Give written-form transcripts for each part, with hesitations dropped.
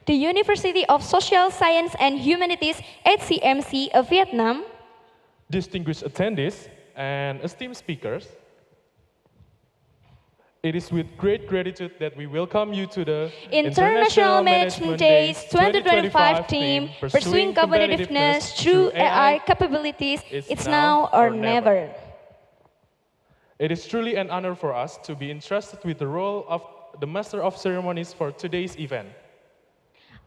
the University of Social Science and Humanities at CMC of Vietnam, distinguished attendees and esteemed speakers, it is with great gratitude that we welcome you to the International Management Days 2025 theme, Pursuing Competitiveness Through AI Capabilities, It's Now or Never. It is truly an honor for us to be entrusted with the role of the Master of Ceremonies for today's event.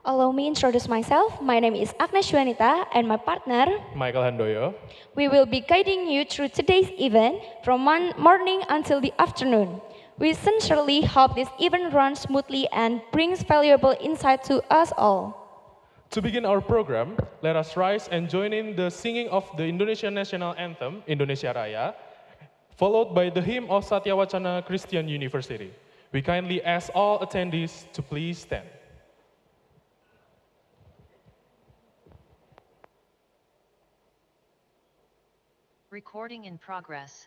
Allow me introduce myself. My name is Agnes Juanita and my partner, Michael Handoyo. We will be guiding you through today's event from morning until the afternoon. We sincerely hope this event runs smoothly and brings valuable insight to us all. To begin our program, let us rise and join in the singing of the Indonesian National Anthem, Indonesia Raya, followed by the hymn of Satya Wacana Christian University. We kindly ask all attendees to please stand. Recording in progress.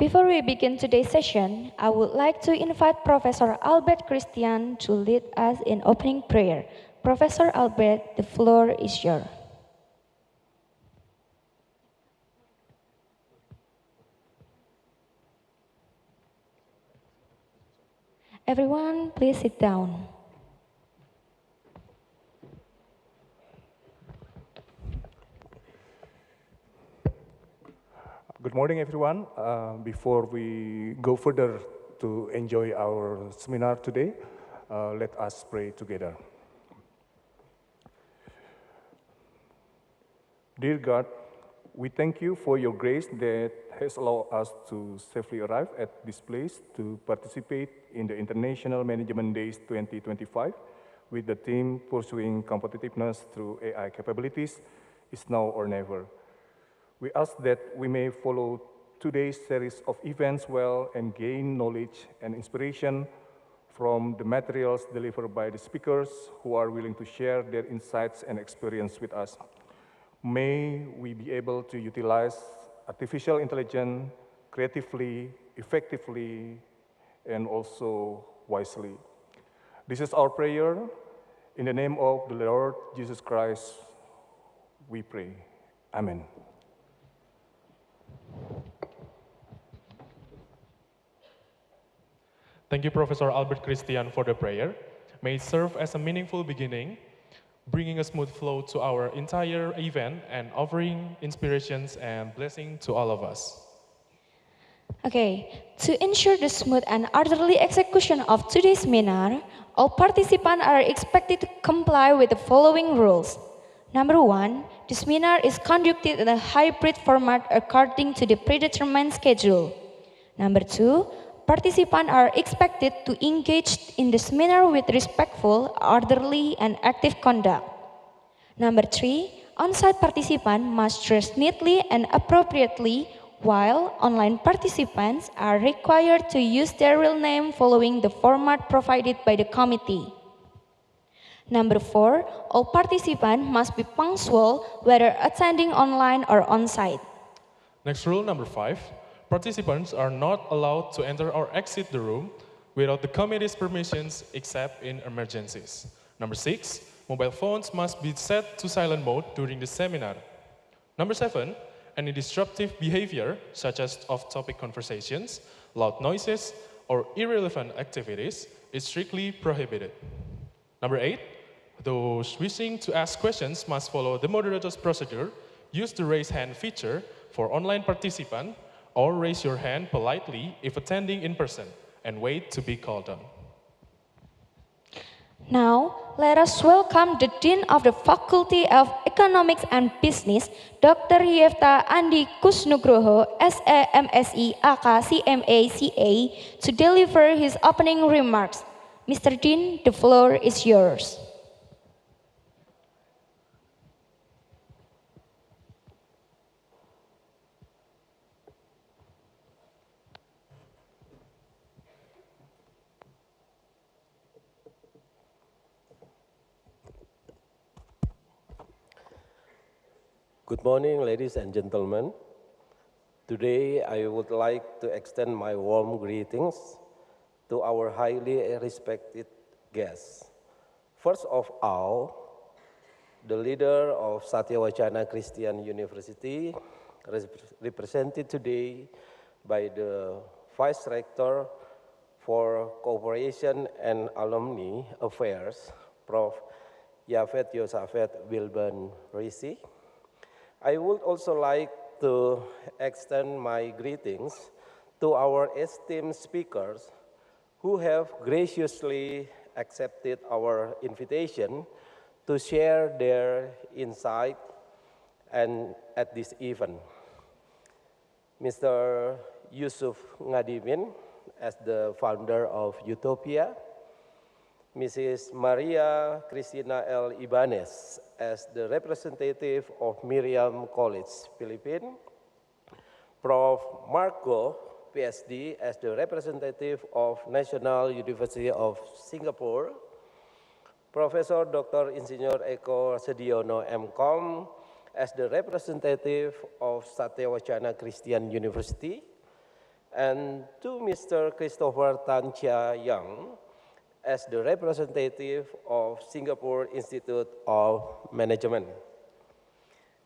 Before we begin today's session, I would like to invite Professor Albert Christian to lead us in opening prayer. Professor Albert, the floor is yours. Everyone, please sit down. Good morning, everyone. Before we go further to enjoy our seminar today, let us pray together. Dear God, we thank you for your grace that has allowed us to safely arrive at this place to participate in the International Management Days 2025 with the theme Pursuing Competitiveness Through AI Capabilities is Now or Never. We ask that we may follow today's series of events well and gain knowledge and inspiration from the materials delivered by the speakers who are willing to share their insights and experience with us. May we be able to utilize artificial intelligence creatively, effectively, and also wisely. This is our prayer. In the name of the Lord Jesus Christ, we pray. Amen. Thank you, Professor Albert Christian, for the prayer. May it serve as a meaningful beginning, bringing a smooth flow to our entire event and offering inspirations and blessing to all of us. Okay, to ensure the smooth and orderly execution of today's seminar, all participants are expected to comply with the following rules. Number 1, the seminar is conducted in a hybrid format according to the predetermined schedule. Number 2, participants are expected to engage in the seminar with respectful, orderly, and active conduct. Number 3, on-site participants must dress neatly and appropriately, while online participants are required to use their real name following the format provided by the committee. Number 4, all participants must be punctual whether attending online or on-site. Next rule, number 5, participants are not allowed to enter or exit the room without the committee's permissions except in emergencies. Number 6, mobile phones must be set to silent mode during the seminar. Number 7, any disruptive behavior, such as off-topic conversations, loud noises, or irrelevant activities, is strictly prohibited. Number 8, those wishing to ask questions must follow the moderator's procedure, use the raise hand feature for online participants, or raise your hand politely if attending in person, and wait to be called on. Now, let us welcome the Dean of the Faculty of Economics and Business, Dr. Yefta Andi Kusnugroho, SAMSI AK CMA CA, to deliver his opening remarks. Mr. Dean, the floor is yours. Good morning, ladies and gentlemen. Today, I would like to extend my warm greetings to our highly respected guests. First of all, the leader of Satya Wacana Christian University, represented today by the Vice Rector for Cooperation and Alumni Affairs, Prof. Yafet Yosafet Wilban Risi. I would also like to extend my greetings to our esteemed speakers who have graciously accepted our invitation to share their insight and at this event. Mr. Yusup Ngadimin, as the founder of Utopia, Mrs. Maria Christina L.Ibanez, as the representative of Miriam College, Philippines, Prof. Marco, PH.D., as the representative of National University of Singapore, Professor Dr. Insinyur Eko Sediono, M.Com, as the representative of Satya Wacana Christian University, and to Mr. Christopher Tan Chia Yang, as the representative of Singapore Institute of Management,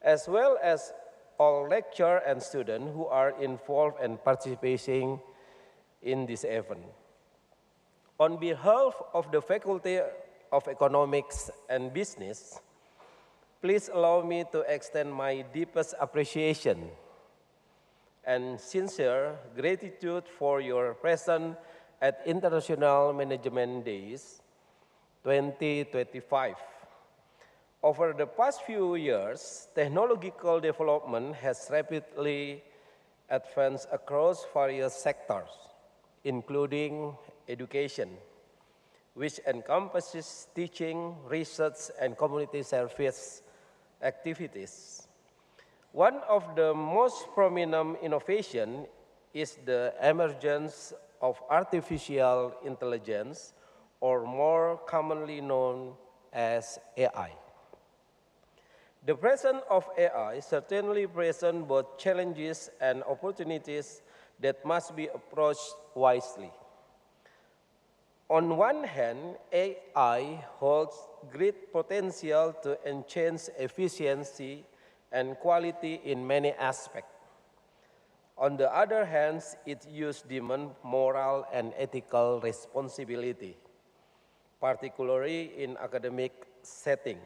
as well as all lecturers and students who are involved and participating in this event. On behalf of the Faculty of Economics and Business, please allow me to extend my deepest appreciation and sincere gratitude for your presence at International Management Days 2025. Over the past few years, technological development has rapidly advanced across various sectors, including education, which encompasses teaching, research, and community service activities. One of the most prominent innovations is the emergence of artificial intelligence, or more commonly known as AI. The presence of AI certainly presents both challenges and opportunities that must be approached wisely. On one hand, AI holds great potential to enhance efficiency and quality in many aspects. On the other hand, its use demands moral and ethical responsibility, particularly in academic settings,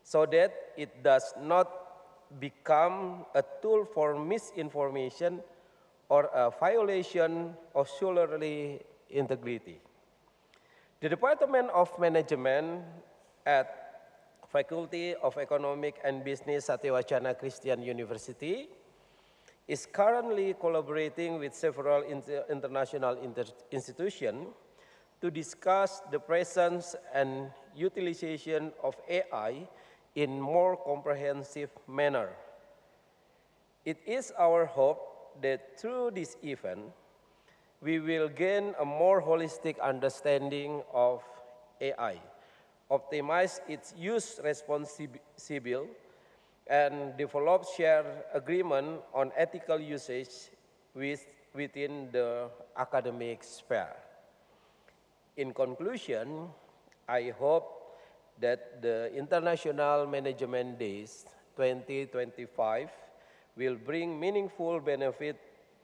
so that it does not become a tool for misinformation or a violation of scholarly integrity. The Department of Management at Faculty of Economic and Business Satya Wacana Christian University is currently collaborating with several international institutions to discuss the presence and utilization of AI in more comprehensive manner. It is our hope that through this event, we will gain a more holistic understanding of AI, optimize its use responsibly, and develop shared agreement on ethical usage within the academic sphere. In conclusion, I hope that the International Management Days 2025 will bring meaningful benefit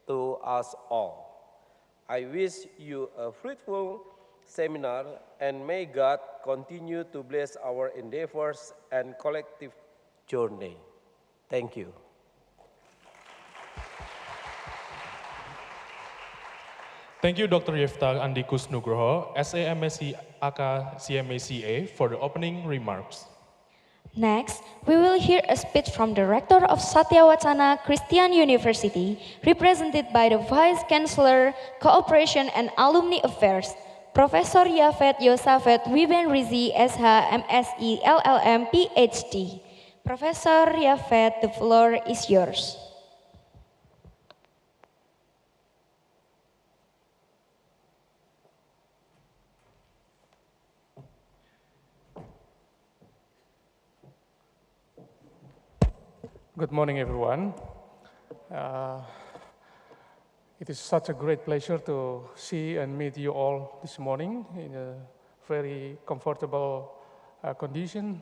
to us all. I wish you a fruitful seminar, and may God continue to bless our endeavors and collective journey. Thank you. Thank you, Dr. Yefta Andikus Nugroho, SAMSC AK CMACA, for the opening remarks. Next, we will hear a speech from the Rector of Satya Wacana Christian University, represented by the Vice Chancellor, Cooperation and Alumni Affairs, Professor Yafet Yosafet Wiben Rizi, SH, MSc, LLM, PH.D. Professor Yafet, the floor is yours. Good morning, everyone. It is such a great pleasure to see and meet you all this morning in a very comfortable condition.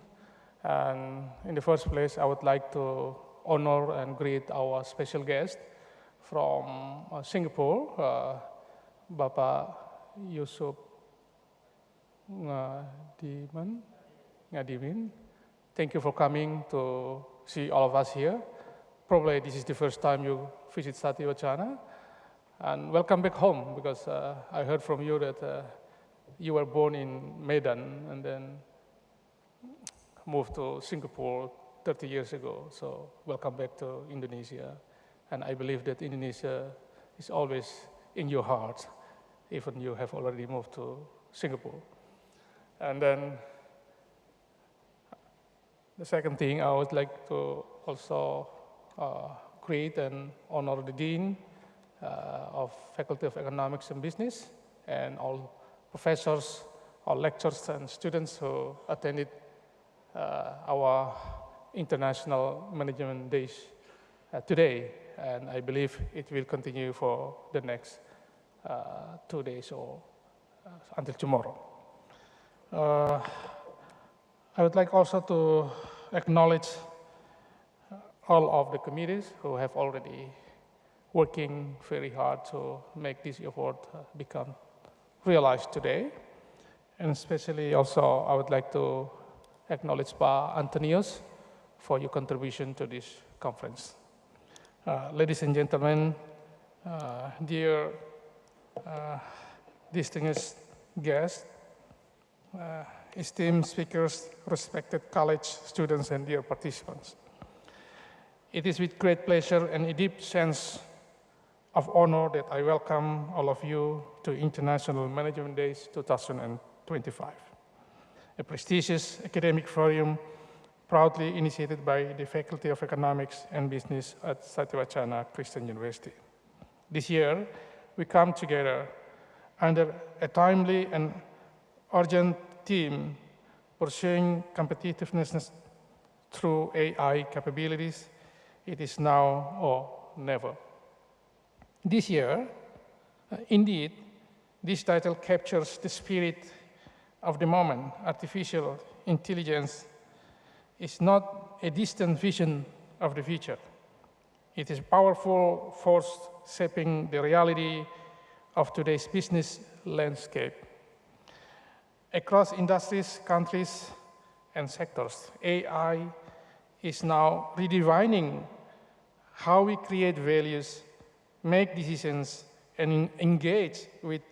And in the first place, I would like to honor and greet our special guest from Singapore, Bapak Yusup Ngadimin. Thank you for coming to see all of us here. Probably this is the first time you visit Satya Wacana. And welcome back home, because I heard from you that you were born in Medan and then moved to Singapore 30 years ago. So welcome back to Indonesia. And I believe that Indonesia is always in your heart, even you have already moved to Singapore. And then the second thing, I would like to also greet and honor the Dean of Faculty of Economics and Business, and all professors, all lecturers and students who attended our International Management Days today. And I believe it will continue for the next 2 days or until tomorrow. I would like also to acknowledge all of the committees who have already working very hard to make this award become realized today. And especially also, I would like to acknowledge Pak Antonius for your contribution to this conference. Ladies and gentlemen, dear distinguished guests, esteemed speakers, respected college students, and dear participants. It is with great pleasure and a deep sense of honor that I welcome all of you to International Management Days 2025, a prestigious academic forum proudly initiated by the Faculty of Economics and Business at Satya Wacana Kristen University. This year, we come together under a timely and urgent theme, pursuing competitiveness through AI capabilities. It is now or never. This year, indeed, this title captures the spirit of the moment. Artificial intelligence is not a distant vision of the future. It is a powerful force shaping the reality of today's business landscape. Across industries, countries, and sectors, AI is now redefining how we create values, make decisions, and engage with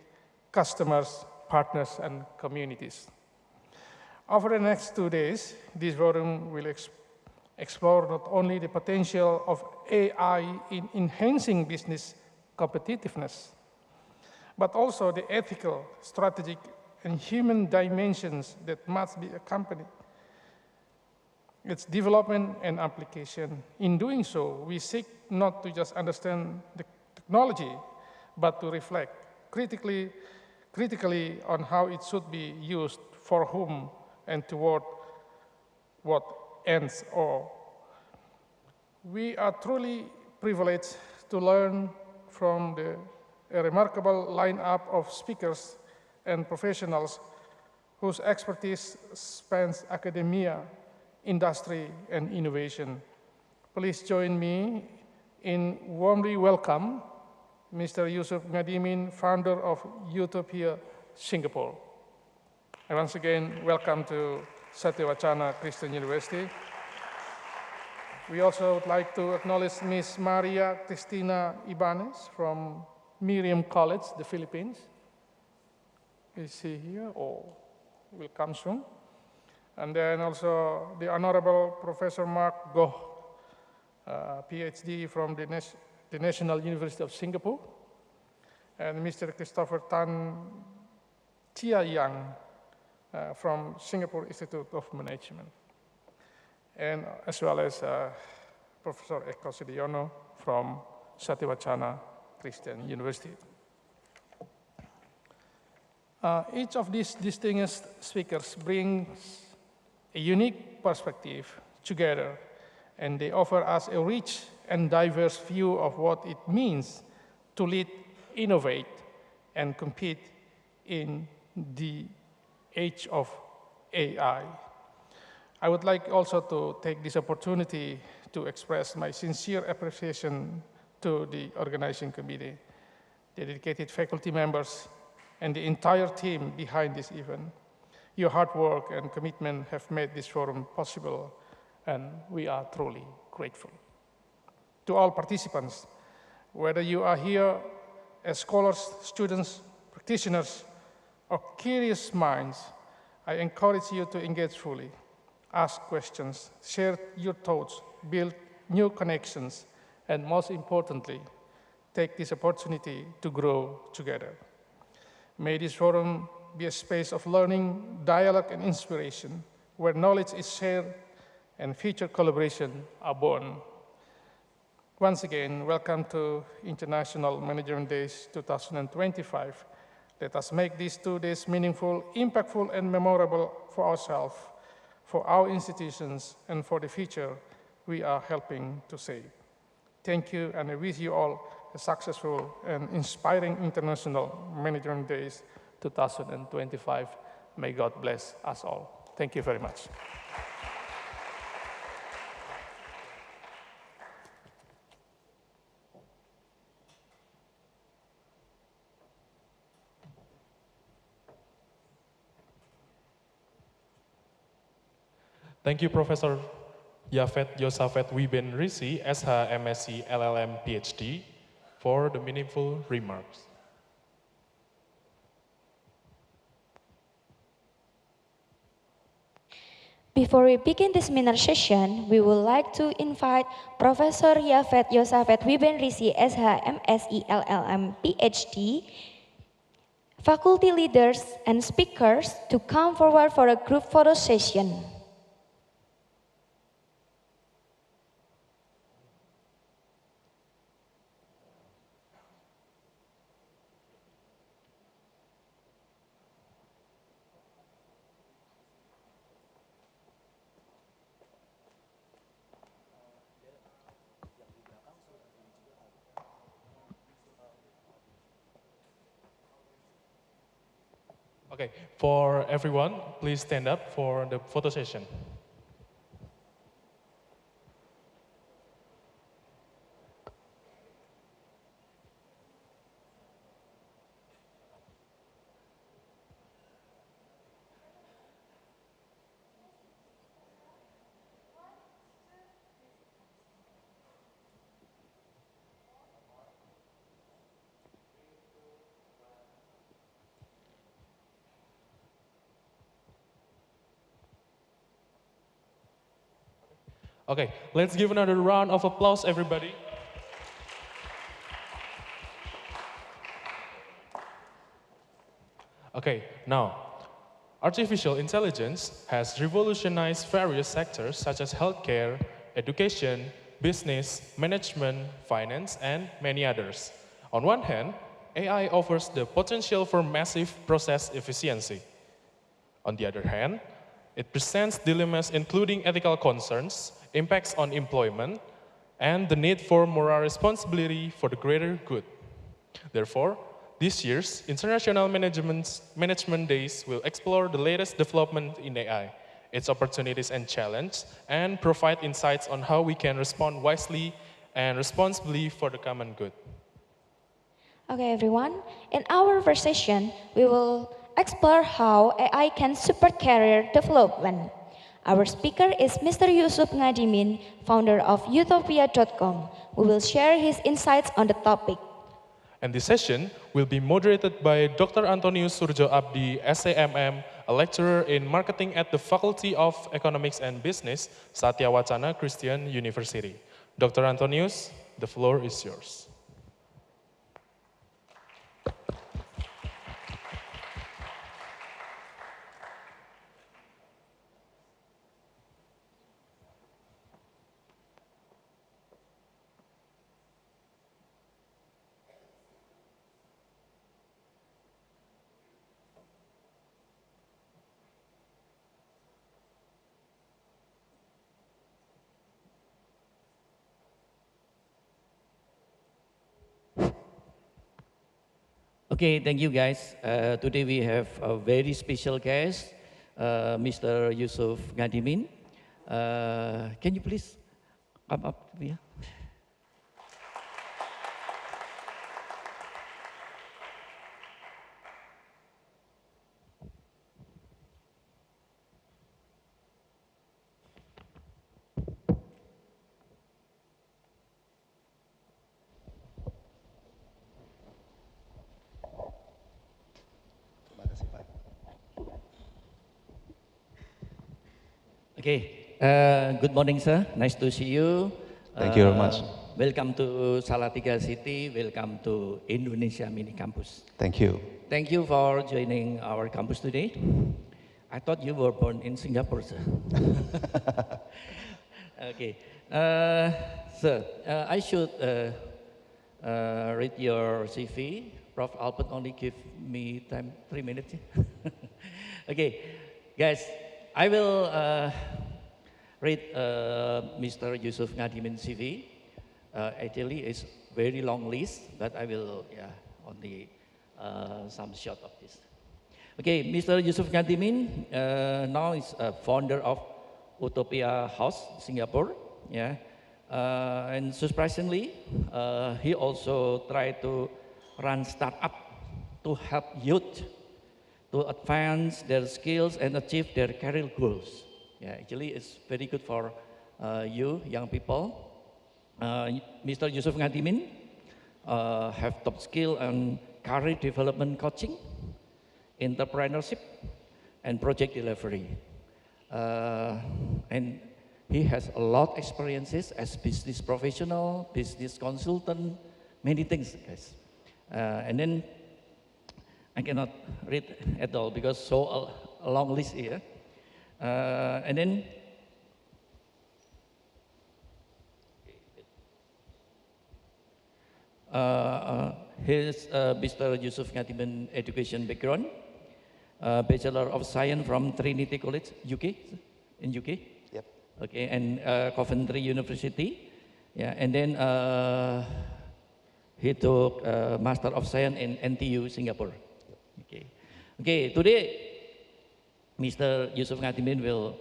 customers, partners, and communities. Over the next 2 days, this forum will explore not only the potential of AI in enhancing business competitiveness, but also the ethical, strategic, and human dimensions that must be accompanied its development and application. In doing so, we seek not to just understand the technology, but to reflect critically on how it should be used, for whom, and toward what ends. Or we are truly privileged to learn from a remarkable lineup of speakers and professionals whose expertise spans academia, industry, and innovation. Please join me in warmly welcome Mr. Yusup Ngadimin, founder of Utopia Singapore. And once again, welcome to Satya Wacana Kristen University. We also would like to acknowledge Ms. Maria Christina Ibanez from Miriam College, the Philippines. Is she here or will come soon? And then also the Honorable Professor Mark Goh, PH.D. from the National University of Singapore, and Mr. Christopher Tan Chia Yang from Singapore Institute of Management, and as well as Professor Eko Sudiono from Satya Wacana Kristen University. Each of these distinguished speakers brings a unique perspective together, and they offer us a rich and diverse view of what it means to lead, innovate, and compete in the age of AI. I would like also to take this opportunity to express my sincere appreciation to the organizing committee, the dedicated faculty members, and the entire team behind this event. Your hard work and commitment have made this forum possible, and we are truly grateful. To all participants, whether you are here as scholars, students, practitioners, or curious minds, I encourage you to engage fully, ask questions, share your thoughts, build new connections, and most importantly, take this opportunity to grow together. May this forum be a space of learning, dialogue, and inspiration, where knowledge is shared and future collaboration are born. Once again, welcome to International Management Days 2025. Let us make these 2 days meaningful, impactful, and memorable for ourselves, for our institutions, and for the future we are helping to shape. Thank you, and I wish you all a successful and inspiring International Management Days 2025. May God bless us all. Thank you very much. Thank you, Professor Yafet Yosafet Wiben Risi, SH, MSc, LLM, PhD, for the meaningful remarks. Before we begin this seminar session, we would like to invite Professor Yafet Yosafet Wiben Risi, SH, MSc, LLM, PhD, faculty leaders and speakers to come forward for a group photo session. Okay, for everyone, please stand up for the photo session. Okay, let's give another round of applause, everybody. Okay, now, artificial intelligence has revolutionized various sectors such as healthcare, education, business, management, finance, and many others. On one hand, AI offers the potential for massive process efficiency. On the other hand, it presents dilemmas including ethical concerns, impacts on employment, and the need for moral responsibility for the greater good. Therefore, this year's International Management Days will explore the latest development in AI, its opportunities and challenges, and provide insights on how we can respond wisely and responsibly for the common good. Okay, everyone. In our first session, we will explore how AI can support career development. Our speaker is Mr. Yusup Ngadimin, founder of Utopia.com, who will share his insights on the topic. And this session will be moderated by Dr. Antonius Surjo Abdi, SAMM, a lecturer in marketing at the Faculty of Economics and Business, Satya Wacana, Christian University. Dr. Antonius, the floor is yours. Okay, thank you guys. Today we have a very special guest, Mr. Yusup Ngadimin. Can you please come up here? Okay, good morning, sir. Nice to see you. Thank you very much. Welcome to Salatiga City. Welcome to Indonesia Mini Campus. Thank you. Thank you for joining our campus today. I thought you were born in Singapore, sir. Okay, sir, I should read your CV. Prof. Albert only give me time 3 minutes. Okay, guys. I will read Mr. Yusup Ngadimin CV. Actually, it's very long list, but I will only some short of this. Okay, Mr. Yusup Ngadimin now is a founder of Utopia House, Singapore. Yeah, and surprisingly, he also tried to run startup to help youth to advance their skills and achieve their career goals. Yeah, actually, it's very good for you, young people. Mr. Yusup Ngadimin have top skill on career development coaching, entrepreneurship, and project delivery. And he has a lot experiences as business professional, business consultant, many things, guys. And then I cannot read at all because so a long list here. And then here's Mr. Yusup Ngadimin education background. Bachelor of Science from Trinity College, UK, in UK. Yep. Okay, and Coventry University. Yeah, and then he took Master of Science in NTU, Singapore. Okay, okay. Today, Mr. Yusup Ngadimin will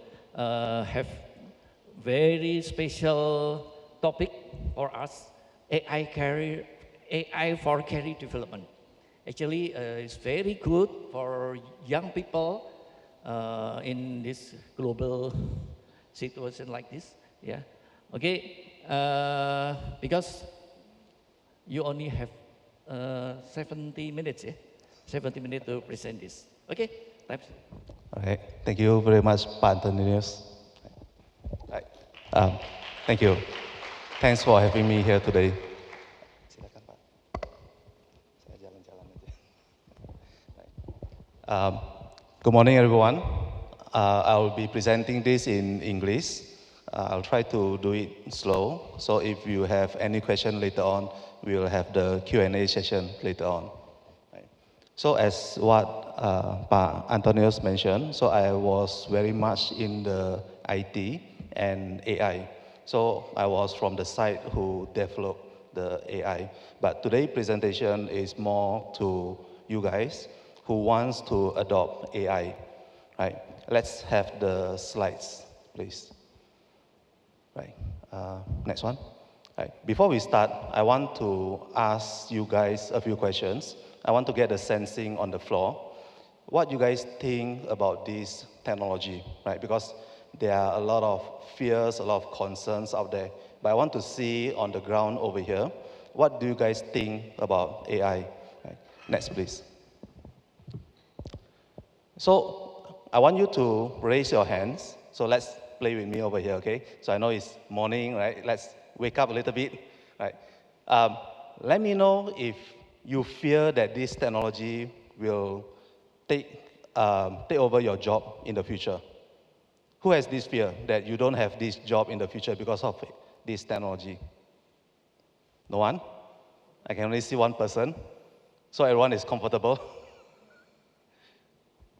have very special topic for us: AI for career development. Actually, it's very good for young people in this global situation like this. Yeah. Okay. Because you only have 70 minutes. Yeah. 70 minutes to present this. Okay. Thanks. All right. Thank you very much, Pak Antonius. Right. Thank you. Thanks for having me here today. Silakan, Pak. Saya jalan-jalan aja. Good morning, everyone. I will be presenting this in English. I'll try to do it slow. So if you have any question later on, we will have the Q&A session later on. Right. So as what Pak Antonius mentioned, so I was very much in the IT and AI. So I was from the side who developed the AI. But today's presentation is more to you guys who wants to adopt AI. Right. Let's have the slides, please. Right. Next one. Right. Before we start, I want to ask you guys a few questions. I want to get a sensing on the floor. What you guys think about this technology, right? Because there are a lot of fears, a lot of concerns out there. But I want to see on the ground over here, what do you guys think about AI? Right. Next, please. So I want you to raise your hands. So let's play with me over here, okay? So I know it's morning, right? Let's wake up a little bit, right? Let me know if you fear that this technology will take over your job in the future. Who has this fear that you don't have this job in the future because of this technology? No one? I can only see one person. So everyone is comfortable.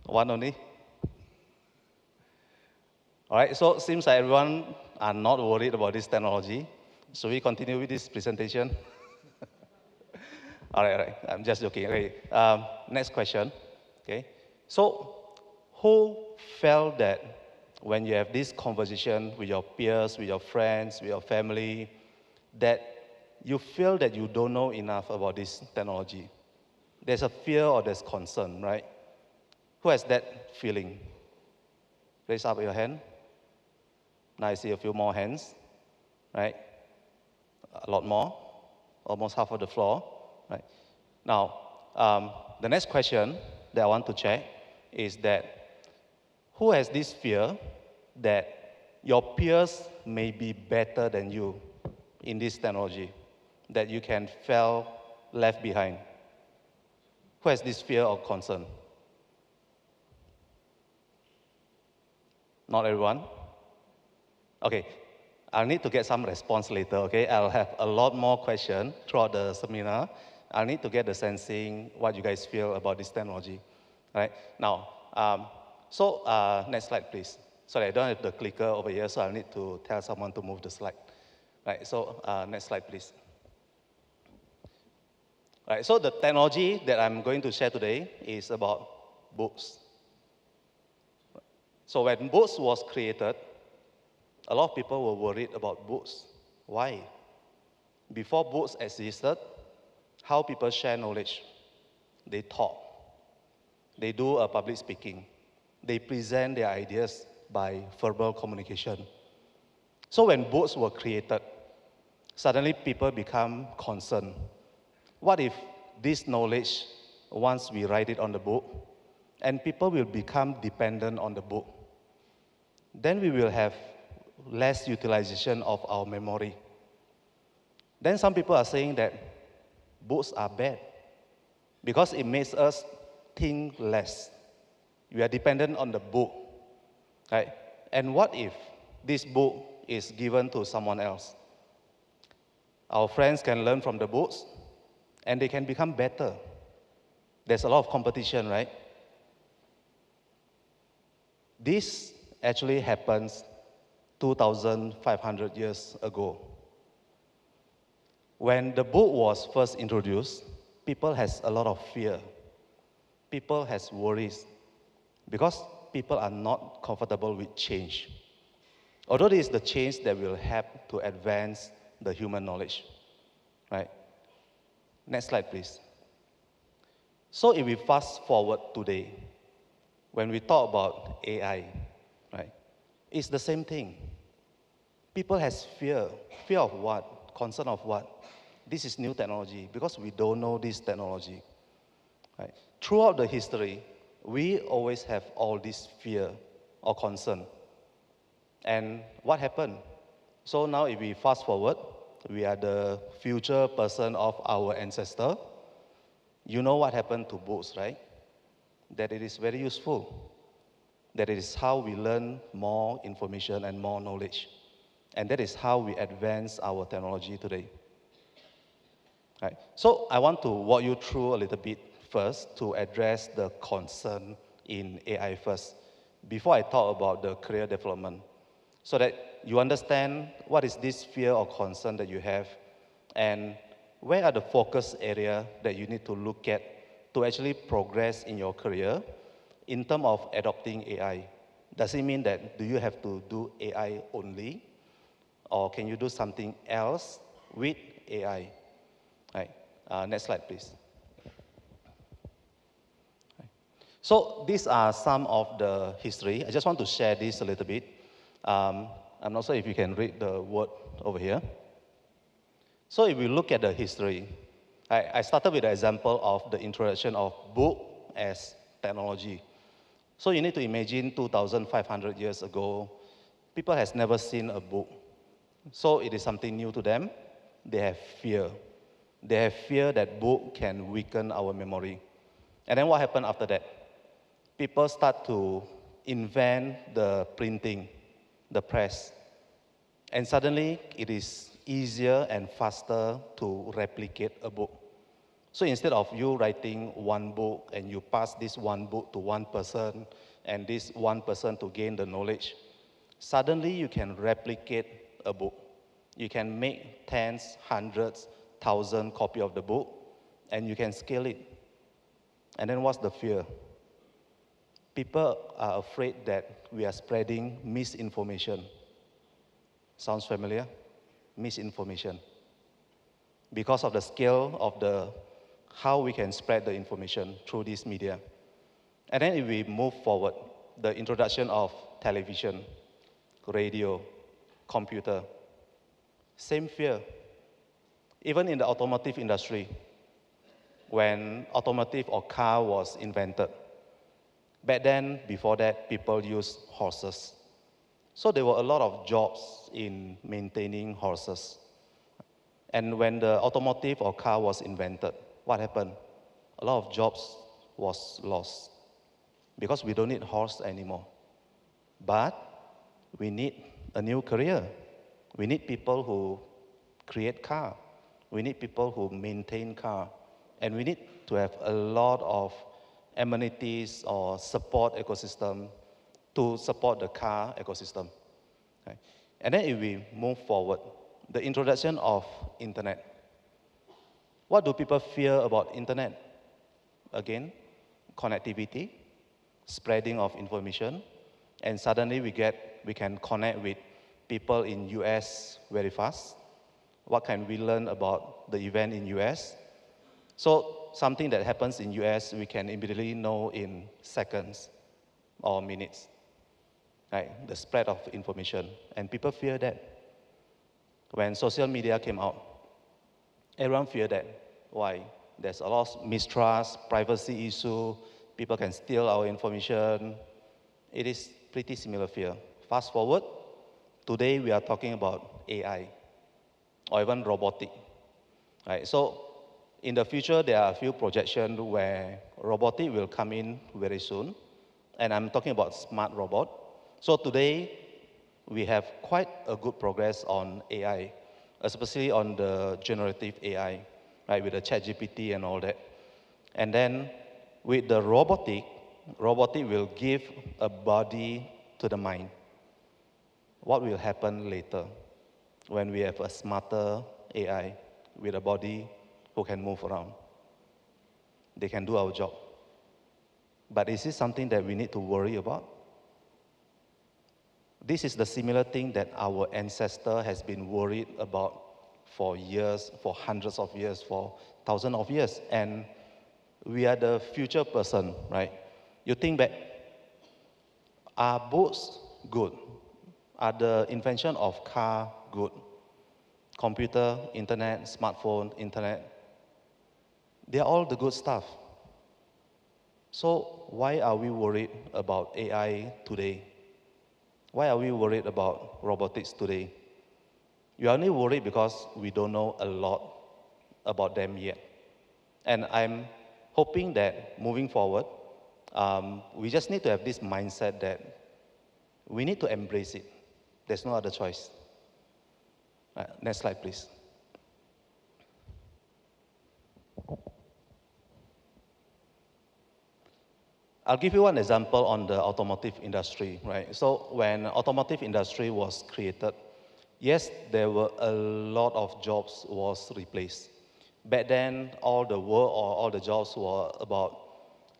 One only? All right, so it seems like everyone are not worried about this technology. Should we continue with this presentation? All right, I'm just joking. Okay, next question. Okay, so who felt that when you have this conversation with your peers, with your friends, with your family, that you feel that you don't know enough about this technology? There's a fear or there's concern, right? Who has that feeling? Raise up your hand. Now I see a few more hands, right? A lot more, almost half of the floor, right? Now, the next question that I want to check is that who has this fear that your peers may be better than you in this technology, that you can feel left behind? Who has this fear or concern? Not everyone? Okay, I'll need to get some response later, okay? I'll have a lot more questions throughout the seminar. I'll need to get the sensing what you guys feel about this technology, right? Now, next slide, please. Sorry, I don't have the clicker over here, so I'll need to tell someone to move the slide. Right, so next slide, please. All right, so the technology that I'm going to share today is about books. So when books was created, a lot of people were worried about books. Why? Before books existed, how people share knowledge? They talk. They do a public speaking. They present their ideas by verbal communication. So when books were created, suddenly people become concerned. What if this knowledge, once we write it on the book, and people will become dependent on the book, then we will have less utilization of our memory. Then some people are saying that books are bad because it makes us think less. We are dependent on the book, right? And what if this book is given to someone else? Our friends can learn from the books and they can become better. There's a lot of competition, right? This actually happens 2,500 years ago. When the book was first introduced, people has a lot of fear. People has worries because people are not comfortable with change. Although it is the change that will help to advance the human knowledge, right? Next slide, please. So if we fast forward today, when we talk about AI, right, it's the same thing. People has fear. Fear of what? Concern of what? This is new technology because we don't know this technology. Right? Throughout the history, we always have all this fear or concern. And what happened? So now if we fast forward, we are the future person of our ancestor. You know what happened to books, right? That it is very useful. That it is how we learn more information and more knowledge. And that is how we advance our technology today. Right. So I want to walk you through a little bit first to address the concern in AI first, before I talk about the career development, so that you understand what is this fear or concern that you have, and where are the focus area that you need to look at to actually progress in your career in terms of adopting AI. Does it mean that do you have to do AI only, or can you do something else with AI? Right. Next slide, please. Right. So these are some of the history. I just want to share this a little bit. I'm not sure if you can read the word over here. So if we look at the history, I started with the example of the introduction of book as technology. So you need to imagine 2,500 years ago, people has never seen a book. So it is something new to them. They have fear. They have fear that book can weaken our memory. And then what happened after that? People start to invent the printing, the press. And suddenly it is easier and faster to replicate a book. So instead of you writing one book and you pass this one book to one person and this one person to gain the knowledge, suddenly you can replicate a book. You can make tens, hundreds, thousand copies of the book, and you can scale it. And then what's the fear? People are afraid that we are spreading misinformation. Sounds familiar? Misinformation. Because of the scale of how we can spread the information through this media. And then if we move forward, the introduction of television, radio, computer, same fear. Even in the automotive industry, when automotive or car was invented, back then, before that, people used horses. So there were a lot of jobs in maintaining horses. And when the automotive or car was invented, what happened? A lot of jobs was lost because we don't need horse anymore. But we need a new career. We need people who create car. We need people who maintain car. And we need to have a lot of amenities or support ecosystem to support the car ecosystem. Okay. And then if we move forward, the introduction of internet. What do people fear about internet? Again, connectivity, spreading of information, and suddenly we can connect with people in US very fast. What can we learn about the event in US? So something that happens in US, we can immediately know in seconds or minutes. right? The spread of information. And people fear that. When social media came out, everyone feared that. Why? There's a lot of mistrust, privacy issue, people can steal our information. It is pretty similar fear. Fast forward, today we are talking about AI or even robotic. Right? So in the future, there are a few projections where robotic will come in very soon. And I'm talking about smart robot. So today, we have quite a good progress on AI, especially on the generative AI, right, with the ChatGPT and all that. And then with the robotic will give a body to the mind. What will happen later when we have a smarter AI with a body who can move around? They can do our job. But is this something that we need to worry about? This is the similar thing that our ancestor has been worried about for years, for hundreds of years, for thousands of years. And we are the future person, right? You think back, are boats good? Are the invention of car good? Computer, internet, smartphone, internet, they are all the good stuff. So why are we worried about AI today? Why are we worried about robotics today? We are only worried because we don't know a lot about them yet. And I'm hoping that moving forward, we just need to have this mindset that we need to embrace it. There's no other choice. Next slide, please. I'll give you one example on the automotive industry, right? So when automotive industry was created, yes, there were a lot of jobs was replaced. Back then, all the work or all the jobs were about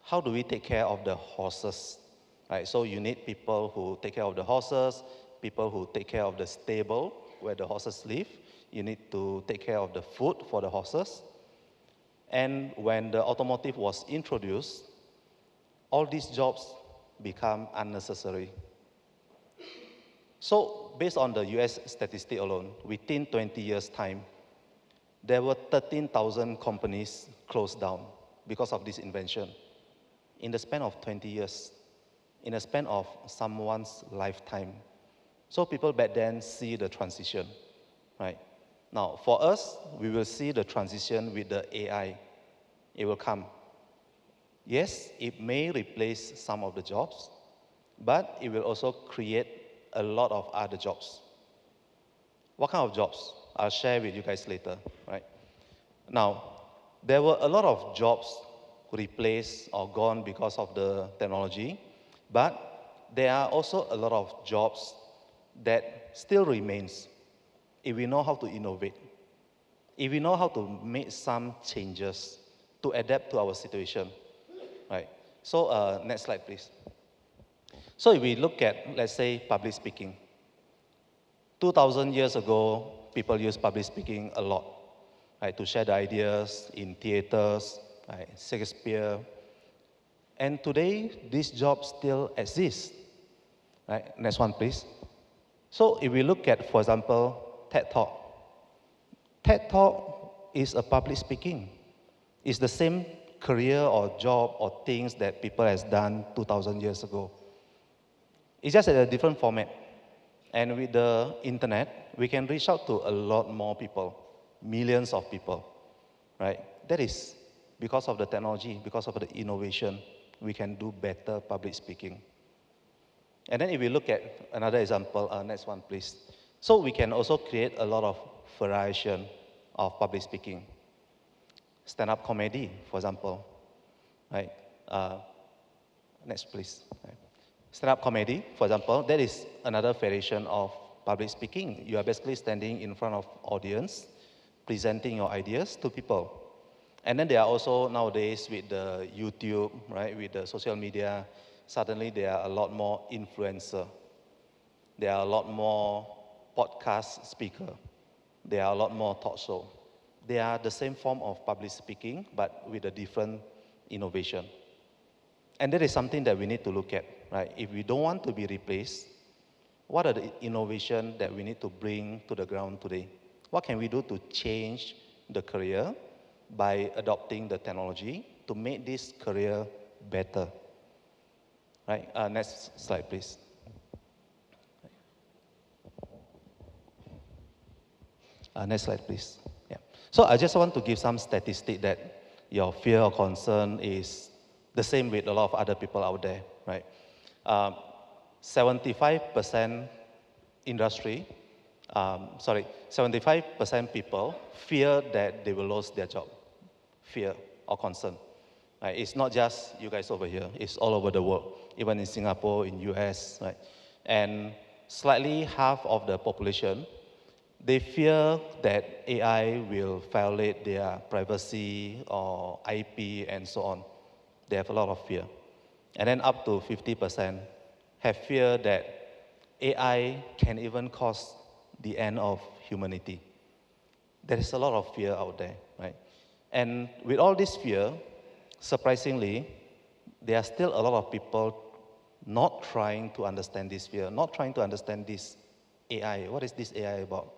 how do we take care of the horses, right? So you need people who take care of the horses, people who take care of the stable where the horses live. You need to take care of the food for the horses. And when the automotive was introduced, all these jobs become unnecessary. So based on the US statistic alone, within 20 years' time, there were 13,000 companies closed down because of this invention. In the span of 20 years, in the span of someone's lifetime. So people back then see the transition, right? Now, for us, we will see the transition with the AI. It will come. Yes, it may replace some of the jobs, but it will also create a lot of other jobs. What kind of jobs? I'll share with you guys later, right? Now, there were a lot of jobs replaced or gone because of the technology, but there are also a lot of jobs that still remains if we know how to innovate, if we know how to make some changes to adapt to our situation. Right. So next slide, please. So if we look at, let's say, public speaking. 2,000 years ago, people used public speaking a lot, right, to share the ideas in theaters, right, Shakespeare. And today, this job still exists. Right. Next one, please. So if we look at, for example, TED Talk. TED Talk is a public speaking. It's the same career or job or things that people has done 2,000 years ago. It's just a different format. And with the internet, we can reach out to a lot more people, millions of people, right? That is because of the technology, because of the innovation, we can do better public speaking. And then if we look at another example, next one, please. So we can also create a lot of variation of public speaking. Stand-up comedy, for example, right? Next, please. Right. Stand-up comedy, for example, that is another variation of public speaking. You are basically standing in front of audience, presenting your ideas to people. And then there are also nowadays with the YouTube, right, with the social media, suddenly there are a lot more influencer. There are a lot more podcast speaker. There are a lot more talk show. They are the same form of public speaking, but with a different innovation. And that is something that we need to look at, right? If we don't want to be replaced, what are the innovation that we need to bring to the ground today? What can we do to change the career by adopting the technology to make this career better? Right, next slide, please. Next slide, please. Yeah. So I just want to give some statistic that your fear or concern is the same with a lot of other people out there, right? 75% industry, 75% people fear that they will lose their job, fear or concern. Right? It's not just you guys over here, it's all over the world, even in Singapore, in US, right? And slightly half of the population, they fear that AI will violate their privacy or IP and so on. They have a lot of fear. And then up to 50% have fear that AI can even cause the end of humanity. There is a lot of fear out there, right? And with all this fear, surprisingly, there are still a lot of people not trying to understand this fear, not trying to understand this AI. What is this AI about?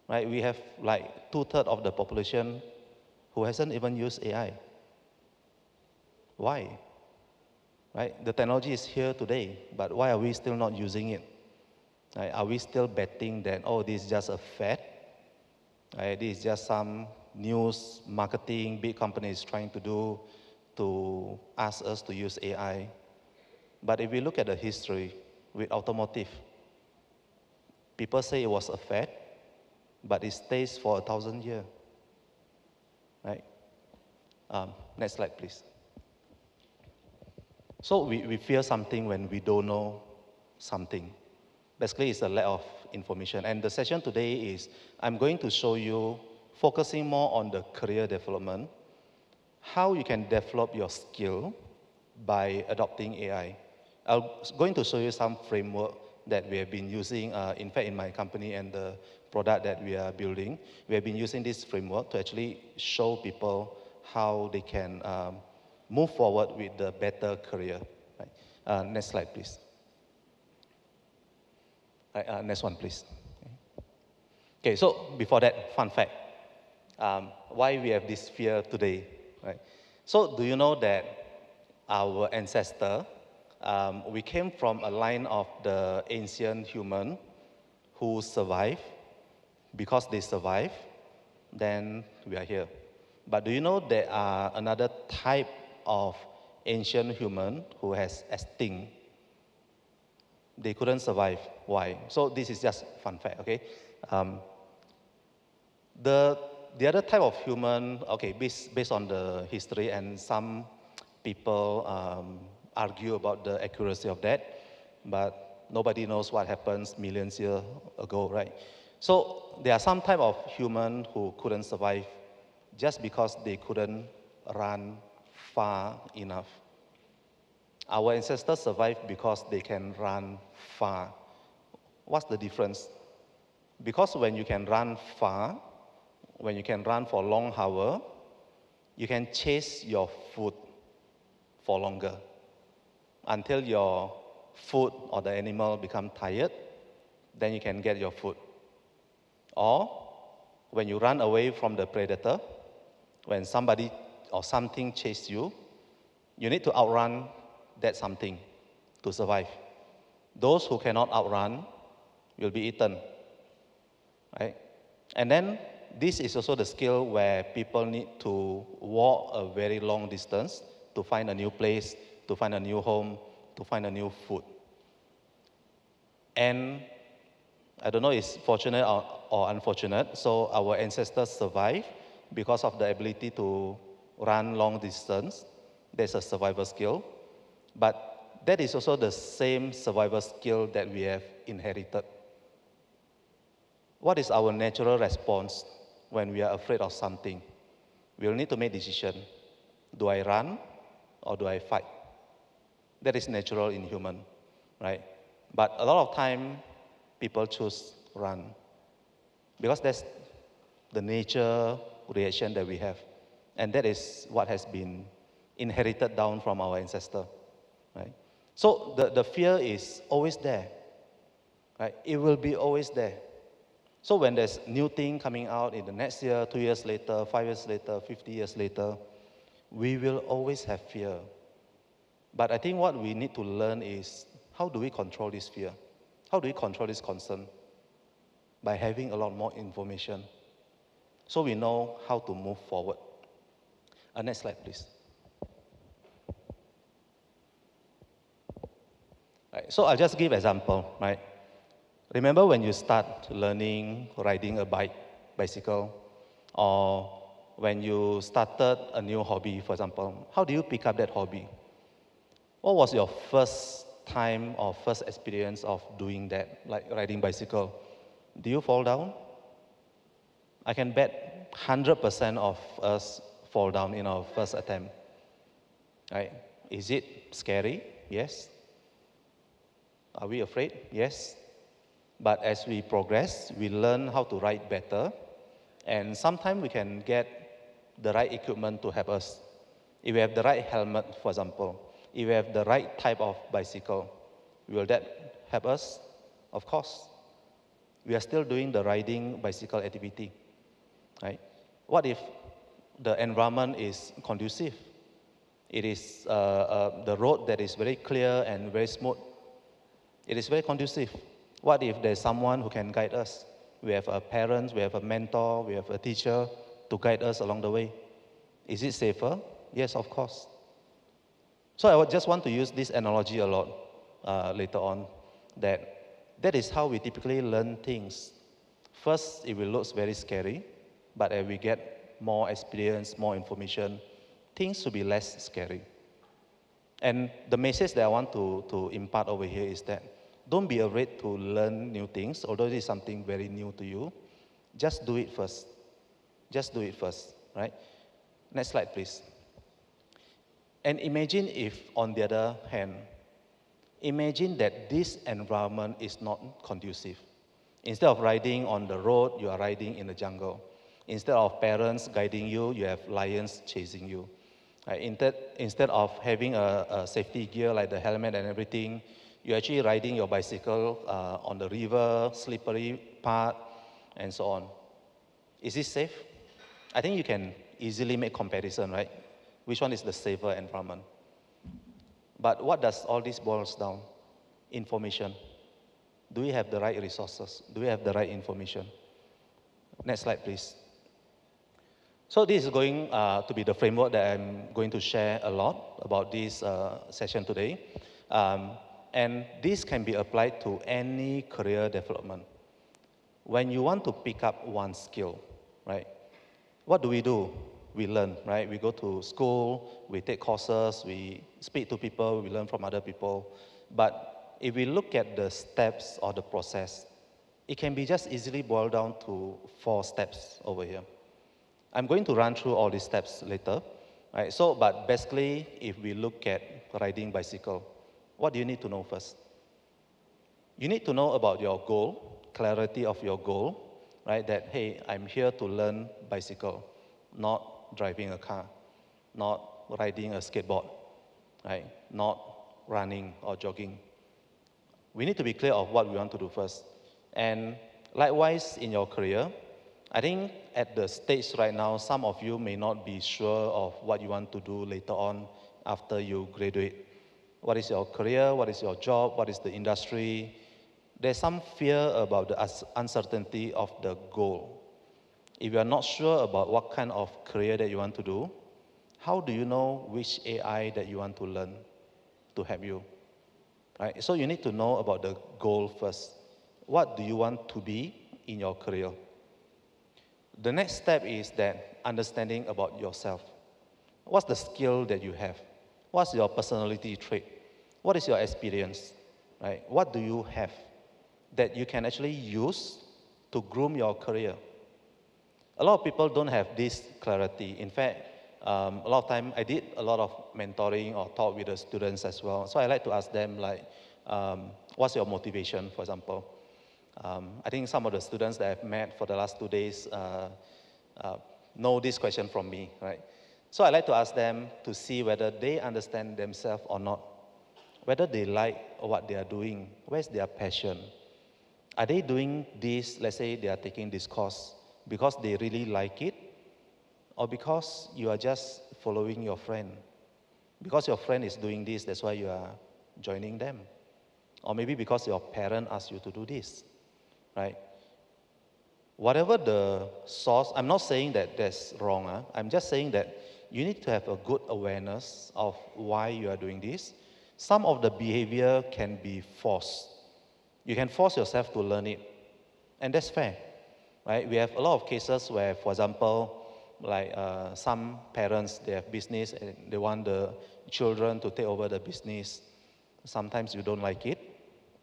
Right? We have like 2/3 of the population who hasn't even used AI. Why? Right? The technology is here today, but why are we still not using it? Right? Are we still betting that, oh, this is just a fad? Right? This is just some news marketing big companies trying to do to ask us to use AI? But if we look at the history with automotive, people say it was a fad, but it stays for 1,000 years, right? Next slide, please. So we fear something when we don't know something. Basically, it's a lack of information. And the session today is, I'm going to show you, focusing more on the career development, how you can develop your skill by adopting AI. I'm going to show you some framework that we have been using, in fact, in my company and the product that we are building. We have been using this framework to actually show people how they can move forward with the better career. Right? Next slide, please. Right, next one, please. Okay, so before that, fun fact. Why we have this fear today, right? So do you know that our ancestor, we came from a line of the ancient human who survived. Because they survived, then we are here. But do you know there are another type of ancient human who has extinct? They couldn't survive. Why? So this is just fun fact, okay? The other type of human, okay, based on the history, and some people argue about the accuracy of that, but nobody knows what happens millions years ago, right? So there are some type of human who couldn't survive just because they couldn't run far enough. Our ancestors survived because they can run far. What's the difference? Because when you can run far, when you can run for long hours, you can chase your food for longer until your food or the animal become tired, then you can get your food. Or when you run away from the predator, when somebody or something chases you, you need to outrun that something to survive. Those who cannot outrun will be eaten, right? And then this is also the skill where people need to walk a very long distance to find a new place, to find a new home, to find a new food. And I don't know if it's fortunate or unfortunate, so our ancestors survived because of the ability to run long distance. There's a survival skill, but that is also the same survival skill that we have inherited. What is our natural response when we are afraid of something? We'll need to make a decision. Do I run or do I fight? That is natural in human, right? But a lot of time, people choose run because that's the nature reaction that we have, and that is what has been inherited down from our ancestor, right? So the fear is always there. right? It will be always there. So when there's new thing coming out in the next year, 2 years later, 5 years later, 50 years later, we will always have fear. But I think what we need to learn is, how do we control this fear? How do we control this concern? By having a lot more information, so we know how to move forward. Next slide, please. Right, so I'll just give example, right? Remember when you start learning riding a bicycle, or when you started a new hobby, for example, how do you pick up that hobby? What was your first time or first experience of doing that, like riding bicycle? Do you fall down? I can bet 100% of us fall down in our first attempt. Right? Is it scary? Yes. Are we afraid? Yes. But as we progress, we learn how to ride better, and sometimes we can get the right equipment to help us. If we have the right helmet, for example, if we have the right type of bicycle, will that help us? Of course. We are still doing the riding bicycle activity, right? What if the environment is conducive? It is the road that is very clear and very smooth. It is very conducive. What if there's someone who can guide us? We have a parent, we have a mentor, we have a teacher to guide us along the way. Is it safer? Yes, of course. So I would just want to use this analogy a lot later on, that is how we typically learn things. First, it will look very scary, but as we get more experience, more information, things will be less scary. And the message that I want to impart over here is that don't be afraid to learn new things, although it is something very new to you. Just do it first. Just do it first, right? Next slide, please. And imagine if, on the other hand, imagine that this environment is not conducive. Instead of riding on the road, you are riding in the jungle. Instead of parents guiding you, you have lions chasing you. Instead of having a safety gear like the helmet and everything, you're actually riding your bicycle on the river, slippery path, and so on. Is this safe? I think you can easily make comparison, right? Which one is the safer environment? But what does all this boils down? Information. Do we have the right resources? Do we have the right information? Next slide, please. So this is going to be the framework that I'm going to share a lot about this session today. And this can be applied to any career development. When you want to pick up one skill, right? What do? We learn, right? We go to school, we take courses, we speak to people, we learn from other people. But if we look at the steps or the process, it can be just easily boiled down to 4 steps over here. I'm going to run through all these steps later, right? So, but basically, if we look at riding bicycle, what do you need to know first? You need to know about your goal, clarity of your goal, right? That, hey, I'm here to learn bicycle, not driving a car, not riding a skateboard, right? Not running or jogging. We need to be clear of what we want to do first. And likewise, in your career, I think at the stage right now, some of you may not be sure of what you want to do later on after you graduate. What is your career? What is your job? What is the industry? There's some fear about the uncertainty of the goal. If you are not sure about what kind of career that you want to do, how do you know which AI that you want to learn to help you? Right? So you need to know about the goal first. What do you want to be in your career? The next step is that understanding about yourself. What's the skill that you have? What's your personality trait? What is your experience? Right? What do you have that you can actually use to groom your career? A lot of people don't have this clarity. In fact, a lot of time I did a lot of mentoring or talk with the students as well. So I like to ask them like, what's your motivation, for example? I think some of the students that I've met for the last 2 days know this question from me, right? So I like to ask them to see whether they understand themselves or not, whether they like what they are doing, where's their passion, Are they doing this, let's say they are taking this course because they really like it, or because you are just following your friend? Because your friend is doing this, that's why you are joining them. Or maybe because your parent asked you to do this, right? Whatever the source, I'm not saying that that's wrong. I'm just saying that you need to have a good awareness of why you are doing this. Some of the behavior can be forced. You can force yourself to learn it, and that's fair, right? We have a lot of cases where, for example, like some parents, they have business and they want the children to take over the business. Sometimes you don't like it,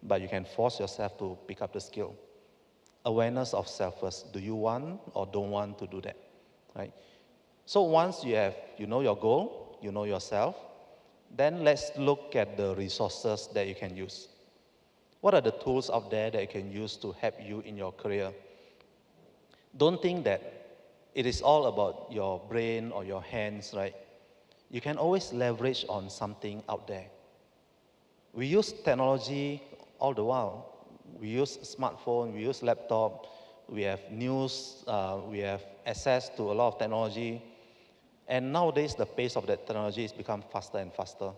but you can force yourself to pick up the skill. Awareness of self first. Do you want or don't want to do that, right? So once you know your goal, you know yourself, then let's look at the resources that you can use. What are the tools out there that you can use to help you in your career? Don't think that it is all about your brain or your hands, right? You can always leverage on something out there. We use technology all the while. We use smartphone, we use laptop, we have news, we have access to a lot of technology. And nowadays, the pace of that technology has become faster and faster.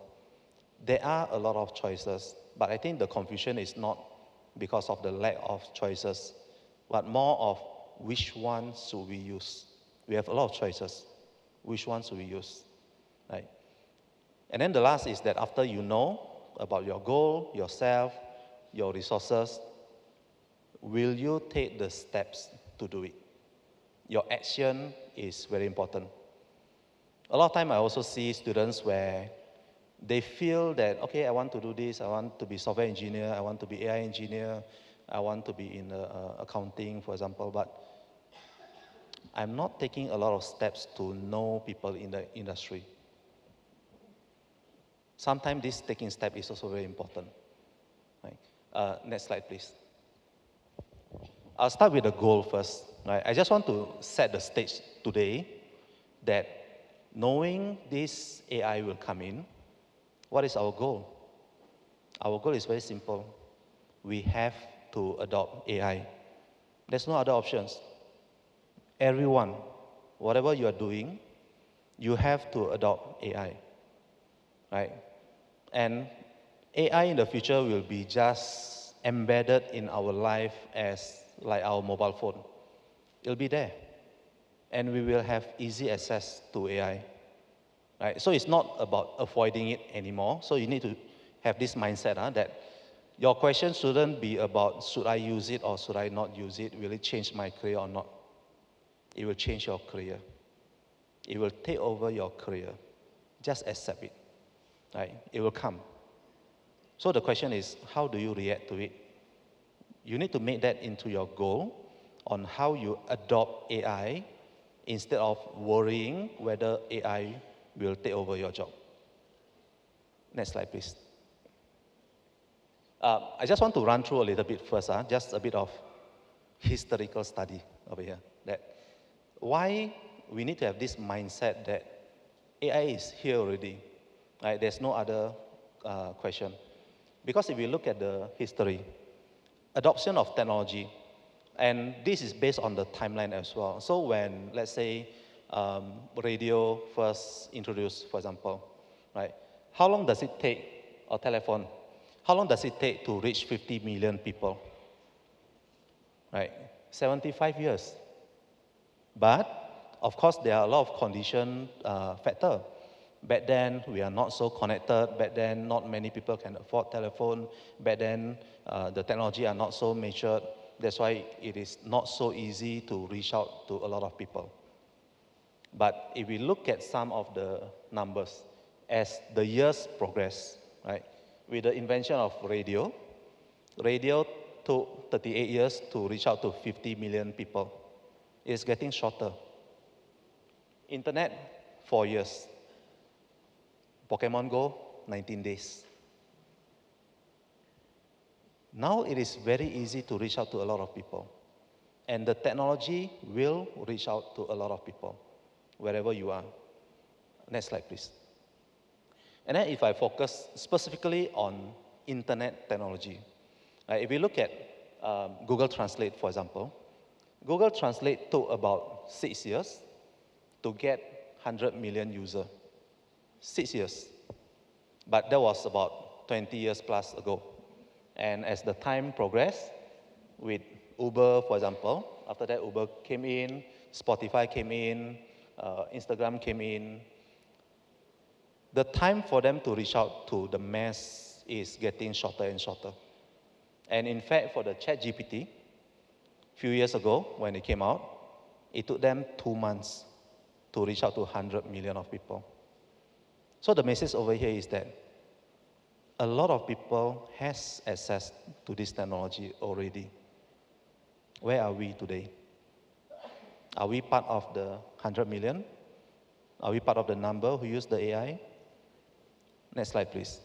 There are a lot of choices, but I think the confusion is not because of the lack of choices, but more of which one should we use. We have a lot of choices. Which one should we use, right? And then the last is that after you know about your goal, yourself, your resources, will you take the steps to do it? Your action is very important. A lot of time I also see students where they feel that, okay, I want to do this, I want to be software engineer, I want to be AI engineer, I want to be in accounting, for example, but I'm not taking a lot of steps to know people in the industry. Sometimes this taking step is also very important. Right? Next slide, please. I'll start with the goal first. Right? I just want to set the stage today that knowing this AI will come in, what is our goal? Our goal is very simple. We have to adopt AI. There's no other options. Everyone, whatever you are doing, you have to adopt AI. Right? And AI in the future will be just embedded in our life as like our mobile phone. It'll be there. And we will have easy access to AI. Right? So it's not about avoiding it anymore. So you need to have this mindset that your question shouldn't be about should I use it or should I not use it? Will it change my career or not? It will change your career. It will take over your career. Just accept it. Right? It will come. So the question is, how do you react to it? You need to make that into your goal on how you adopt AI instead of worrying whether AI will take over your job. Next slide, please. I just want to run through a little bit first, just a bit of historical study over here. That why we need to have this mindset that AI is here already. Right? There's no other question. Because if you look at the history, adoption of technology, and this is based on the timeline as well. So when, let's say, radio first introduced, for example, right? How long does it take, or telephone, how long does it take to reach 50 million people? Right? 75 years. But, of course, there are a lot of condition factor. Back then, we are not so connected. Back then, not many people can afford telephone. Back then, the technology are not so matured. That's why it is not so easy to reach out to a lot of people. But if we look at some of the numbers, as the years progress, right, with the invention of radio, radio took 38 years to reach out to 50 million people. It's getting shorter. Internet, 4 years. Pokemon Go, 19 days. Now it is very easy to reach out to a lot of people. And the technology will reach out to a lot of people, wherever you are. Next slide, please. And then if I focus specifically on internet technology, if we look at Google Translate, for example. Google Translate took about 6 years to get 100 million users. 6 years. But that was about 20 years plus ago. And as the time progressed, with Uber, for example, after that Uber came in, Spotify came in, Instagram came in, the time for them to reach out to the mass is getting shorter and shorter. And in fact, for the ChatGPT, a few years ago when it came out, it took them 2 months to reach out to 100 million of people. So the message over here is that a lot of people has access to this technology already. Where are we today? Are we part of the 100 million? Are we part of the number who use the AI? Next slide, please.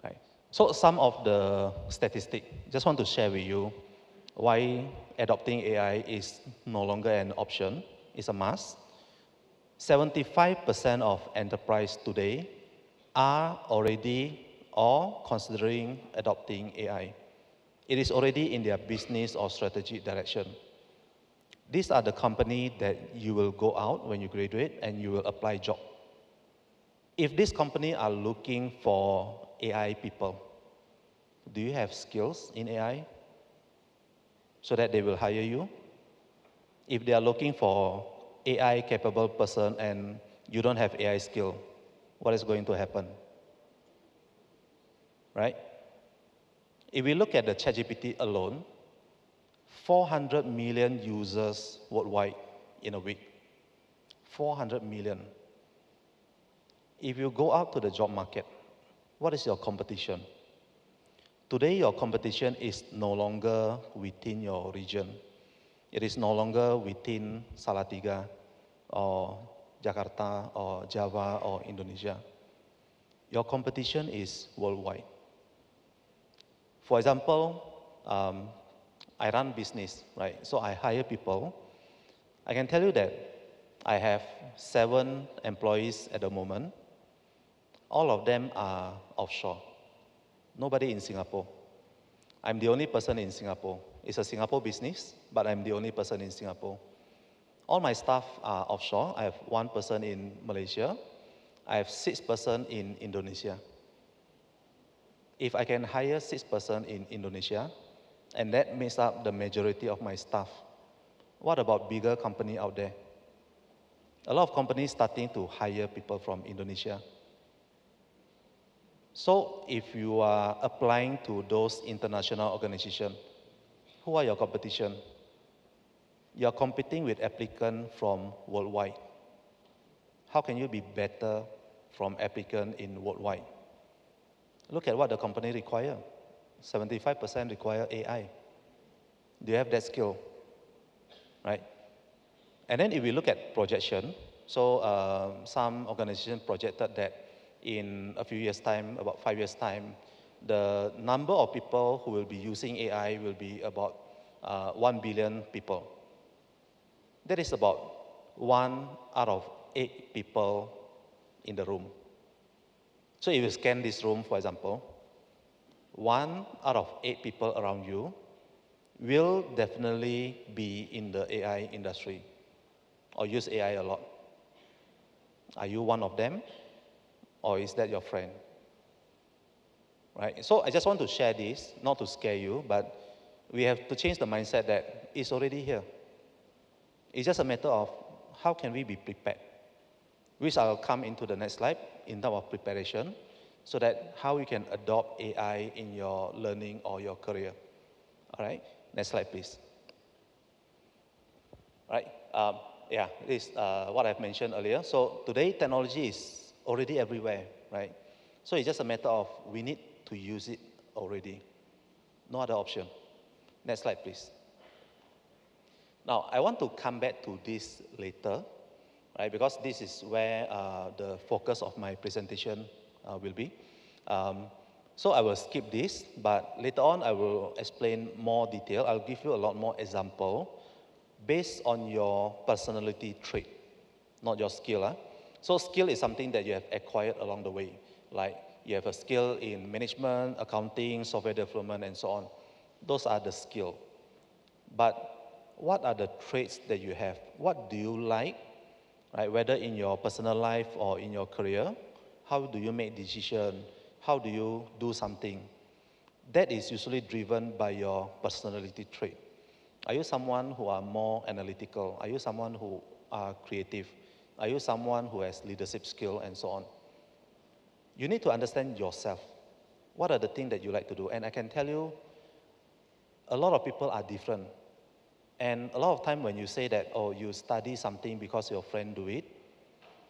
Right. So some of the statistics, just want to share with you why adopting AI is no longer an option, it's a must. 75% of enterprise today are already or considering adopting AI. It is already in their business or strategic direction. These are the companies that you will go out when you graduate and you will apply job. If these companies are looking for AI people, do you have skills in AI so that they will hire you? If they are looking for AI capable person and you don't have AI skill, what is going to happen? Right? If we look at the ChatGPT alone, 400 million users worldwide in a week. 400 million. If you go out to the job market, what is your competition? Today, your competition is no longer within your region. It is no longer within Salatiga or Jakarta or Java or Indonesia. Your competition is worldwide. For example, I run business, right? So I hire people. I can tell you that I have 7 employees at the moment. All of them are offshore. Nobody in Singapore. I'm the only person in Singapore. It's a Singapore business, but I'm the only person in Singapore. All my staff are offshore. I have 1 person in Malaysia. I have 6 persons in Indonesia. If I can hire 6 persons in Indonesia, and that makes up the majority of my staff, what about bigger company out there? A lot of companies starting to hire people from Indonesia. So if you are applying to those international organizations, who are your competition? You are competing with applicants from worldwide. How can you be better from applicants in worldwide? Look at what the company require. 75% require AI. Do you have that skill? Right? And then if we look at projection, so some organizations projected that in a few years' time, about 5 years' time, the number of people who will be using AI will be about 1 billion people. That is about 1 out of 8 people in the room. So if you scan this room, for example, 1 out of 8 people around you will definitely be in the AI industry or use AI a lot. Are you one of them? Or is that your friend? Right? So I just want to share this, not to scare you, but we have to change the mindset that it's already here. It's just a matter of how can we be prepared, which I'll come into the next slide in terms of preparation, so that how you can adopt AI in your learning or your career. All right, next slide, please. All right, yeah, this is what I've mentioned earlier. So today, technology is already everywhere, right? So it's just a matter of we need to use it already. No other option. Next slide, please. Now, I want to come back to this later, right? Because this is where the focus of my presentation will be. So I will skip this, but later on I will explain more detail. I'll give you a lot more example based on your personality trait, not your skill. So skill is something that you have acquired along the way. Like You have a skill in management, accounting, software development, and so on. Those are the skill. But what are the traits that you have? What do you like, right? Whether in your personal life or in your career, how do you make decision? How do you do something? That is usually driven by your personality trait. Are you someone who are more analytical? Are you someone who are creative? Are you someone who has leadership skill and so on? You need to understand yourself. What are the things that you like to do? And I can tell you, a lot of people are different. And a lot of time when you say that, oh, you study something because your friend do it,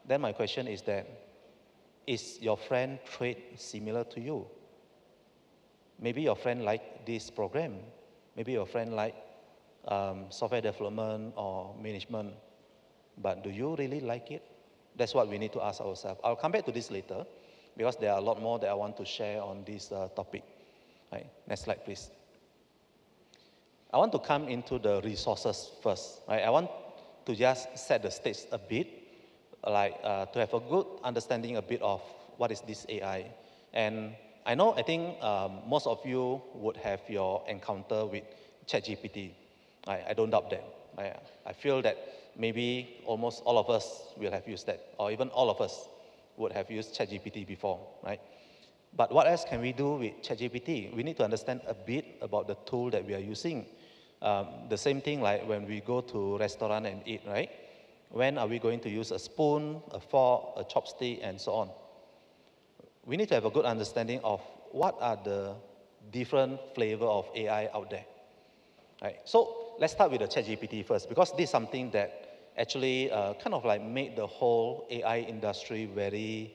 then my question is that, is your friend trait similar to you? Maybe your friend like this program. Maybe your friend like software development or management. But do you really like it? That's what we need to ask ourselves. I'll come back to this later because there are a lot more that I want to share on this topic. Right. Next slide, please. I want to come into the resources first. Right? I want to just set the stage a bit, like to have a good understanding a bit of what is this AI. And I think most of you would have your encounter with ChatGPT. I don't doubt that. I feel that maybe almost all of us will have used that, or even all of us would have used ChatGPT before, right? But what else can we do with ChatGPT? We need to understand a bit about the tool that we are using. The same thing like when we go to restaurant and eat, right? When are we going to use a spoon, a fork, a chopstick, and so on? We need to have a good understanding of what are the different flavor of AI out there. Right. So let's start with the ChatGPT first, because this is something that actually kind of like made the whole AI industry very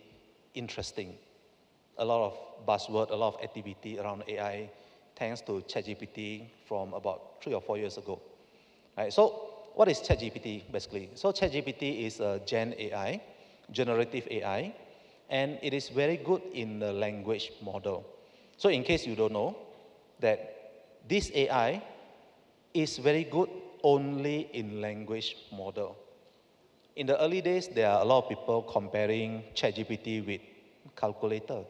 interesting. A lot of buzzword, a lot of activity around AI, thanks to ChatGPT from about 3 or 4 years ago. Right. So what is ChatGPT basically? So ChatGPT is a Gen AI, generative AI, and it is very good in the language model. So in case you don't know, that this AI is very good only in language model. In the early days, there are a lot of people comparing ChatGPT with calculator.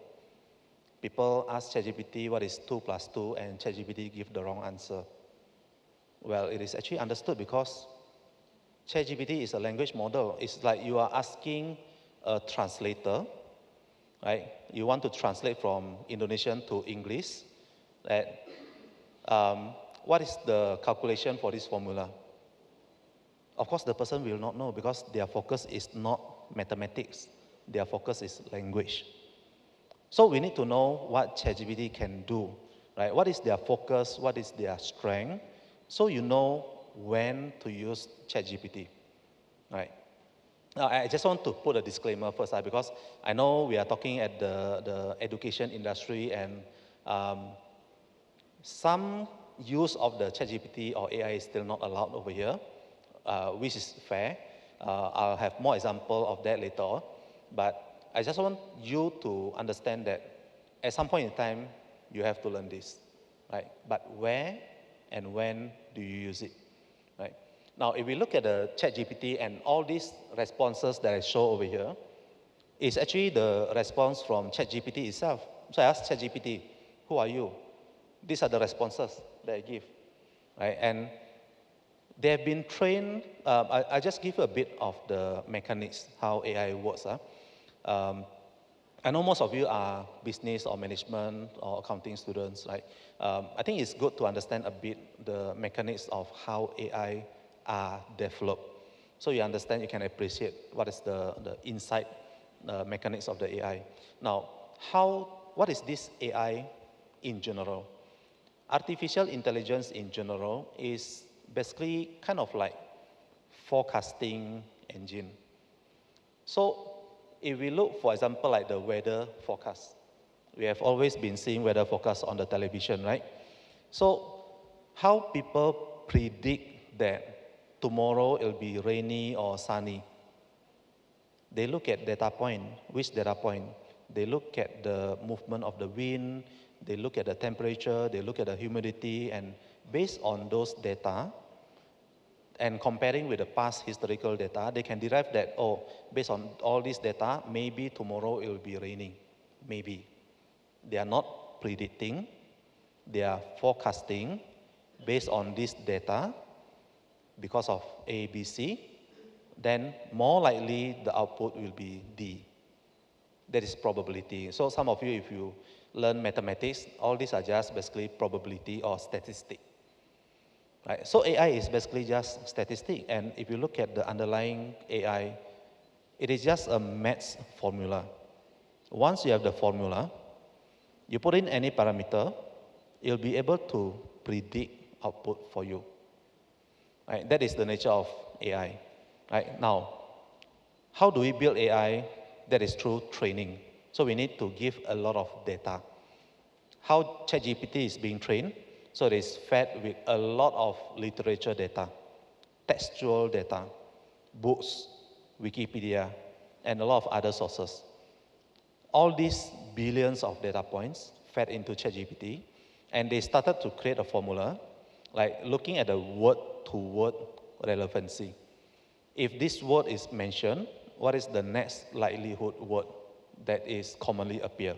People ask ChatGPT what is 2 plus 2, and ChatGPT give the wrong answer. Well, it is actually understood because ChatGPT is a language model. It's like you are asking a translator, right? You want to translate from Indonesian to English, that what is the calculation for this formula? Of course, the person will not know because their focus is not mathematics. Their focus is language. So we need to know what ChatGPT can do, right? What is their focus? What is their strength? So you know when to use ChatGPT, right? Now, I just want to put a disclaimer first, because I know we are talking at the education industry, and some use of the ChatGPT or AI is still not allowed over here, which is fair. I'll have more example of that later on. But I just want you to understand that at some point in time, you have to learn this, right? But where and when do you use it, right? Now, if we look at the ChatGPT and all these responses that I show over here, it's actually the response from ChatGPT itself. So I asked ChatGPT, who are you? These are the responses that I give, right? And they have been trained. I just give you a bit of the mechanics, how AI works. I know most of you are business or management or accounting students, right? I think it's good to understand a bit the mechanics of how AI are developed. So you understand, you can appreciate what is the inside mechanics of the AI. Now, what is this AI in general? Artificial intelligence in general is basically kind of like forecasting engine. So if we look, for example, like the weather forecast, we have always been seeing weather forecast on the television, right? So how people predict that tomorrow it'll be rainy or sunny? They look at data point. Which data point? They look at the movement of the wind, they look at the temperature, they look at the humidity, and based on those data, and comparing with the past historical data, they can derive that, oh, based on all this data, maybe tomorrow it will be raining, maybe. They are not predicting, they are forecasting based on this data because of A, B, C, then more likely the output will be D. That is probability. So some of you, if you learn mathematics, all these are just basically probability or statistic. Right? So AI is basically just statistic. And if you look at the underlying AI, it is just a maths formula. Once you have the formula, you put in any parameter, it'll be able to predict output for you. Right? That is the nature of AI. Right? Now, how do we build AI? That is through training. So we need to give a lot of data. How ChatGPT is being trained? So it is fed with a lot of literature data, textual data, books, Wikipedia, and a lot of other sources. All these billions of data points fed into ChatGPT, and they started to create a formula, like looking at the word-to-word relevancy. If this word is mentioned, what is the next likelihood word that is commonly appear?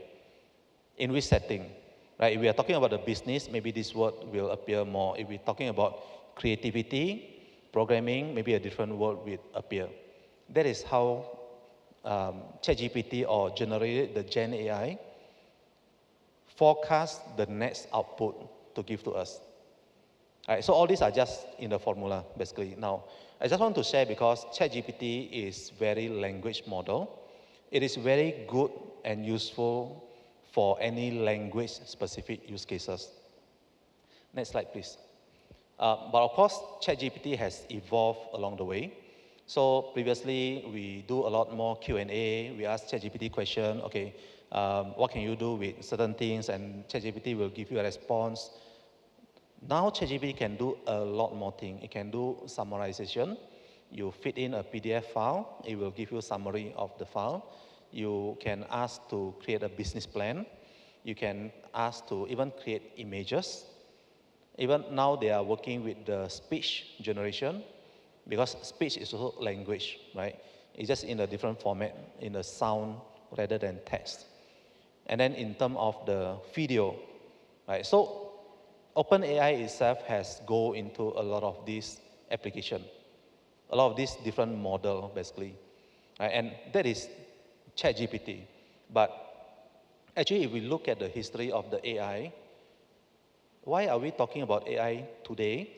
In which setting? Right? If we are talking about the business, maybe this word will appear more. If we're talking about creativity, programming, maybe a different word will appear. That is how ChatGPT or generated the Gen AI forecast the next output to give to us. Right, so all these are just in the formula, basically. Now, I just want to share because ChatGPT is very language model. It is very good and useful for any language-specific use cases. Next slide, please. But of course, ChatGPT has evolved along the way. So previously, we do a lot more Q&A. We ask ChatGPT question, okay, what can you do with certain things? And ChatGPT will give you a response. Now ChatGPT can do a lot more things. It can do summarization. You feed in a PDF file, it will give you a summary of the file. You can ask to create a business plan. You can ask to even create images. Even now they are working with the speech generation because speech is also language, right? It's just in a different format, in a sound rather than text. And then in terms of the video, right? So OpenAI itself has go into a lot of these application, a lot of these different model basically, right? And that is ChatGPT. But actually, if we look at the history of the AI, why are we talking about AI today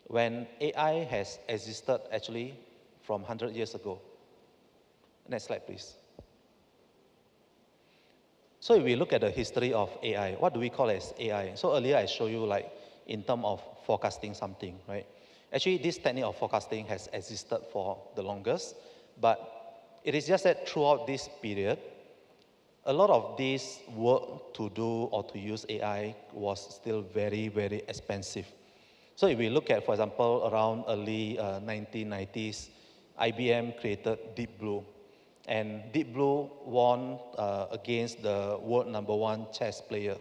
when AI has existed actually from 100 years ago? Next slide, please. So if we look at the history of AI, what do we call as AI? So earlier I showed you like in terms of forecasting something, right? Actually, this technique of forecasting has existed for the longest, but it is just that throughout this period, a lot of this work to do or to use AI was still very, very expensive. So if we look at, for example, around early 1990s, IBM created Deep Blue. And Deep Blue won against the world #1 chess player.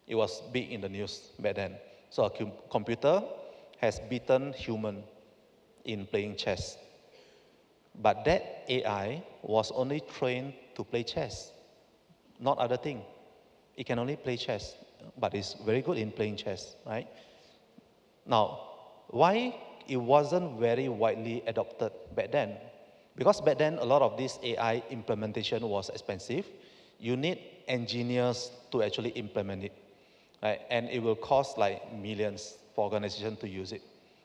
It was big in the news back then. So a computer has beaten human in playing chess. But that AI was only trained to play chess, not other thing. It can only play chess, but it's very good in playing chess, right? Now, why it wasn't very widely adopted back then? Because back then, a lot of this AI implementation was expensive. You need engineers to actually implement it, right? And it will cost like millions for organizations to use it.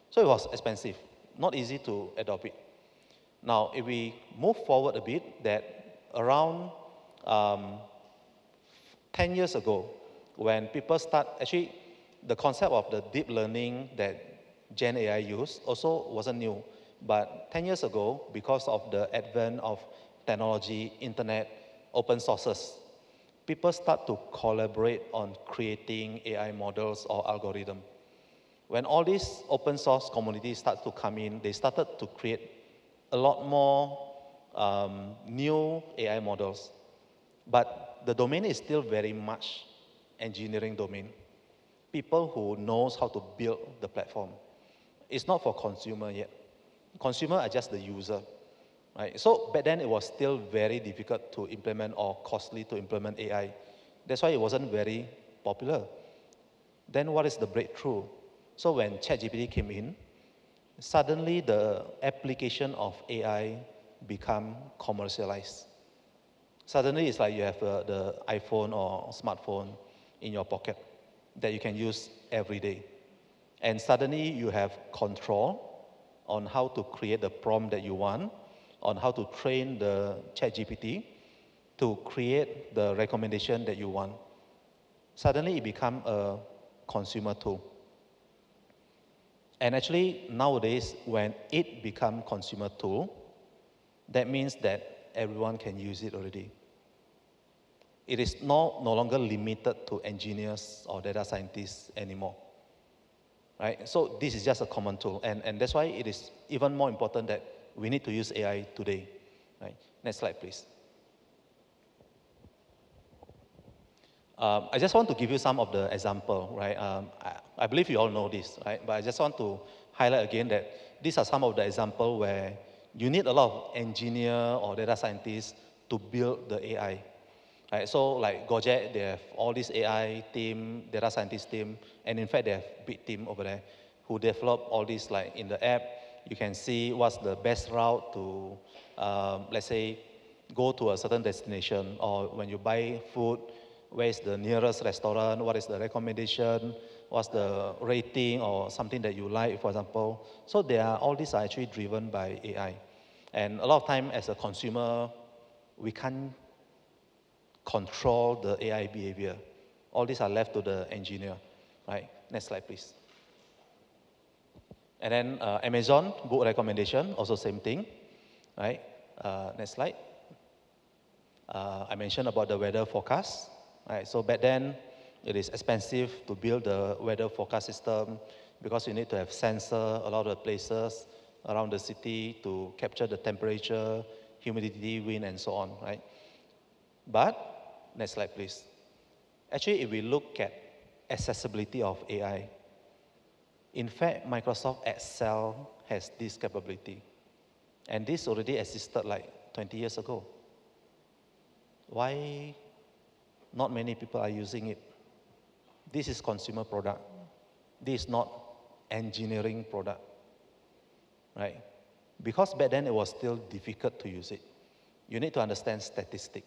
So it was expensive, not easy to adopt it. Now, if we move forward a bit, that around 10 years ago, when people start, actually, the concept of the deep learning that Gen AI used also wasn't new. But 10 years ago, because of the advent of technology, internet, open sources, people start to collaborate on creating AI models or algorithms. When all these open source communities start to come in, they started to create a lot more new AI models. But the domain is still very much engineering domain. People who knows how to build the platform. It's not for consumer yet. Consumer are just the user, right? So back then it was still very difficult to implement or costly to implement AI. That's why it wasn't very popular. Then what is the breakthrough? So when ChatGPT came in, suddenly the application of AI become commercialized. Suddenly it's like you have the iPhone or smartphone in your pocket that you can use every day. And suddenly you have control on how to create the prompt that you want, on how to train the ChatGPT to create the recommendation that you want. Suddenly it become a consumer tool. And actually nowadays when it become consumer tool, that means that everyone can use it already. It is no longer limited to engineers or data scientists anymore. Right? So this is just a common tool, and that's why it is even more important that we need to use AI today. Right? Next slide, please. I just want to give you some of the example, right? I believe you all know this, right? But I just want to highlight again that these are some of the example where you need a lot of engineer or data scientists to build the AI. Right, so like Gojek, they have all this AI team, data scientist team, and in fact they have big team over there who develop all this. Like in the app, you can see what's the best route to, let's say, go to a certain destination, or when you buy food, where's the nearest restaurant, what is the recommendation, what's the rating or something that you like, for example. So all these are actually driven by AI. And a lot of time as a consumer, we can't control the AI behavior. All these are left to the engineer, right? Next slide, please. And then Amazon book recommendation, also same thing, right? Next slide. I mentioned about the weather forecast, right? So back then, it is expensive to build the weather forecast system because you need to have sensor a lot of the places around the city to capture the temperature, humidity, wind, and so on, right? But next slide, please. Actually, if we look at accessibility of AI, in fact, Microsoft Excel has this capability. And this already existed like 20 years ago. Why not many people are using it? This is consumer product. This is not engineering product, right? Because back then it was still difficult to use it. You need to understand statistics.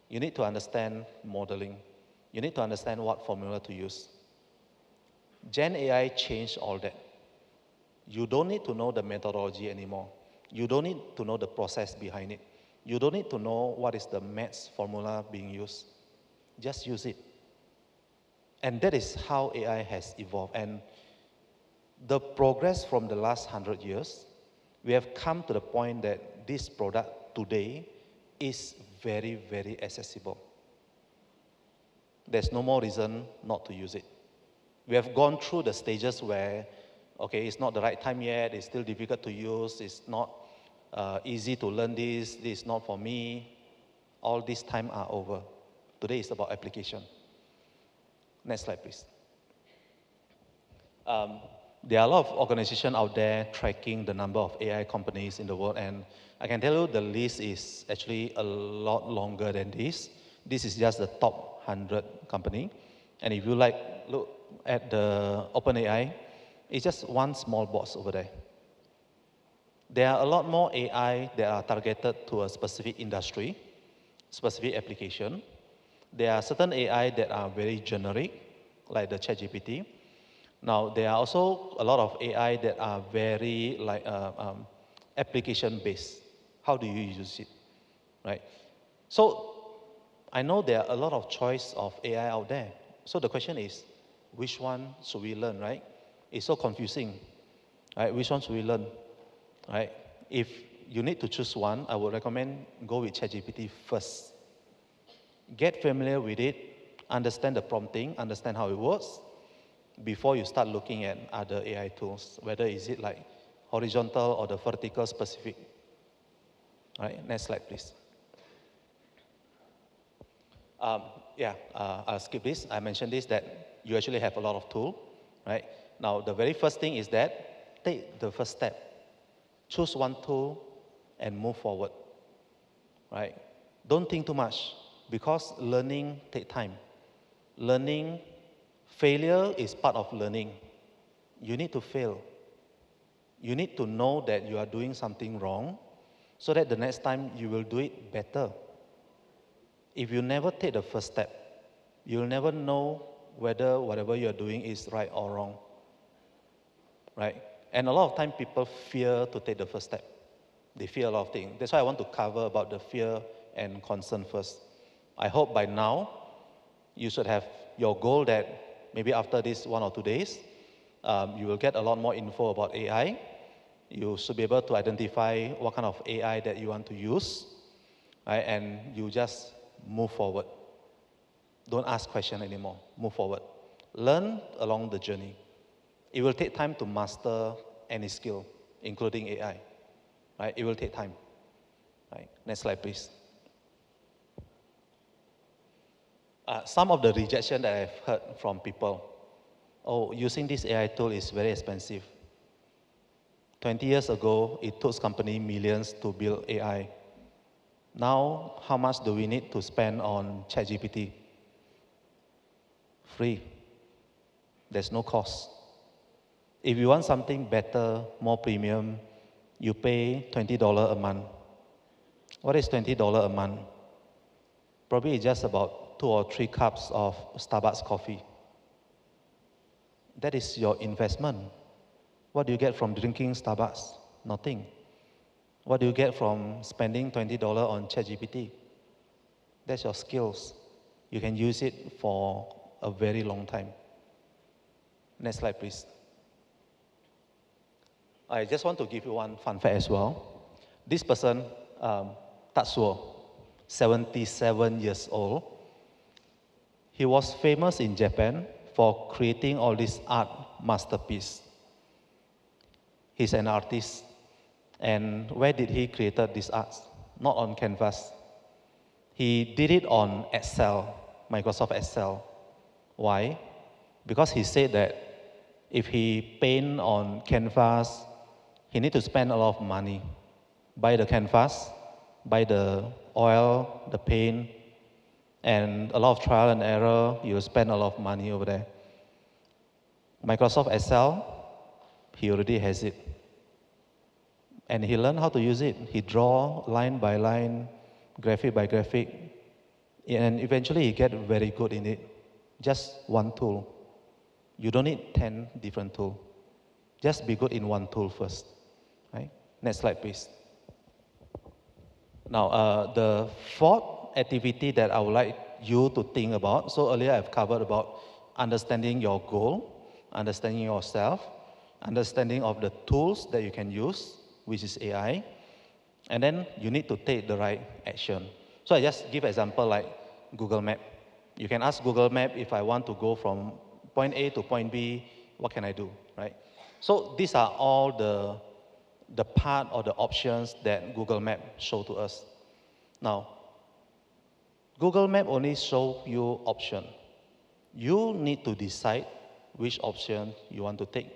You need to understand modeling. You need to understand what formula to use. Gen AI changed all that. You don't need to know the methodology anymore. You don't need to know the process behind it. You don't need to know what is the maths formula being used. Just use it. And that is how AI has evolved. And the progress from the last 100 years, we have come to the point that this product today is very, very accessible. There's no more reason not to use it. We have gone through the stages where, okay, it's not the right time yet, it's still difficult to use, it's not easy to learn this is not for me. All these time are over. Today is about application. Next slide, please. There are a lot of organizations out there tracking the number of AI companies in the world, and I can tell you the list is actually a lot longer than this. This is just the top 100 company. And if you look at the OpenAI, it's just one small box over there. There are a lot more AI that are targeted to a specific industry, specific application. There are certain AI that are very generic, like the ChatGPT. Now, there are also a lot of AI that are very application-based. How do you use it, right? So, I know there are a lot of choice of AI out there. So the question is, which one should we learn, right? It's so confusing, right? Which one should we learn, right? If you need to choose one, I would recommend go with ChatGPT first. Get familiar with it, understand the prompting, understand how it works, before you start looking at other AI tools, whether is it like horizontal or the vertical specific. All right, next slide, please. I'll skip this. I mentioned this, that you actually have a lot of tools, right? Now, the very first thing is that take the first step. Choose one tool and move forward, right? Don't think too much, because learning takes time. Learning, failure is part of learning. You need to fail. You need to know that you are doing something wrong so that the next time you will do it better. If you never take the first step, you'll never know whether whatever you're doing is right or wrong, right? And a lot of time people fear to take the first step. They fear a lot of things. That's why I want to cover about the fear and concern first. I hope by now you should have your goal that maybe after this 1 or 2 days, you will get a lot more info about AI. You should be able to identify what kind of AI that you want to use, right? And you just move forward. Don't ask questions anymore. Move forward. Learn along the journey. It will take time to master any skill, including AI, right? It will take time, right? Next slide, please. Some of the rejection that I've heard from people, oh, using this AI tool is very expensive. 20 years ago, it took company millions to build AI. Now, how much do we need to spend on ChatGPT? Free. There's no cost. If you want something better, more premium, you pay $20 a month. What is $20 a month? Probably just about 2 or 3 cups of Starbucks coffee. That is your investment. What do you get from drinking Starbucks? Nothing. What do you get from spending $20 on ChatGPT? That's your skills. You can use it for a very long time. Next slide, please. I just want to give you one fun fact as well. This person, Tatsuo, 77 years old, he was famous in Japan for creating all this art masterpiece. He's an artist. And where did he create this art? Not on canvas. He did it on Excel, Microsoft Excel. Why? Because he said that if he paint on canvas, he need to spend a lot of money. Buy the canvas, buy the oil, the paint, and a lot of trial and error, you'll spend a lot of money over there. Microsoft Excel, he already has it. And he learned how to use it. He draw line by line, graphic by graphic, and eventually he get very good in it. Just one tool. You don't need 10 different tools. Just be good in one tool first. Right? Next slide, please. Now, the fourth activity that I would like you to think about, so earlier I've covered about understanding your goal, understanding yourself, understanding of the tools that you can use, which is AI, and then you need to take the right action. So I just give an example like Google Map. You can ask Google Map, if I want to go from point A to point B, what can I do, right? So these are all the part or the options that Google Map show to us. Now, Google Map only show you option. You need to decide which option you want to take.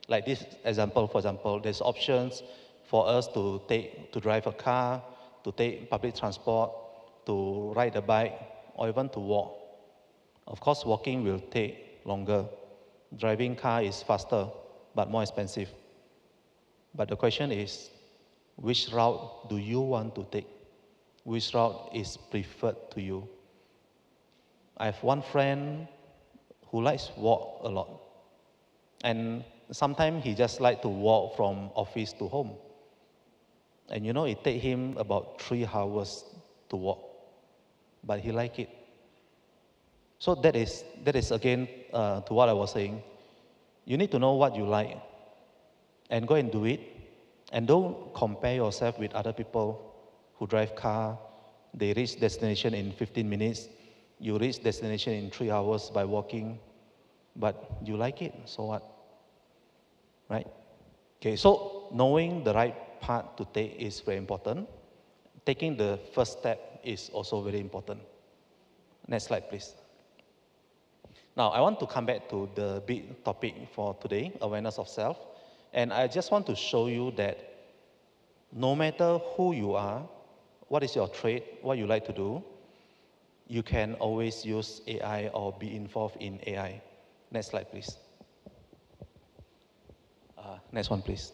Like this example, for example, there's options for us to drive a car, to take public transport, to ride a bike, or even to walk. Of course, walking will take longer. Driving car is faster, but more expensive. But the question is, which route do you want to take? Which route is preferred to you? I have one friend who likes walk a lot. And sometimes he just like to walk from office to home. And you know, it takes him about 3 hours to walk. But he like it. So that is again to what I was saying. You need to know what you like and go and do it. And don't compare yourself with other people who drive car. They reach destination in 15 minutes. You reach destination in 3 hours by walking. But you like it, so what? Right? Okay, so knowing the right path to take is very important. Taking the first step is also very important. Next slide, please. Now, I want to come back to the big topic for today, awareness of self. And I just want to show you that no matter who you are, what is your trait, what you like to do, you can always use AI or be involved in AI. Next slide, please. Next one, please.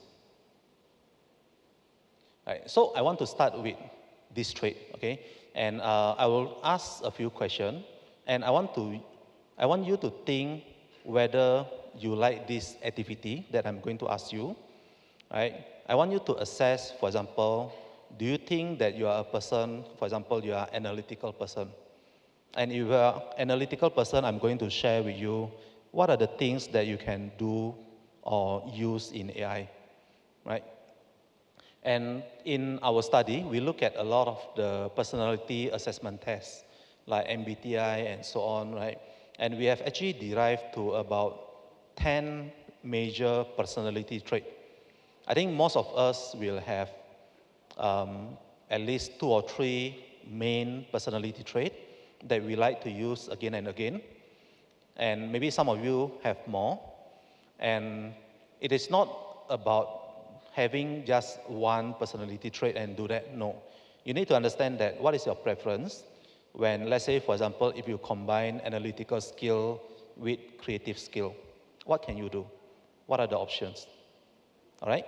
All right, so I want to start with this trait, okay? And I will ask a few questions, and I want you to think whether you like this activity that I'm going to ask you, right? I want you to assess, for example, do you think that you are a person, for example, you are an analytical person? And if you are an analytical person, I'm going to share with you what are the things that you can do or use in AI, right? And in our study, we look at a lot of the personality assessment tests, like MBTI and so on, right? And we have actually derived to about 10 major personality traits. I think most of us will have at least 2 or 3 main personality traits that we like to use again and again. And maybe some of you have more. And it is not about having just one personality trait and do that. No. You need to understand that what is your preference when, let's say, for example, if you combine analytical skill with creative skill, what can you do? What are the options? All right?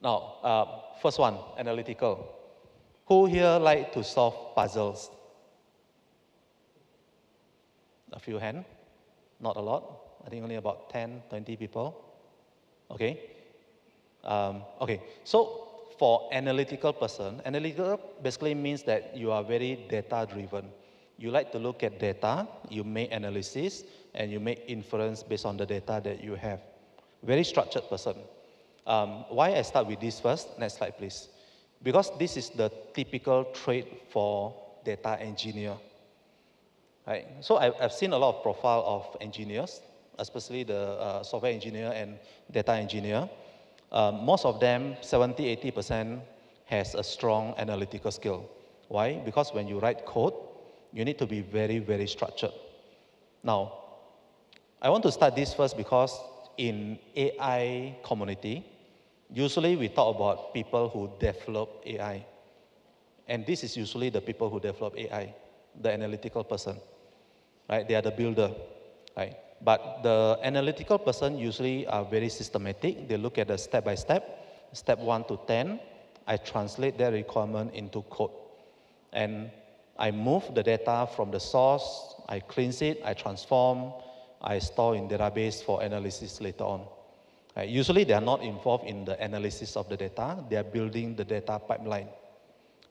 Now, first one, analytical. Who here like to solve puzzles? A few hands, not a lot. I think only about 10, 20 people. Okay. Okay, so for analytical person, analytical basically means that you are very data-driven. You like to look at data, you make analysis, and you make inference based on the data that you have. Very structured person. Why I start with this first? Next slide, please. Because this is the typical trait for data engineer. Right? So I've seen a lot of profile of engineers, especially the software engineer and data engineer. Most of them, 70–80%, has a strong analytical skill. Why? Because when you write code, you need to be very, very structured. Now, I want to start this first because in AI community, usually we talk about people who develop AI. And this is usually the people who develop AI, the analytical person. Right? They are the builder. Right? But the analytical person usually are very systematic. They look at the step by step, step 1 to 10. I translate their requirement into code. And I move the data from the source, I cleanse it, I transform, I store in database for analysis later on. Right? Usually they are not involved in the analysis of the data, they are building the data pipeline.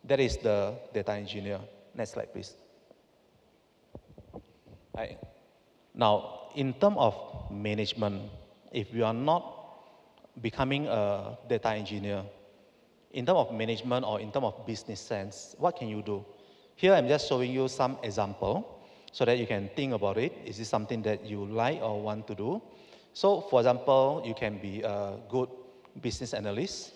That is the data engineer. Next slide, please. Right. Now, in terms of management, if you are not becoming a data engineer, in terms of management or in terms of business sense, what can you do? Here I'm just showing you some example so that you can think about it. Is this something that you like or want to do? So, for example, you can be a good business analyst,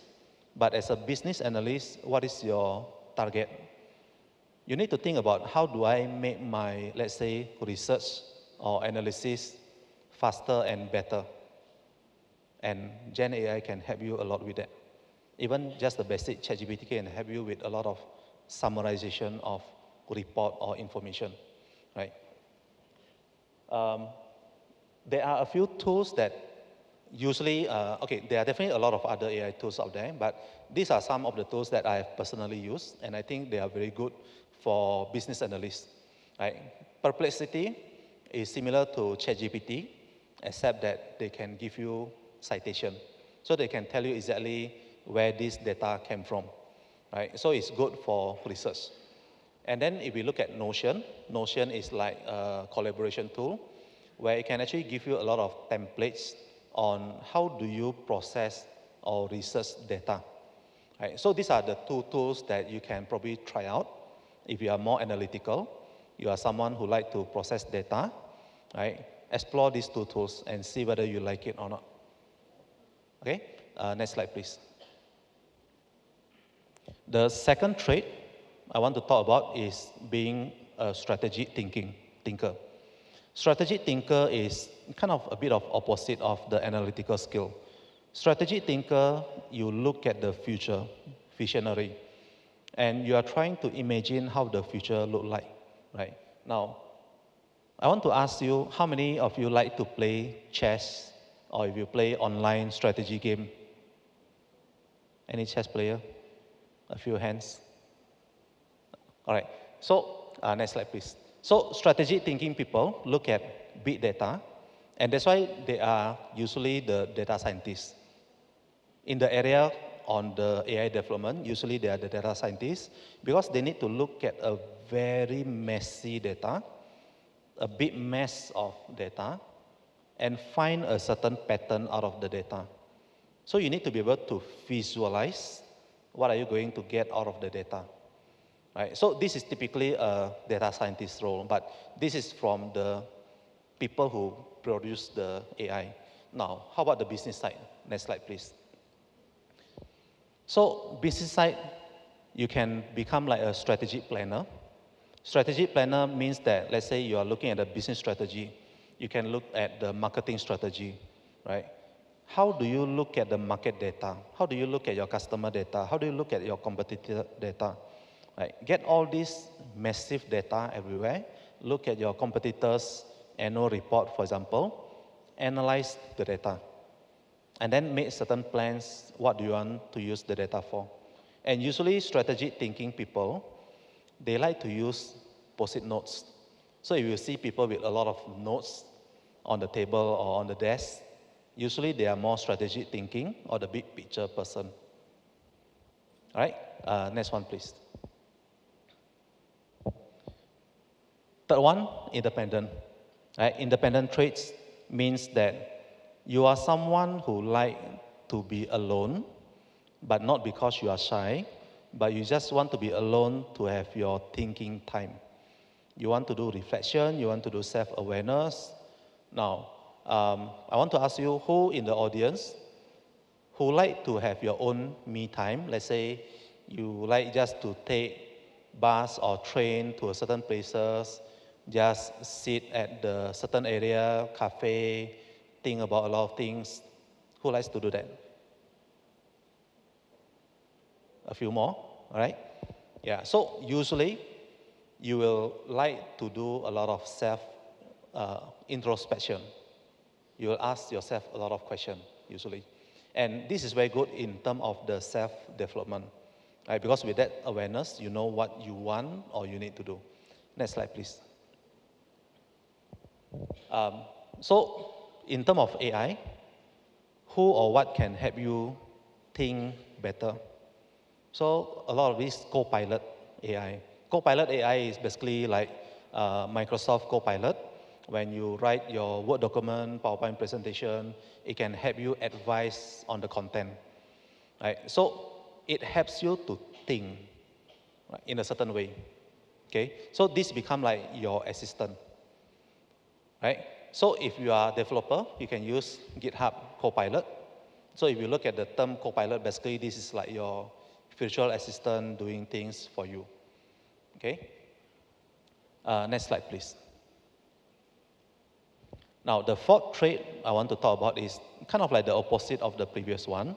but as a business analyst, what is your target? You need to think about how do I make my, let's say, research or analysis faster and better. And Gen AI can help you a lot with that. Even just the basic ChatGPT can help you with a lot of summarization of report or information, right? There are a few tools that usually, okay, there are definitely a lot of other AI tools out there, but these are some of the tools that I have personally used, and I think they are very good for business analysts, right? Perplexity is similar to ChatGPT, except that they can give you citation. So they can tell you exactly where this data came from, right? So it's good for research. And then if we look at Notion, Notion is like a collaboration tool where it can actually give you a lot of templates on how do you process or research data, right? So these are the 2 tools that you can probably try out. If you are more analytical, you are someone who like to process data, right? Explore these 2 tools and see whether you like it or not. Okay, next slide, please. The second trait I want to talk about is being a strategic thinker. Strategic thinker is kind of a bit of opposite of the analytical skill. Strategic thinker, you look at the future, visionary, and you are trying to imagine how the future look like. right? Now, I want to ask you, how many of you like to play chess, or if you play online strategy game? Any chess player? A few hands. All right, so next slide, please. So strategic thinking people look at big data, and that's why they are usually the data scientists. In the area on the AI development, usually they are the data scientists because they need to look at a very messy data, a big mess of data, and find a certain pattern out of the data. So you need to be able to visualize what are you going to get out of the data. Right? So this is typically a data scientist role, but this is from the people who produce the AI. Now, how about the business side? Next slide, please. So business side, you can become like a strategic planner. Strategic planner means that, let's say you are looking at a business strategy, you can look at the marketing strategy, right? How do you look at the market data? How do you look at your customer data? How do you look at your competitor data? Right? Get all this massive data everywhere, look at your competitors' annual report, for example, analyze the data, and then make certain plans, what do you want to use the data for. And usually strategic thinking people, they like to use post-it notes. So if you see people with a lot of notes on the table or on the desk, usually they are more strategic thinking or the big picture person. All right, next one, please. Third one, independent. Right? Independent traits means that you are someone who like to be alone, but not because you are shy, but you just want to be alone to have your thinking time. You want to do reflection, you want to do self-awareness. Now, I want to ask you, who in the audience who like to have your own me time? Let's say you like just to take bus or train to a certain places, just sit at the certain area, cafe, think about a lot of things. Who likes to do that? A few more, all right? Yeah, so usually you will like to do a lot of introspection. You will ask yourself a lot of questions, usually. And this is very good in terms of the self-development, right? Because with that awareness, you know what you want or you need to do. Next slide, please. So in terms of AI, who or what can help you think better? So a lot of this Copilot AI. Copilot AI is basically like Microsoft Copilot. When you write your Word document, PowerPoint presentation, it can help you advise on the content. Right? So it helps you to think, right, in a certain way. Okay? So this become like your assistant. Right? So if you are a developer, you can use GitHub Copilot. So if you look at the term Copilot, basically this is like your virtual assistant doing things for you. Okay? Next slide, please. Now, the fourth trait I want to talk about is kind of like the opposite of the previous one,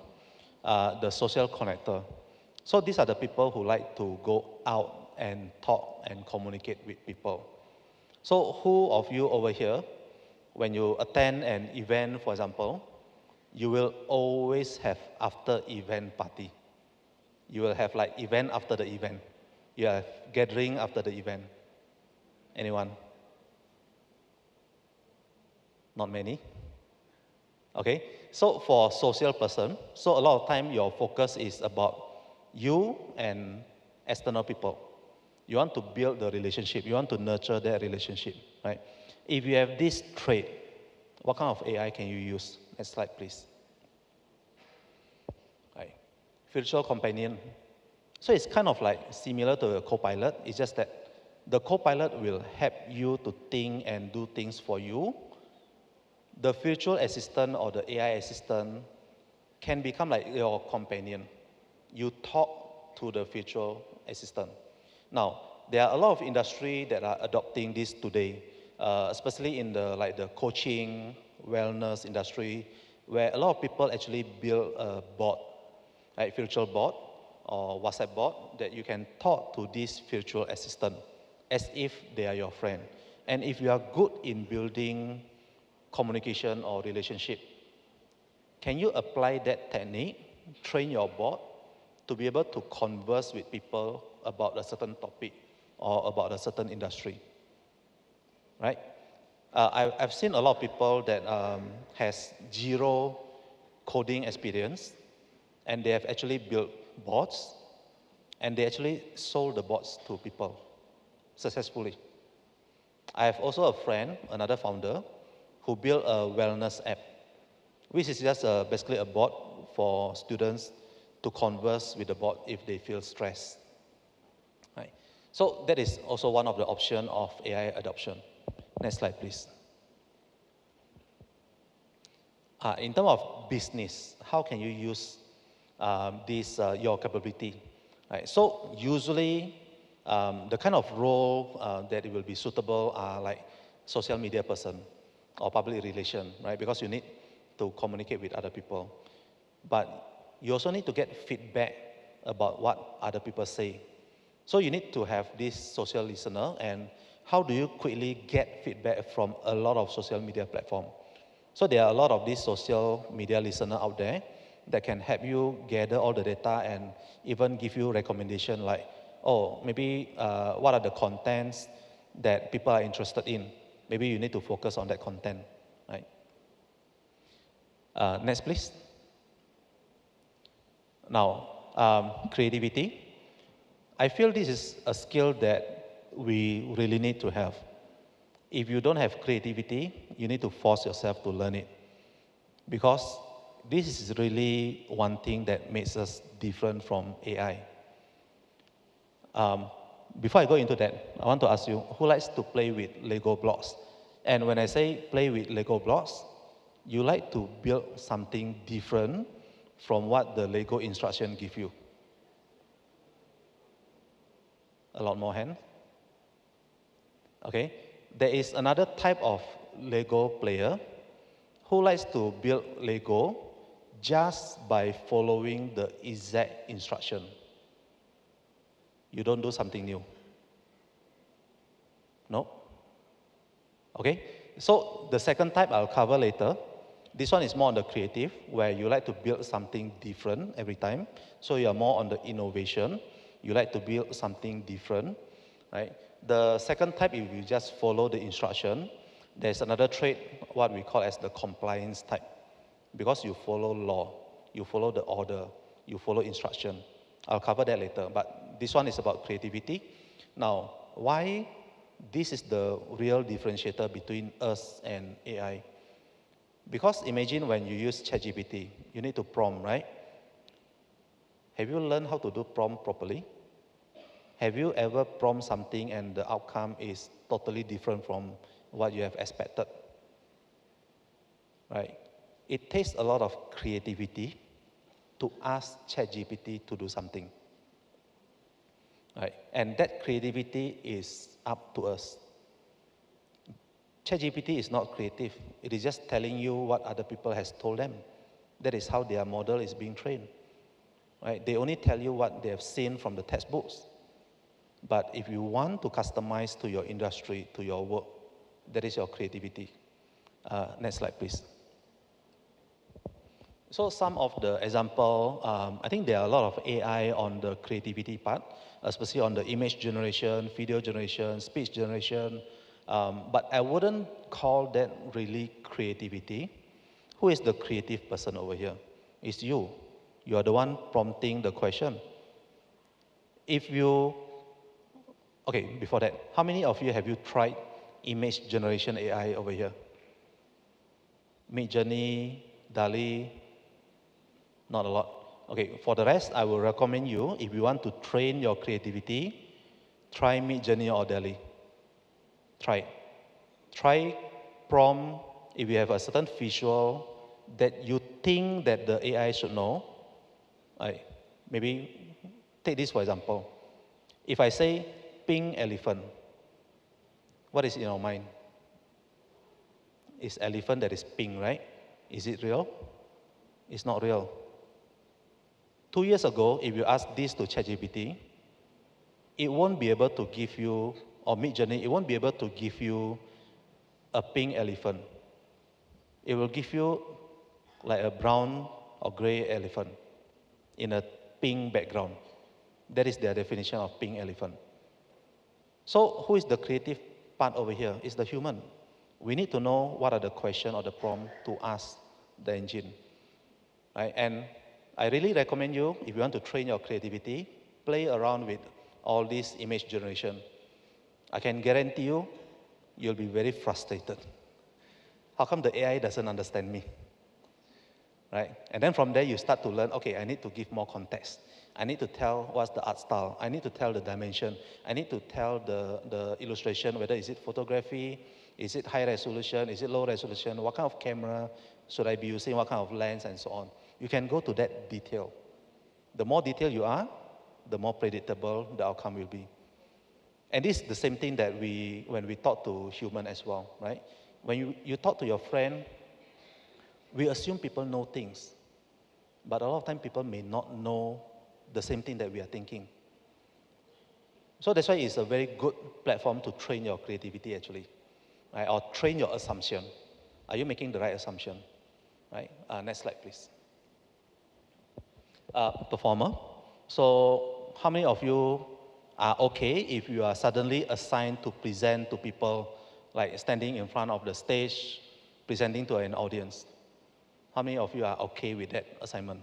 the social connector. So these are the people who like to go out and talk and communicate with people. So who of you over here, when you attend an event, for example, you will always have after-event party. You will have like event after the event. You have gathering after the event. Anyone? Not many? Okay, so for social person, so a lot of time your focus is about you and external people. You want to build the relationship. You want to nurture that relationship, right? If you have this trait, what kind of AI can you use? Next slide, please. Right. Virtual companion. So it's kind of like similar to a co-pilot. It's just that the co-pilot will help you to think and do things for you. The virtual assistant or the AI assistant can become like your companion. You talk to the virtual assistant. Now, there are a lot of industry that are adopting this today, especially in the coaching, wellness industry, where a lot of people actually build a bot, right, virtual bot or WhatsApp bot that you can talk to this virtual assistant, as if they are your friend. And if you are good in building communication or relationship, can you apply that technique, train your bot to be able to converse with people about a certain topic or about a certain industry, right? I've seen a lot of people that has zero coding experience, and they have actually built bots, and they actually sold the bots to people successfully. I have also a friend, another founder, who built a wellness app, which is just basically a bot for students to converse with the bot if they feel stressed. Right. So that is also one of the options of AI adoption. Next slide, please. In terms of business, how can you use your capability? Right. So usually, the kind of role that it will be suitable are like social media person or public relation, right? Because you need to communicate with other people. But you also need to get feedback about what other people say. So you need to have this social listener, and how do you quickly get feedback from a lot of social media platforms? So there are a lot of these social media listeners out there that can help you gather all the data and even give you recommendation like, oh, maybe what are the contents that people are interested in? Maybe you need to focus on that content, right? Next, please. Now, creativity. I feel this is a skill that we really need to have. If you don't have creativity, you need to force yourself to learn it. Because this is really one thing that makes us different from AI. Before I go into that, I want to ask you, who likes to play with Lego blocks? And when I say play with Lego blocks, you like to build something different from what the Lego instruction give you. A lot more hands. Okay. There is another type of Lego player who likes to build Lego just by following the exact instruction. You don't do something new. No? Okay? So the second type I'll cover later. This one is more on the creative, where you like to build something different every time. So you're more on the innovation. You like to build something different, right? The second type, if you just follow the instruction, there's another trait, what we call as the compliance type. Because you follow law, you follow the order, you follow instruction. I'll cover that later, but this one is about creativity. Now, why this is the real differentiator between us and AI? Because imagine when you use ChatGPT, you need to prompt, right? Have you learned how to do prompt properly? Have you ever prompt something and the outcome is totally different from what you have expected? Right? It takes a lot of creativity to ask ChatGPT to do something. Right? And that creativity is up to us. ChatGPT is not creative. It is just telling you what other people has told them. That is how their model is being trained. Right? They only tell you what they have seen from the textbooks. But if you want to customize to your industry, to your work, that is your creativity. Next slide, please. So some of the example, I think there are a lot of AI on the creativity part, especially on the image generation, video generation, speech generation. But I wouldn't call that really creativity. Who is the creative person over here? It's you. You are the one prompting the question. If you, okay, before that, how many of you have you tried image generation AI over here? Midjourney, DALL-E, not a lot. Okay, for the rest, I will recommend you, if you want to train your creativity, try Midjourney or DALL-E. Try it. Try prompt, if you have a certain visual that you think that the AI should know. Maybe take this for example. If I say pink elephant, what is in your mind? It's elephant that is pink, right? Is it real? It's not real. 2 years ago, if you ask this to ChatGPT, it won't be able to give you or Mid-Journey, it won't be able to give you a pink elephant. It will give you like a brown or gray elephant in a pink background. That is their definition of pink elephant. So who is the creative part over here? It's the human. We need to know what are the question or the prompt to ask the engine. Right? And I really recommend you, if you want to train your creativity, play around with all this image generation. I can guarantee you, you'll be very frustrated. How come the AI doesn't understand me? Right? And then from there, you start to learn, okay, I need to give more context. I need to tell what's the art style. I need to tell the dimension. I need to tell the illustration, whether is it photography, is it high resolution, is it low resolution, what kind of camera should I be using, what kind of lens, and so on. You can go to that detail. The more detailed you are, the more predictable the outcome will be. And this is the same thing that when we talk to human as well, right? When you talk to your friend, we assume people know things, but a lot of time people may not know the same thing that we are thinking. So that's why it's a very good platform to train your creativity actually, right? Or train your assumption. Are you making the right assumption? Right? Next slide, please. Performer. So how many of you are okay if you are suddenly assigned to present to people, like standing in front of the stage, presenting to an audience? How many of you are okay with that assignment?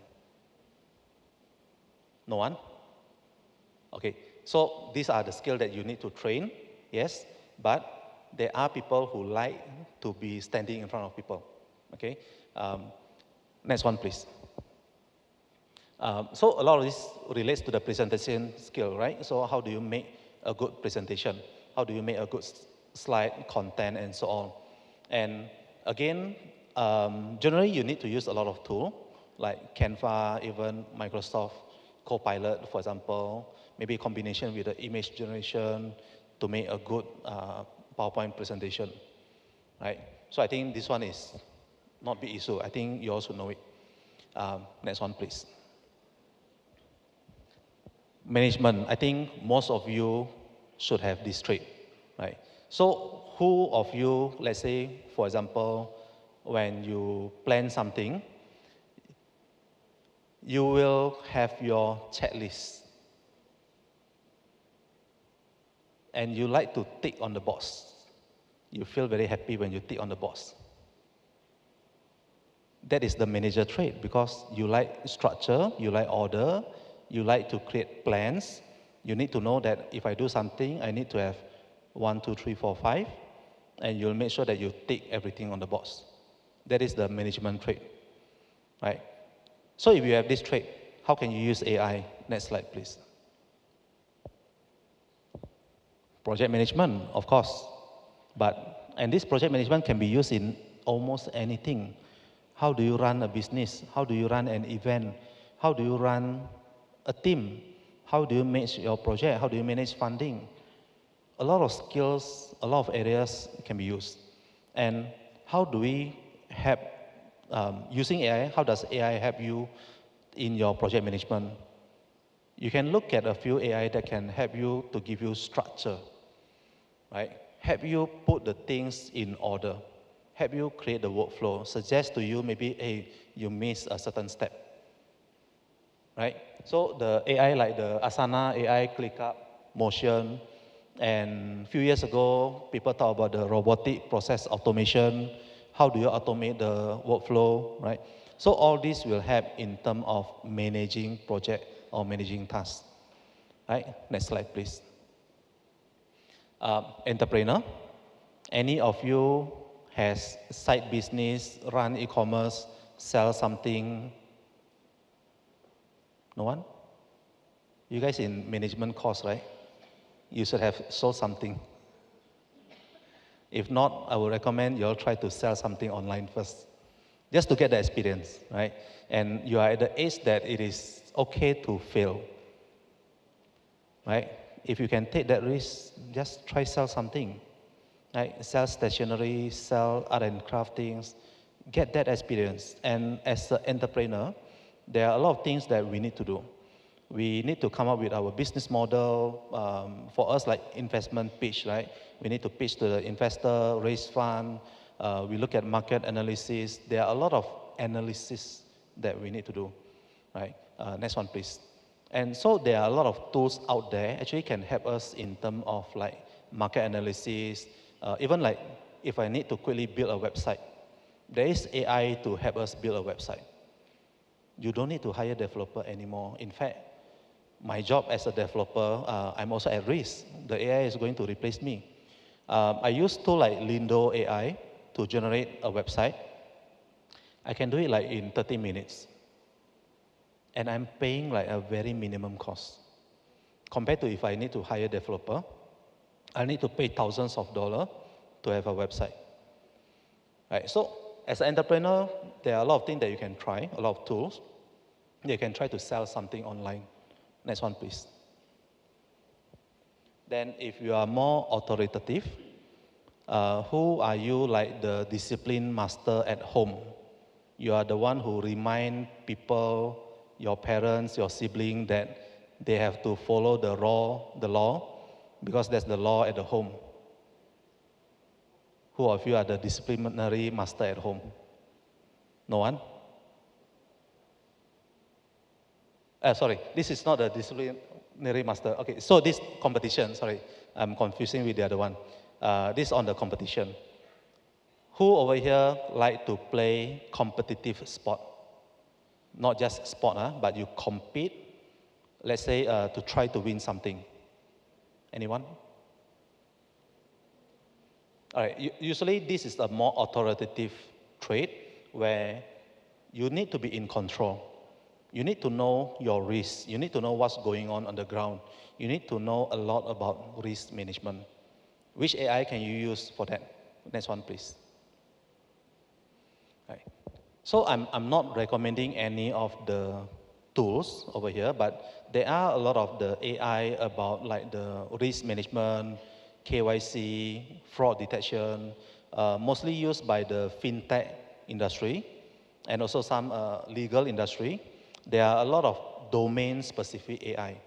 No one? Okay, so these are the skills that you need to train, yes, but there are people who like to be standing in front of people, okay? Next one, please. So a lot of this relates to the presentation skill, right? So how do you make a good presentation? How do you make a good slide, content, and so on? And again, generally you need to use a lot of tools, like Canva, even Microsoft Copilot, for example, maybe a combination with the image generation to make a good PowerPoint presentation, right? So I think this one is not big issue. I think you also know it. Next one, please. Management. I think most of you should have this trait, right? So who of you, let's say, for example, when you plan something, you will have your checklist. And you like to tick on the box. You feel very happy when you tick on the box. That is the manager trait because you like structure, you like order, you like to create plans. You need to know that if I do something, I need to have 1, 2, 3, 4, 5, and you'll make sure that you tick everything on the box. That is the management trait, right? So if you have this trait, how can you use AI? Next slide, please. Project management, of course, and this project management can be used in almost anything. How do you run a business? How do you run an event? How do you run a team? How do you manage your project? How do you manage funding? A lot of skills, a lot of areas can be used. And how do we help, using AI, how does AI help you in your project management? You can look at a few AI that can help you to give you structure, right? Help you put the things in order. Help you create the workflow. Suggest to you maybe, hey, you missed a certain step, right? So the AI like the Asana AI, ClickUp, Motion, and a few years ago, people talk about the robotic process automation. How do you automate the workflow, right? So all this will help in terms of managing project or managing tasks, right? Next slide, please. Entrepreneur. Any of you has side business, run e-commerce, sell something? No one? You guys in management course, right? You should have sold something. If not, I would recommend you all try to sell something online first, just to get the experience, right? And you are at the age that it is okay to fail, right? If you can take that risk, just try sell something, right? Sell stationery, sell art and craft things, get that experience. And as an entrepreneur, there are a lot of things that we need to do. We need to come up with our business model. For us, like investment pitch, right? We need to pitch to the investor, raise fund. We look at market analysis. There are a lot of analysis that we need to do, right? Next one, please. And so there are a lot of tools out there actually can help us in terms of like market analysis. Even like if I need to quickly build a website, there is AI to help us build a website. You don't need to hire a developer anymore. In fact, my job as a developer, I'm also at risk. The AI is going to replace me. I use tool like Lindo AI to generate a website. I can do it like in 30 minutes. And I'm paying like a very minimum cost. Compared to if I need to hire a developer, I need to pay thousands of dollars to have a website. Right, so as an entrepreneur, there are a lot of things that you can try, a lot of tools. You can try to sell something online. Next one, please. Then if you are more authoritative, who are you like the discipline master at home? You are the one who remind people, your parents, your sibling that they have to follow the law, because that's the law at the home. Who of you are the disciplinary master at home? No one? Sorry, this is not the disciplinary master. Okay, so this competition, sorry, I'm confusing with the other one. This on the competition. Who over here like to play competitive sport? Not just sport, but you compete, let's say, to try to win something. Anyone? All right, usually this is a more authoritative trait where you need to be in control. You need to know your risk. You need to know what's going on the ground. You need to know a lot about risk management. Which AI can you use for that? Next one, please. All right. So I'm not recommending any of the tools over here, but there are a lot of the AI about like the risk management, KYC, fraud detection, mostly used by the fintech industry and also some legal industry. There are a lot of domain-specific AI.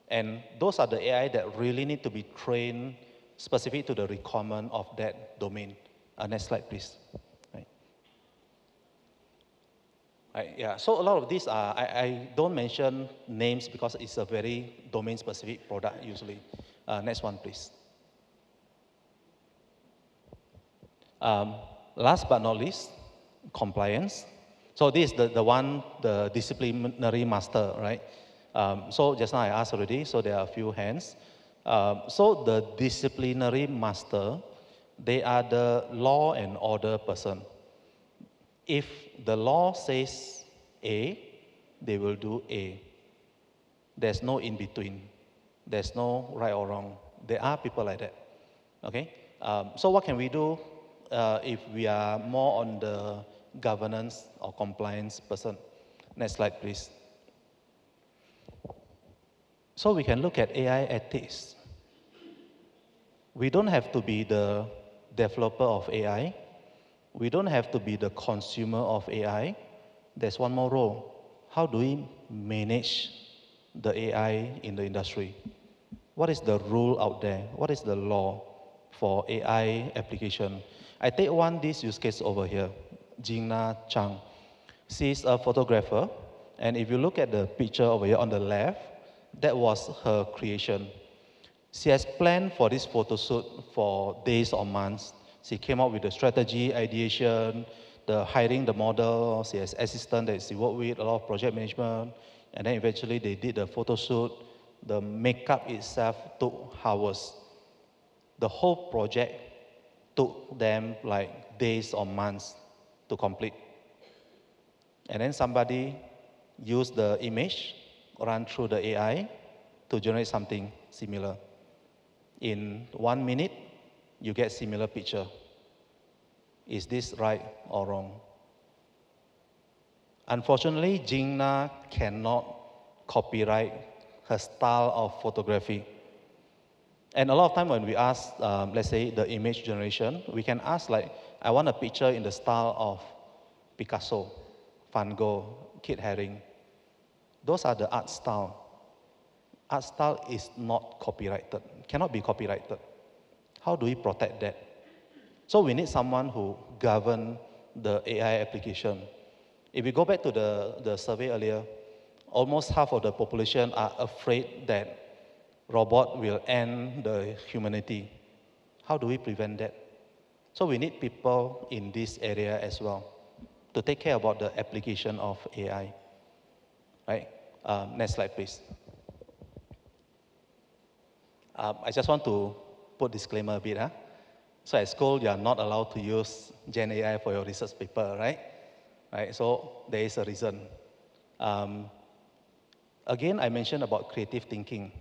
And those are the AI that really need to be trained specific to the requirement of that domain. Next slide, please. Yeah, so a lot of these are, I don't mention names because it's a very domain-specific product usually. Next one, please. Last but not least, compliance. So this is the one, the disciplinary master, right? So just now I asked already, so there are a few hands. So the disciplinary master, they are the law and order person. If the law says A, they will do A. There's no in between. There's no right or wrong. There are people like that, okay? So what can we do if we are more on the governance or compliance person? Next slide, please. So we can look at AI ethics. We don't have to be the developer of AI. We don't have to be the consumer of AI. There's one more role. How do we manage the AI in the industry? What is the rule out there? What is the law for AI application? I take this use case over here, Gina Chang. She's a photographer, and if you look at the picture over here on the left, that was her creation. She has planned for this photo shoot for days or months. She came up with the strategy, ideation, the hiring the model. She has assistant that she worked with, a lot of project management, and then eventually they did the photo shoot. The makeup itself took hours. The whole project took them like days or months to complete. And then somebody used the image, run through the AI to generate something similar. In 1 minute, you get similar picture. Is this right or wrong? Unfortunately, Gina cannot copyright her style of photography. And a lot of time when we ask, let's say, the image generation, we can ask like, I want a picture in the style of Picasso, Van Gogh, Kit Haring. Those are the art style. art style is not copyrighted, cannot be copyrighted. How do we protect that? So we need someone who govern the AI application. If we go back to the survey earlier, almost half of the population are afraid that robot will end the humanity. How do we prevent that? So we need people in this area as well to take care about the application of AI. Right? Next slide, please. I just want to put disclaimer a bit. Huh? So at school, you are not allowed to use Gen AI for your research paper, right? Right. So there is a reason. Again, I mentioned about creative thinking.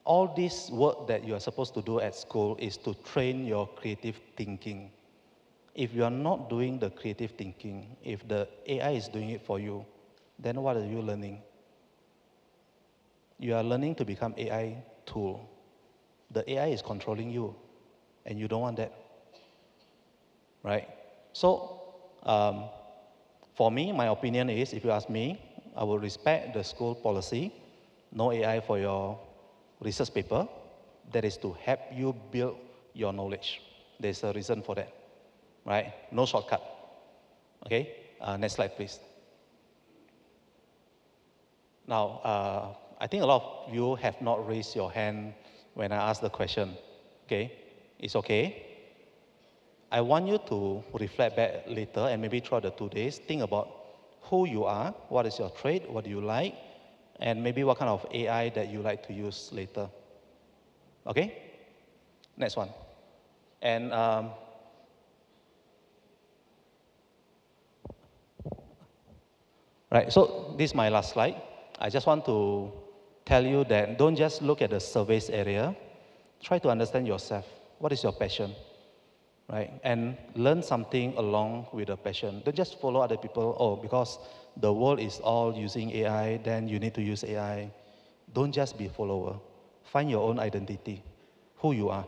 All this work that you are supposed to do at school is to train your creative thinking. If you are not doing the creative thinking, if the AI is doing it for you, then what are you learning? You are learning to become AI tool. The AI is controlling you, and you don't want that, right? So, for me, my opinion is, if you ask me, I will respect the school policy, no AI for your research paper. That is to help you build your knowledge. There's a reason for that, right? No shortcut, okay? Next slide, please. Now, I think a lot of you have not raised your hand when I asked the question, okay? It's okay. I want you to reflect back later and maybe throughout the 2 days, think about who you are, what is your trait, what do you like, and maybe what kind of AI that you like to use later. Okay? Next one. And right, so this is my last slide. I just want to tell you that don't just look at the service area, try to understand yourself. What is your passion? Right? And learn something along with the passion. Don't just follow other people, oh, because the world is all using AI, then you need to use AI. Don't just be a follower. Find your own identity, who you are.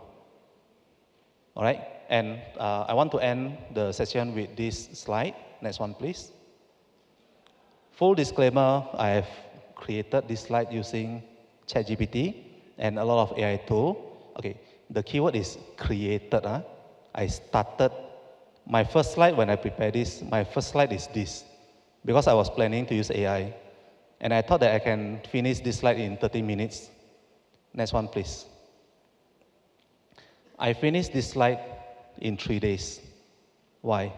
All right? And I want to end the session with this slide. Next one, please. Full disclaimer, I have created this slide using ChatGPT and a lot of AI tool. Okay, the keyword is created. I started, my first slide when I prepared this, my first slide is this, because I was planning to use AI. And I thought that I can finish this slide in 30 minutes. Next one, please. I finished this slide in 3 days. Why?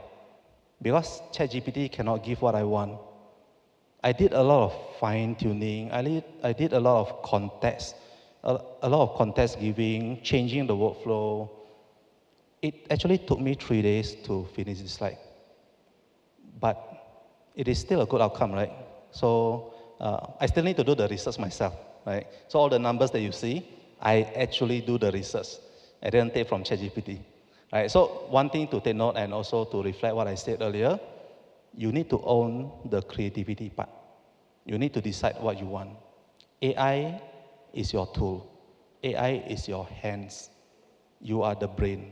Because ChatGPT cannot give what I want. I did a lot of fine-tuning. I did a lot of context, a lot of context giving, changing the workflow. It actually took me 3 days to finish this slide. But it is still a good outcome, right? So I still need to do the research myself, right? So all the numbers that you see, I actually do the research. I didn't take from ChatGPT, right? So one thing to take note and also to reflect what I said earlier, you need to own the creativity part. You need to decide what you want. AI is your tool. AI is your hands. You are the brain.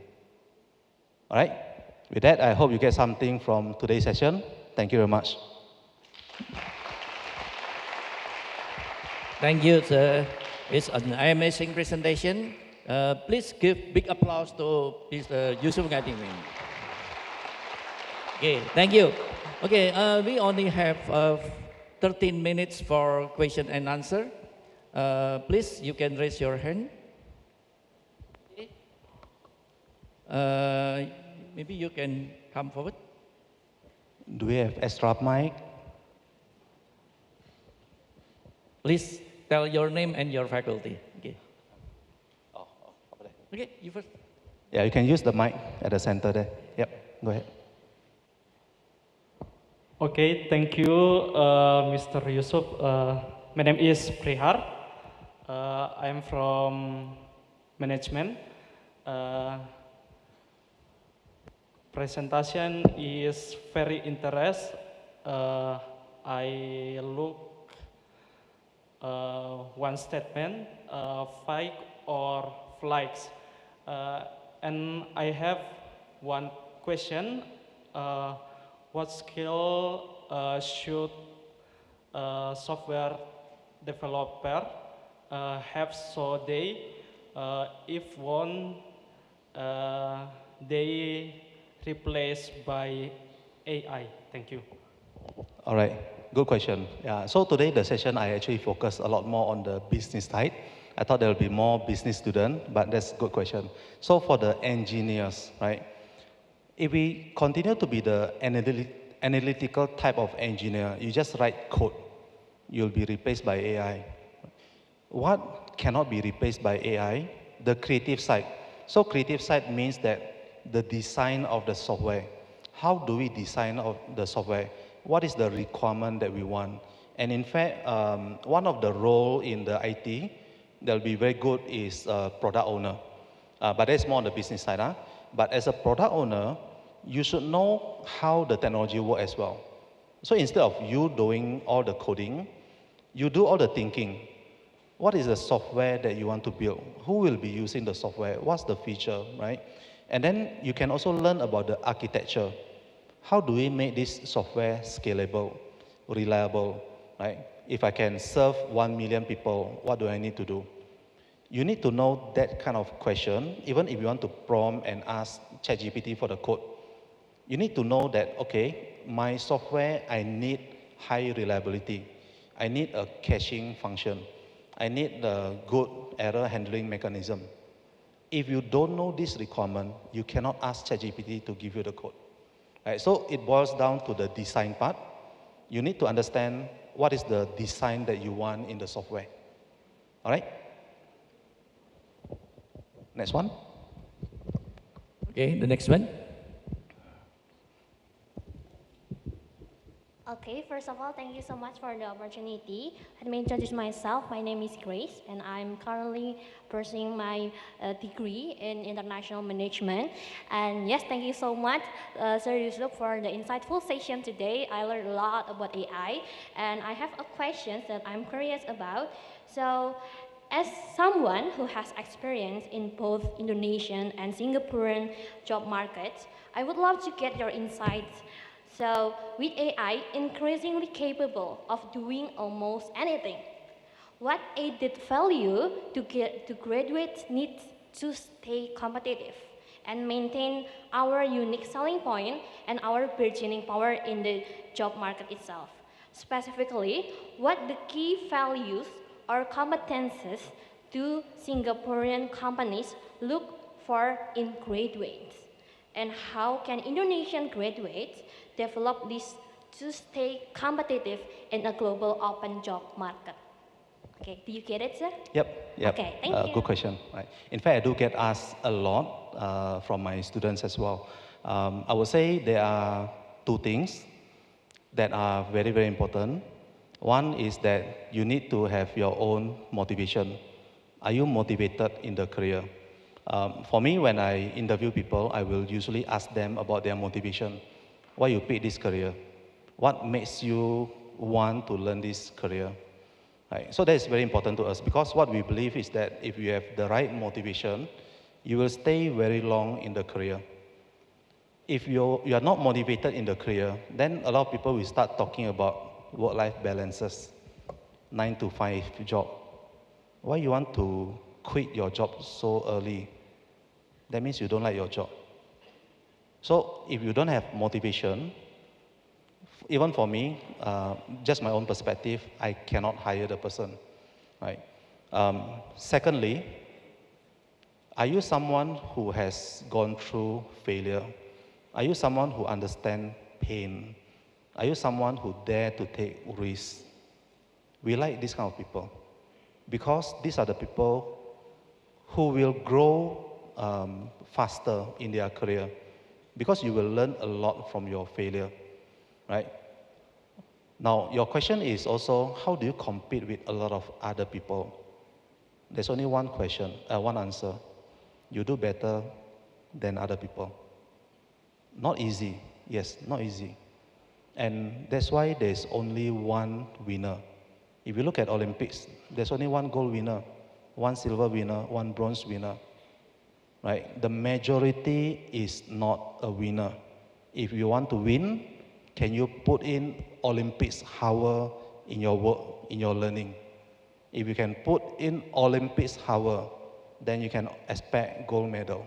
All right? With that, I hope you get something from today's session. Thank you very much. Thank you, sir. It's an amazing presentation. Please give big applause to Mr. Yusup Ngadimin. Okay, thank you. Okay, we only have 13 minutes for question and answer. Please, you can raise your hand. Maybe you can come forward. Do we have extra mic? Please tell your name and your faculty. Okay. Over there. Okay, you first. Yeah, you can use the mic at the center there. Yep, go ahead. Okay, thank you, Mr. Yusup. My name is Prihar. I'm from management. Presentation is very interesting. I look one statement, fight or flights. And I have one question. What skill should software developer have so if one they replaced by AI? Thank you. All right, good question. Yeah, so today the session I actually focus a lot more on the business side. I thought there will be more business student, but that's a good question. So for the engineers, right? If we continue to be the analytical type of engineer, you just write code, you'll be replaced by AI. What cannot be replaced by AI? The creative side. So creative side means that the design of the software. How do we design of the software? What is the requirement that we want? And in fact, one of the role in the IT that will be very good is product owner. But that's more on the business side. Huh? But as a product owner, you should know how the technology works as well. So instead of you doing all the coding, you do all the thinking. What is the software that you want to build? Who will be using the software? What's the feature, right? And then you can also learn about the architecture. How do we make this software scalable, reliable, right? If I can serve 1 million people, what do I need to do? You need to know that kind of question, even if you want to prompt and ask ChatGPT for the code. You need to know that, okay, my software, I need high reliability. I need a caching function. I need a good error handling mechanism. If you don't know this requirement, you cannot ask ChatGPT to give you the code. Right? So it boils down to the design part. You need to understand what is the design that you want in the software. All right? Next one. Okay, the next one. Okay, first of all, thank you so much for the opportunity. Let me introduce myself. My name is Grace, and I'm currently pursuing my degree in international management. And yes, thank you so much, Sir Yusup, for the insightful session today. I learned a lot about AI, and I have a question that I'm curious about. So, as someone who has experience in both Indonesian and Singaporean job markets, I would love to get your insights. So, with AI increasingly capable of doing almost anything, what added value do graduates need to stay competitive and maintain our unique selling point and our bargaining power in the job market itself? Specifically, what the key values or competences do Singaporean companies look for in graduates? And how can Indonesian graduates develop this to stay competitive in a global open job market? Okay, do you get it, sir? Yep. Okay, thank you. Good question. Right. In fact, I do get asked a lot from my students as well. I would say there are two things that are very, very important. One is that you need to have your own motivation. Are you motivated in the career? For me, when I interview people, I will usually ask them about their motivation. Why you pick this career? What makes you want to learn this career? Right. So that is very important to us because what we believe is that if you have the right motivation, you will stay very long in the career. If you are not motivated in the career, then a lot of people will start talking about work-life balances, 9 to 5 job. Why you want to quit your job so early? That means you don't like your job. So if you don't have motivation, even for me, just my own perspective, I cannot hire the person, right? Secondly, are you someone who has gone through failure? Are you someone who understands pain? Are you someone who dare to take risks? We like these kind of people because these are the people who will grow faster in their career because you will learn a lot from your failure, right? Now, your question is also, how do you compete with a lot of other people? There's only one question, one answer. You do better than other people. Not easy, yes, not easy. And that's why there's only one winner. If you look at Olympics, there's only one gold winner, one silver winner, one bronze winner, right? The majority is not a winner. If you want to win, can you put in Olympics hour in your work, in your learning? If you can put in Olympics hour, then you can expect gold medal.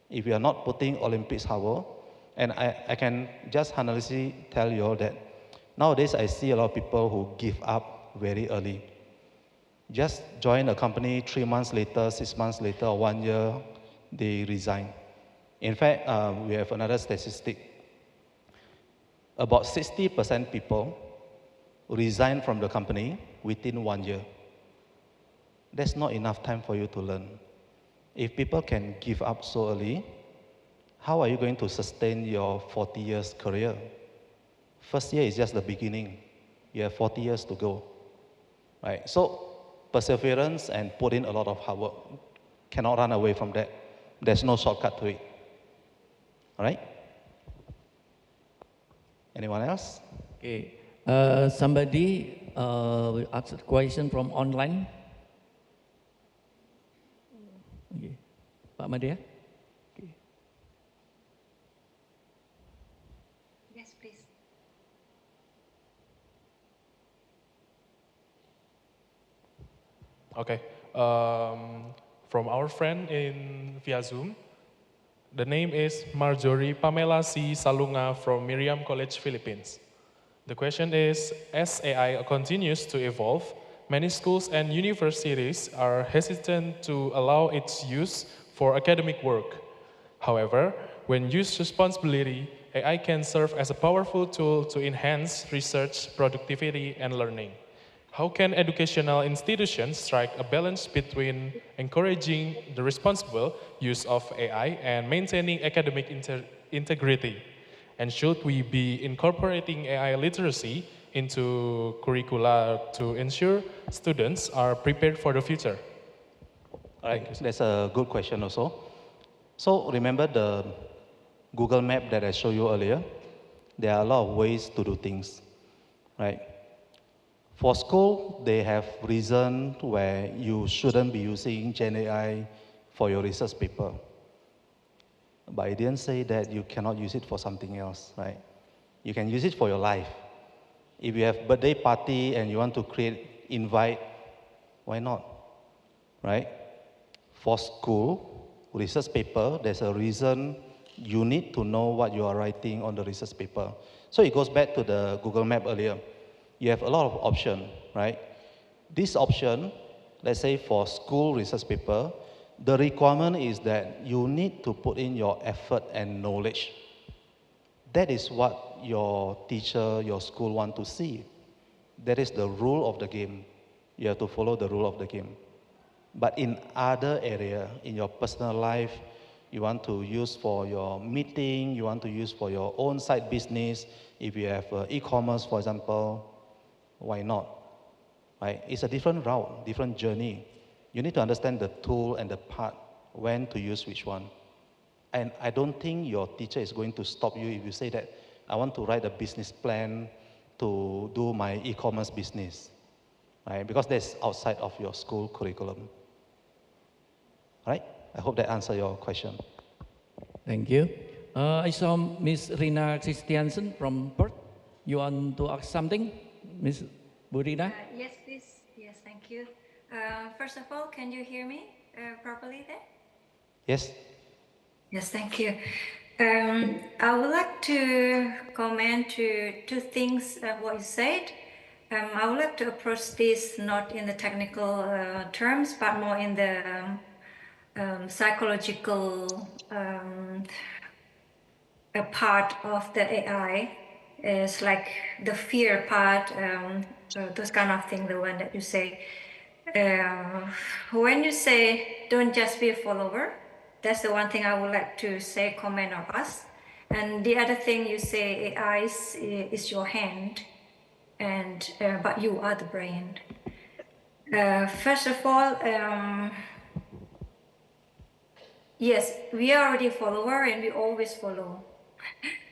If you are not putting Olympics hour, and I can just honestly tell you all that nowadays I see a lot of people who give up very early. Just join a company 3 months later, 6 months later, or 1 year, they resign. In fact, we have another statistic. About 60% people resign from the company within 1 year. That's not enough time for you to learn. If people can give up so early, how are you going to sustain your 40 years career? First year is just the beginning. You have 40 years to go, right? So perseverance and put in a lot of hard work. Cannot run away from that. There's no shortcut to it. All right? Anyone else? Okay. Somebody will ask a question from online. Okay. Pak Madya? Okay. Yes, please. Okay. From our friend via Zoom, the name is Marjorie Pamela C. Salunga from Miriam College, Philippines. The question is, as AI continues to evolve, many schools and universities are hesitant to allow its use for academic work. However, when used responsibly, AI can serve as a powerful tool to enhance research, productivity, and learning. How can educational institutions strike a balance between encouraging the responsible use of AI and maintaining academic integrity? And should we be incorporating AI literacy into curricula to ensure students are prepared for the future? All right, that's a good question also. So remember the Google map that I showed you earlier? There are a lot of ways to do things, right? For school, they have reason where you shouldn't be using Gen AI for your research paper. But I didn't say that you cannot use it for something else, right? You can use it for your life. If you have birthday party and you want to invite, why not, right? For school, research paper, there's a reason you need to know what you are writing on the research paper. So it goes back to the Google map earlier. You have a lot of options, right? This option, let's say for school research paper, the requirement is that you need to put in your effort and knowledge. That is what your teacher, your school want to see. That is the rule of the game. You have to follow the rule of the game. But in other area, in your personal life, you want to use for your meeting, you want to use for your own side business. If you have e-commerce, for example, why not? Right? It's a different route, different journey. You need to understand the tool and the part, when to use which one. And I don't think your teacher is going to stop you if you say that, I want to write a business plan to do my e-commerce business, right? Because that's outside of your school curriculum. All right? I hope that answers your question. Thank you. I saw Miss Rina Christiansen from Perth. You want to ask something, Miss Burina? Yes, please. Yes, thank you. First of all, can you hear me properly there? Yes. Yes, thank you. I would like to comment to two things what you said. I would like to approach this not in the technical terms, but more in the psychological a part of the AI is like the fear part, those kind of thing, the one that you say. When you say, don't just be a follower, that's the one thing I would like to say, comment on us. And the other thing you say, AI is your hand, and but you are the brain. First of all, yes, we are already a follower and we always follow,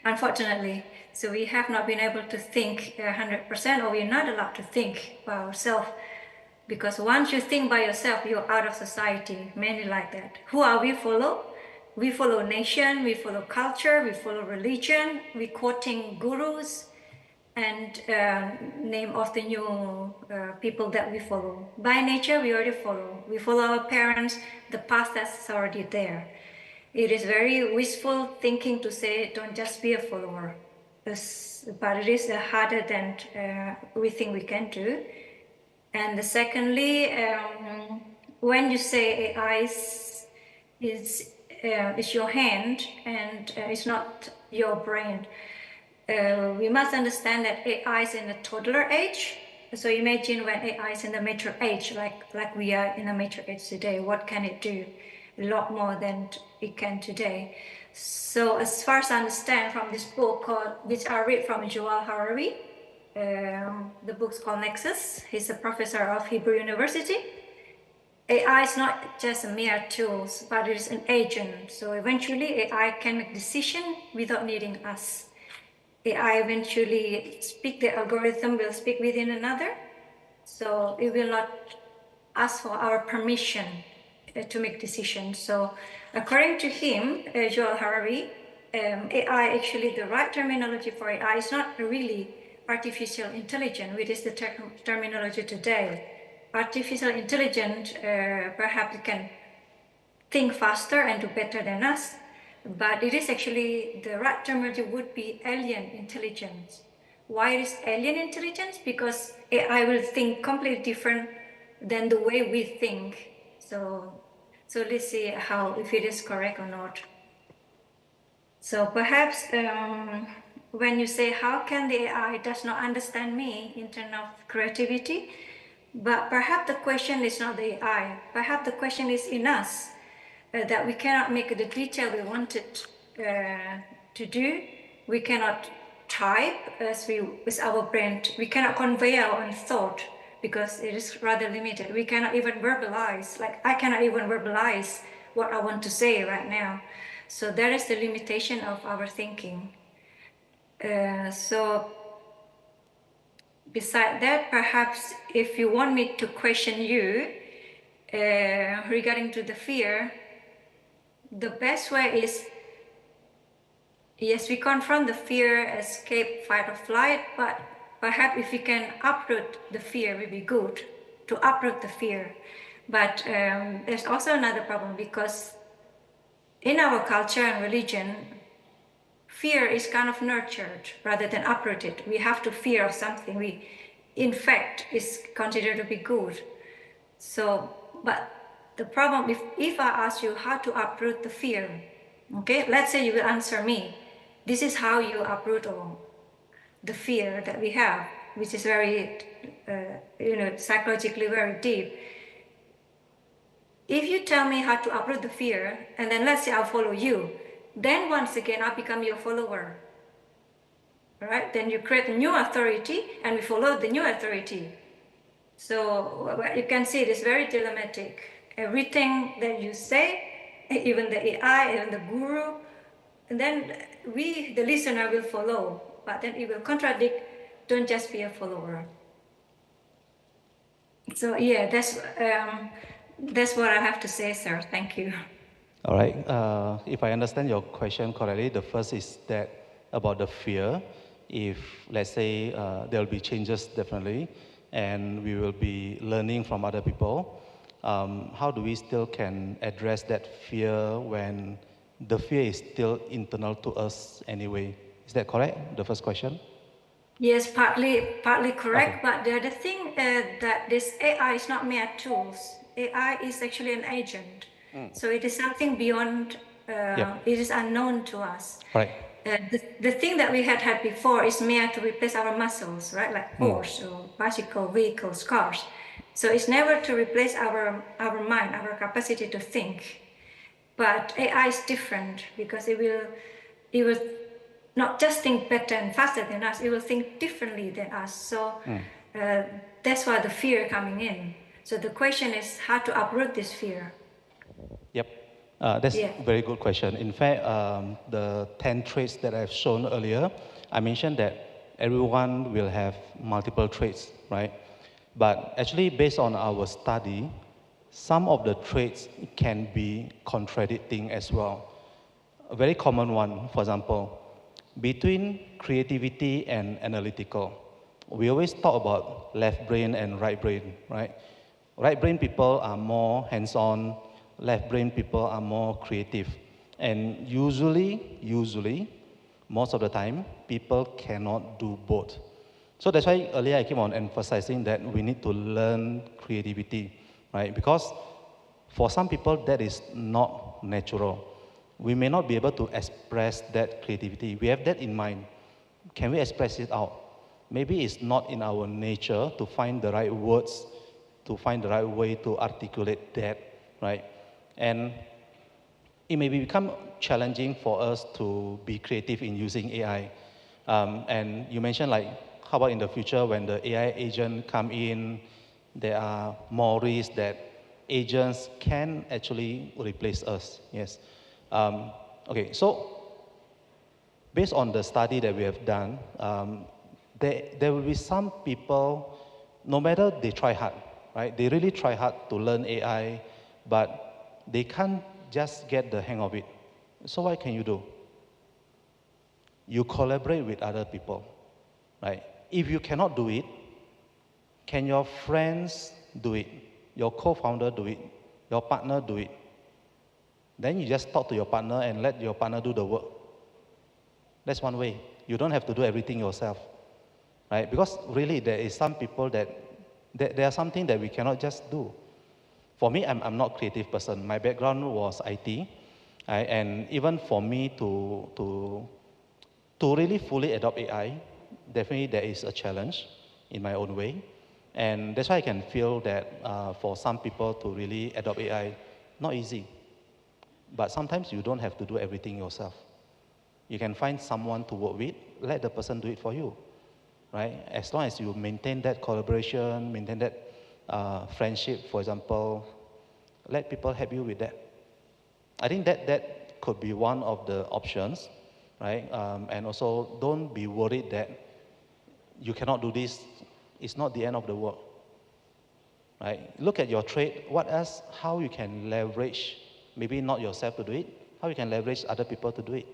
unfortunately. So we have not been able to think 100%, or we're not allowed to think by ourselves. Because once you think by yourself, you're out of society, mainly like that. Who are we follow? We follow nation, we follow culture, we follow religion, we quoting gurus. and name of the new people that we follow. By nature, we already follow. We follow our parents, the path that's already there. It is very wishful thinking to say, don't just be a follower. But it is harder than we think we can do. And secondly, when you say AI is your hand and it's not your brain, we must understand that AI is in a toddler age. So imagine when AI is in the mature age, like we are in a mature age today, what can it do? A lot more than it can today. So as far as I understand from this book, which I read from Yuval Harari, the book's called Nexus. He's a professor of Hebrew University. AI is not just a mere tool, but it is an agent. So eventually AI can make decisions without needing us. AI eventually the algorithm will speak within another. So it will not ask for our permission to make decisions. So according to him, Yuval Harari, AI, actually the right terminology for AI is not really artificial intelligence, which is the terminology today. Artificial intelligence, perhaps it can think faster and do better than us, but it is actually, the right terminology would be alien intelligence. Why is alien intelligence? Because AI will think completely different than the way we think. So let's see if it is correct or not. So perhaps when you say, how can the AI does not understand me in terms of creativity? But perhaps the question is not the AI. Perhaps the question is in us, that we cannot make the detail we wanted to do. We cannot type with our brain. We cannot convey our own thought because it is rather limited. We cannot even verbalize, like I cannot even verbalize what I want to say right now. So that is the limitation of our thinking. So beside that, perhaps if you want me to question you regarding to the fear, the best way is, yes, we confront the fear, escape, fight or flight, but perhaps if we can uproot the fear, it would be good to uproot the fear. But there's also another problem, because in our culture and religion, fear is kind of nurtured rather than uprooted. We have to fear of something. In fact, is considered to be good. So, but the problem, if I ask you how to uproot the fear, okay, let's say you will answer me, this is how you uproot the fear that we have, which is very, psychologically very deep. If you tell me how to uproot the fear, and then let's say I'll follow you, then once again I'll become your follower. Right? Then you create a new authority and we follow the new authority. So you can see it is very dilemmatic. Everything that you say, even the AI, even the guru, and then we, the listener, will follow, but then it will contradict. Don't just be a follower. So yeah, that's what I have to say, sir. Thank you. All right. If I understand your question correctly, the first is that about the fear. If, let's say, there will be changes definitely, and we will be learning from other people, how do we still can address that fear when the fear is still internal to us anyway? Is that correct, the first question? Yes, partly correct, okay. But the thing that this AI is not mere tools. AI is actually an agent. So it is something beyond, it is unknown to us. Right. The thing that we had before is mere to replace our muscles, right? Like horse or bicycle, vehicles, cars. So it's never to replace our mind, our capacity to think. But AI is different because it will not just think better and faster than us, it will think differently than us. So that's why the fear coming in. So the question is how to uproot this fear. Yep, that's a very good question. In fact, the 10 traits that I've shown earlier, I mentioned that everyone will have multiple traits, right? But actually, based on our study, some of the traits can be contradicting as well. A very common one, for example, between creativity and analytical. We always talk about left brain and right brain, right? Right brain people are more hands-on, left brain people are more creative. And usually, most of the time, people cannot do both. So that's why earlier I keep on emphasizing that we need to learn creativity, right? Because for some people, that is not natural. We may not be able to express that creativity. We have that in mind. Can we express it out? Maybe it's not in our nature to find the right words, to find the right way to articulate that, right? And it may become challenging for us to be creative in using AI. And you mentioned like, how about in the future when the AI agent come in, there are more risks that agents can actually replace us, yes. Okay, so based on the study that we have done, there will be some people, no matter they try hard, right? They really try hard to learn AI, but they can't just get the hang of it. So what can you do? You collaborate with other people, right? If you cannot do it, can your friends do it? Your co-founder do it? Your partner do it? Then you just talk to your partner and let your partner do the work. That's one way. You don't have to do everything yourself, right? Because really there is some people that there are something that we cannot just do. For me, I'm not a creative person. My background was IT, right? And even for me to really fully adopt AI, definitely there is a challenge in my own way. And that's why I can feel that for some people to really adopt AI, not easy. But sometimes you don't have to do everything yourself. You can find someone to work with, let the person do it for you, right? As long as you maintain that collaboration, maintain that friendship, for example, let people help you with that. I think that could be one of the options, right? And also don't be worried that you cannot do this. It's not the end of the world, right? Look at your trade. What else, how you can leverage, maybe not yourself to do it, how you can leverage other people to do it,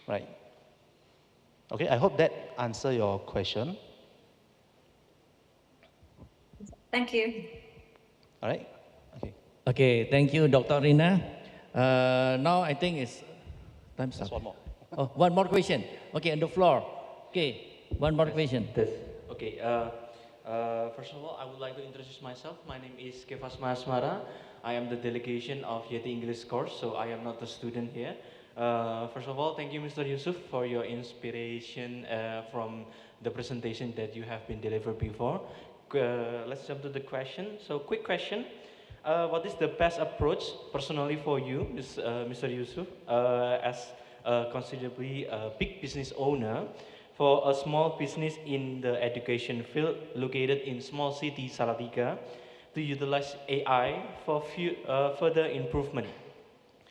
right? Okay, I hope that answers your question. Thank you. All right, okay. Okay, thank you, Dr. Rina. Now I think it's time's up. One more. Oh, one more question. Okay, on the floor. Okay, one more question. Okay, first of all, I would like to introduce myself. My name is Kefas Mahasmara. I am the delegation of Yeti English course, so I am not a student here. First of all, thank you, Mr. Yusup, for your inspiration from the presentation that you have been delivered before. Let's jump to the question. So, quick question. What is the best approach personally for you, Mr. Yusup, as a considerably big business owner, for a small business in the education field located in small city Salatiga to utilize AI for further improvement?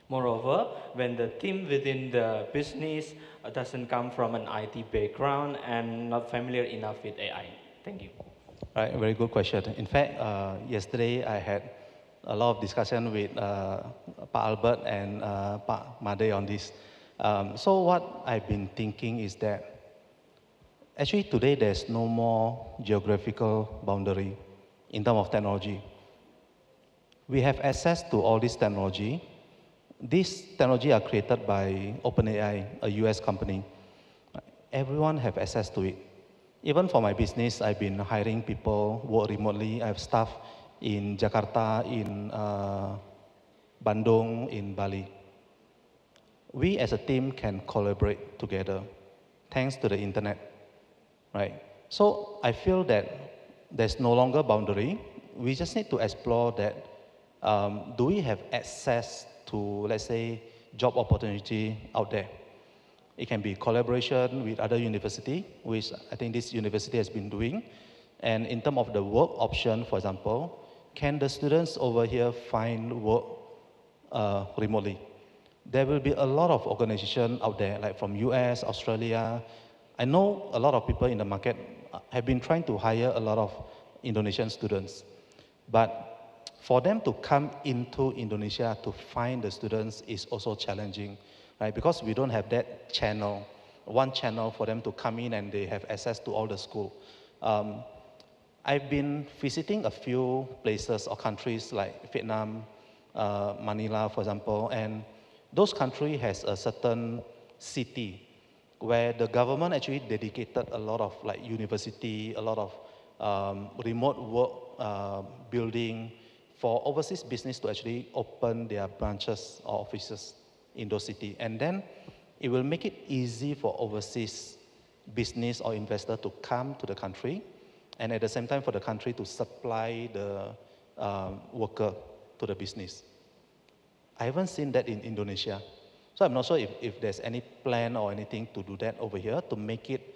Moreover, when the team within the business doesn't come from an IT background and not familiar enough with AI. Thank you. All right, very good question. In fact, yesterday I had a lot of discussion with Pa Albert and Pa Made on this. So what I've been thinking is that actually today there's no more geographical boundary in terms of technology. We have access to all this technology. These technology are created by OpenAI, a US company. Everyone have access to it. Even for my business, I've been hiring people, work remotely. I have staff in Jakarta, in Bandung, in Bali. We as a team can collaborate together thanks to the internet, right? So I feel that there's no longer boundary. We just need to explore that. Do we have access to, let's say, job opportunity out there? It can be collaboration with other university, which I think this university has been doing. And in terms of the work option, for example, can the students over here find work remotely? There will be a lot of organizations out there, like from US, Australia. I know a lot of people in the market have been trying to hire a lot of Indonesian students. But for them to come into Indonesia to find the students is also challenging, right? Because we don't have that channel. one channel for them to come in and they have access to all the school. I've been visiting a few places or countries like Vietnam, Manila, for example, and those countries has a certain city where the government actually dedicated a lot of like university, a lot of remote work building for overseas business to actually open their branches or offices in those cities. And then it will make it easy for overseas business or investor to come to the country, and at the same time for the country to supply the worker to the business. I haven't seen that in Indonesia. So I'm not sure if there's any plan or anything to do that over here to make it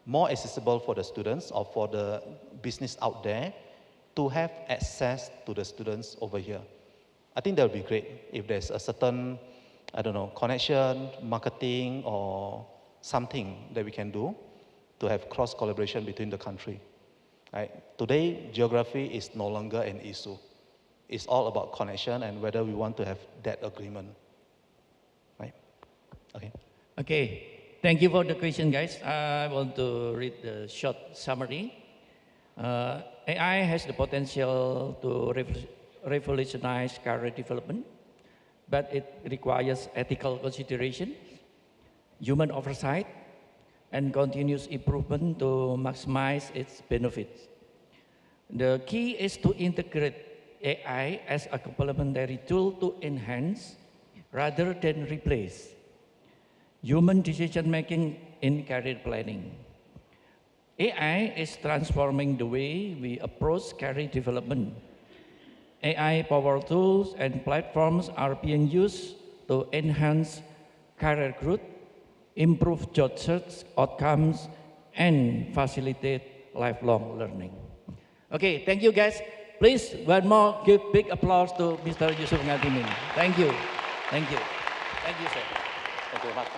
more accessible for the students or for the business out there to have access to the students over here. I think that would be great if there's a certain, I don't know, connection, marketing, or something that we can do to have cross collaboration between the country. Right? Today, geography is no longer an issue. It's all about connection and whether we want to have that agreement. Right? Okay. Okay. Thank you for the question, guys. I want to read the short summary. AI has the potential to revolutionize career development, but it requires ethical consideration, human oversight, and continuous improvement to maximize its benefits. The key is to integrate AI as a complementary tool to enhance rather than replace human decision-making in career planning. AI is transforming the way we approach career development. AI-powered tools and platforms are being used to enhance career growth, improve job search outcomes, and facilitate lifelong learning. Okay, thank you guys. Please, one more, give big applause to Mr. Yusup Ngadimin. Thank you. Thank you. Thank you, sir. Thank you very much.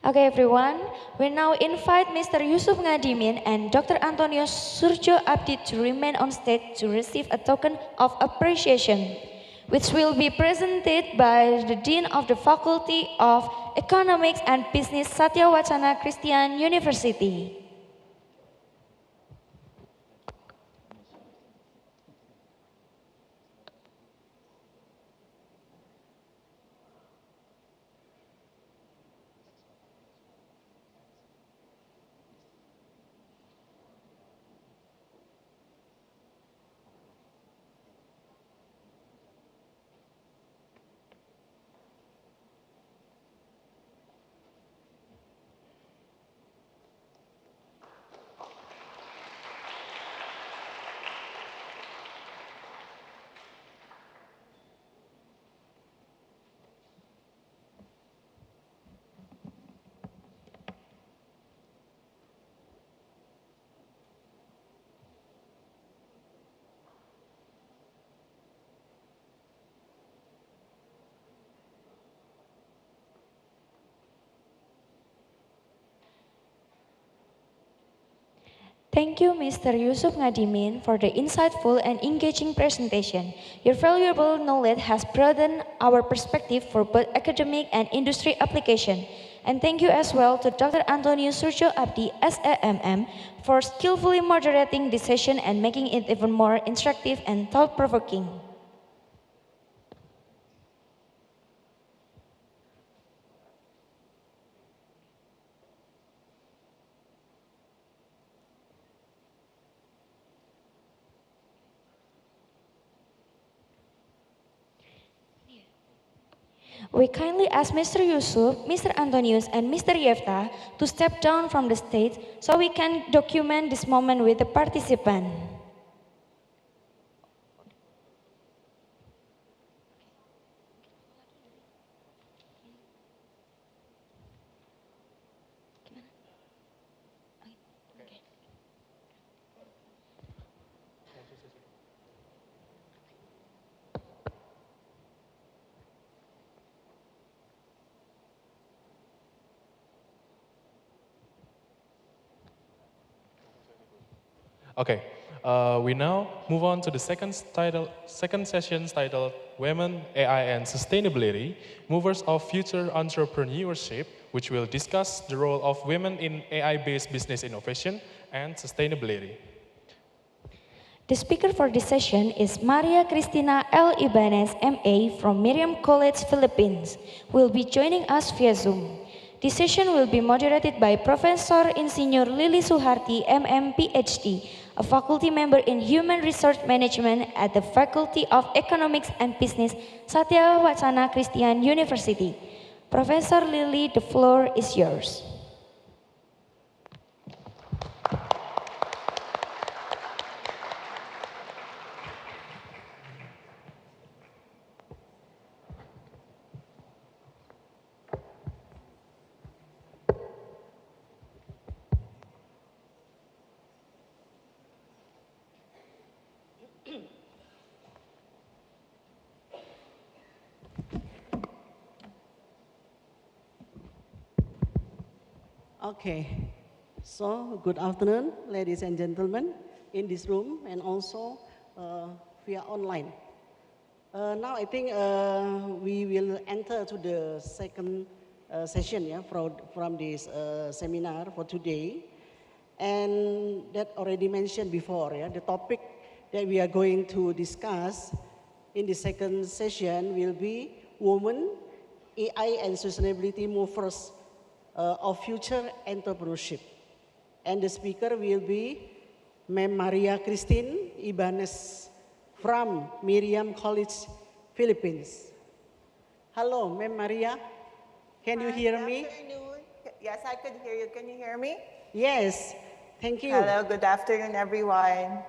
Okay, everyone. We now invite Mr. Yusup Ngadimin and Dr. Antonio Surjo Abdi to remain on stage to receive a token of appreciation, which will be presented by the Dean of the Faculty of Economics and Business, Satya Wacana, Christian University. Thank you, Mr. Yusup Ngadimin, for the insightful and engaging presentation. Your valuable knowledge has broadened our perspective for both academic and industry application. And thank you as well to Dr. Antonio Surjo Abdi, SAMM, for skillfully moderating this session and making it even more instructive and thought-provoking. We kindly ask Mr. Yusup, Mr. Antonius, and Mr. Yefta to step down from the stage so we can document this moment with the participant. Okay, We now move on to the second session titled Women, AI and Sustainability, Movers of Future Entrepreneurship, which will discuss the role of women in AI-based business innovation and sustainability. The speaker for this session is Maria Christina L.Ibanez, MA from Miriam College, Philippines, who will be joining us via Zoom. This session will be moderated by Professor Insinyur Lili Suharti, MM, PH.D., a faculty member in Human Resource Management at the Faculty of Economics and Business, Satya Wacana Christian University. Professor Lili, the floor is yours. Okay, so good afternoon, ladies and gentlemen, in this room and also via online. Now I think we will enter to the second session from this seminar for today. And that already mentioned before, the topic that we are going to discuss in the second session will be Women, AI and Sustainability Movers of Future Entrepreneurship. And the speaker will be Ma'am Maria Christine Ibanez from Miriam College, Philippines. Hello, Ma'am Maria. Can you hear me? Afternoon. Yes, I could hear you. Can you hear me? Yes, thank you. Hello, good afternoon, everyone.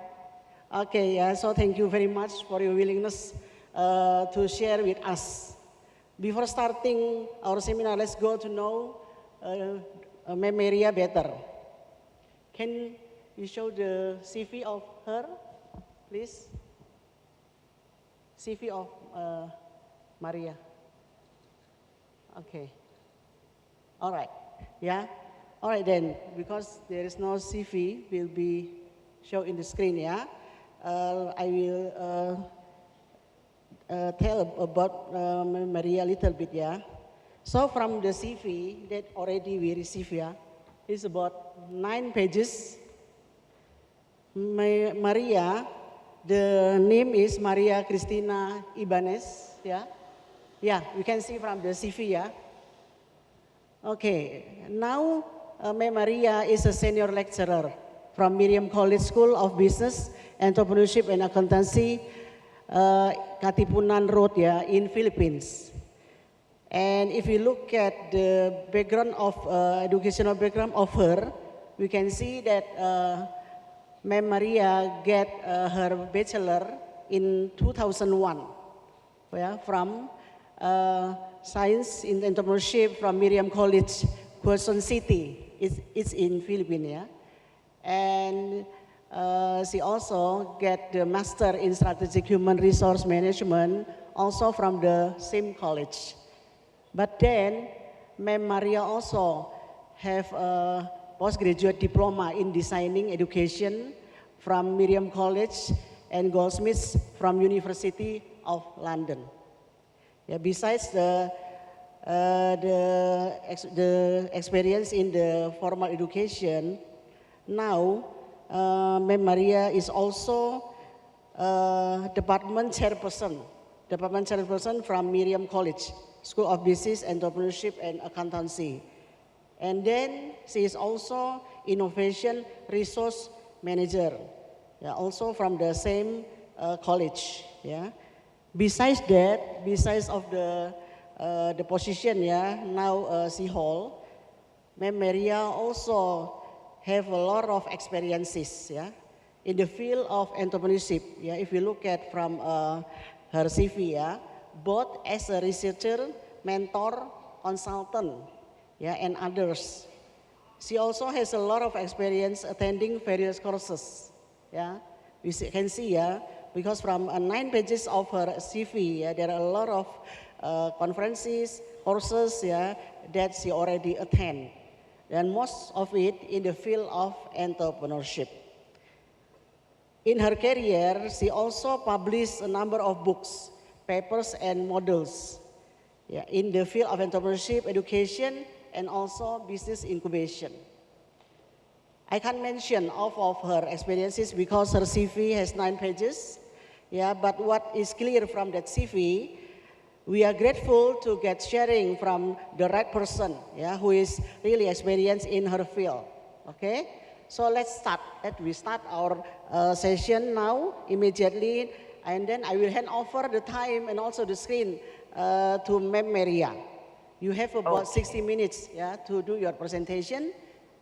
Okay, so thank you very much for your willingness to share with us. Before starting our seminar, let's go to know Ma'am Maria better. Can you show the CV of her, please? CV of Maria. Okay. All right. Yeah. All right then. Because there is no CV, will be shown in the screen. Yeah. I will tell about Maria a little bit. Yeah. So from the CV that already we received, is about 9 pages. Maria, the name is Maria Christina Ibanez, Yeah, we can see from the CV, Okay, now Maria is a senior lecturer from Miriam College School of Business, Entrepreneurship and Accountancy, Katipunan Road, in Philippines. And if we look at the background of educational background of her, we can see that Ma'am Maria get her bachelor in 2001 from Science in Entrepreneurship from Miriam College, Quezon City. It's in Philippines, And she also get the Master in Strategic Human Resource Management, also from the same college. But then, Ma'am Maria also have a postgraduate diploma in designing education from Miriam College and Goldsmiths from University of London. Besides the experience in the formal education, now Ma'am Maria is also department chairperson from Miriam College, School of Business, Entrepreneurship and Accountancy. And then she is also Innovation Resource Manager, also from the same college. Besides that, besides of the position, now she hold, Ma'am Maria also have a lot of experiences, in the field of entrepreneurship. If you look at from her CV, both as a researcher, mentor, consultant, and others. She also has a lot of experience attending various courses. We can see, because from 9 pages of her CV, there are a lot of conferences, courses, that she already attend, and most of it in the field of entrepreneurship. In her career, she also published a number of books, papers, and models in the field of entrepreneurship, education, and also business incubation. I can't mention all of her experiences because her CV has 9 pages. But what is clear from that CV, we are grateful to get sharing from the right person, who is really experienced in her field. Okay, so let's start. We start our session now immediately, and then I will hand over the time and also the screen to Ma'am Miriam. You have about 60 minutes, to do your presentation.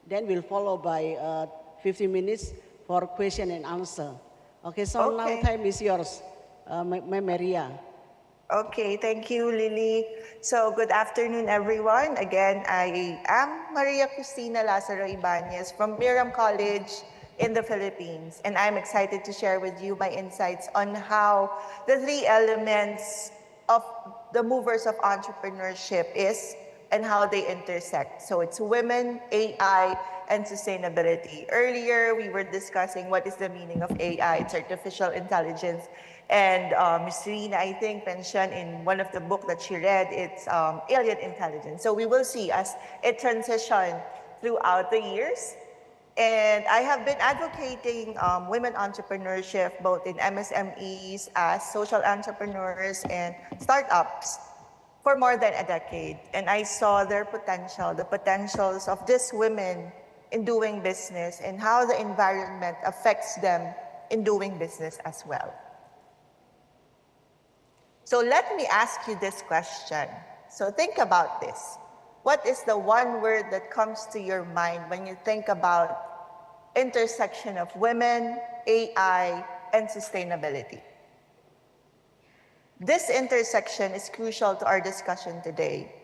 Then we'll follow by 50 minutes for question and answer. Okay, so now time is yours, Ma'am Miriam. Okay, thank you, Lily. So good afternoon, everyone. Again, I am Maria Christina L.Ibanez from Miriam College in the Philippines, and I'm excited to share with you my insights on how the 3 elements of the movers of entrepreneurship is and how they intersect. So it's women, AI, and sustainability. Earlier, we were discussing what is the meaning of AI. It's artificial intelligence. And Ms. Rina, I think, mentioned in one of the books that she read, it's alien intelligence. So we will see as it transitions throughout the years. And I have been advocating women entrepreneurship, both in MSMEs, as social entrepreneurs, and startups for more than a decade. And I saw their potential, the potentials of these women in doing business and how the environment affects them in doing business as well. So let me ask you this question. So think about this. What is the one word that comes to your mind when you think about intersection of women, AI, and sustainability? This intersection is crucial to our discussion today.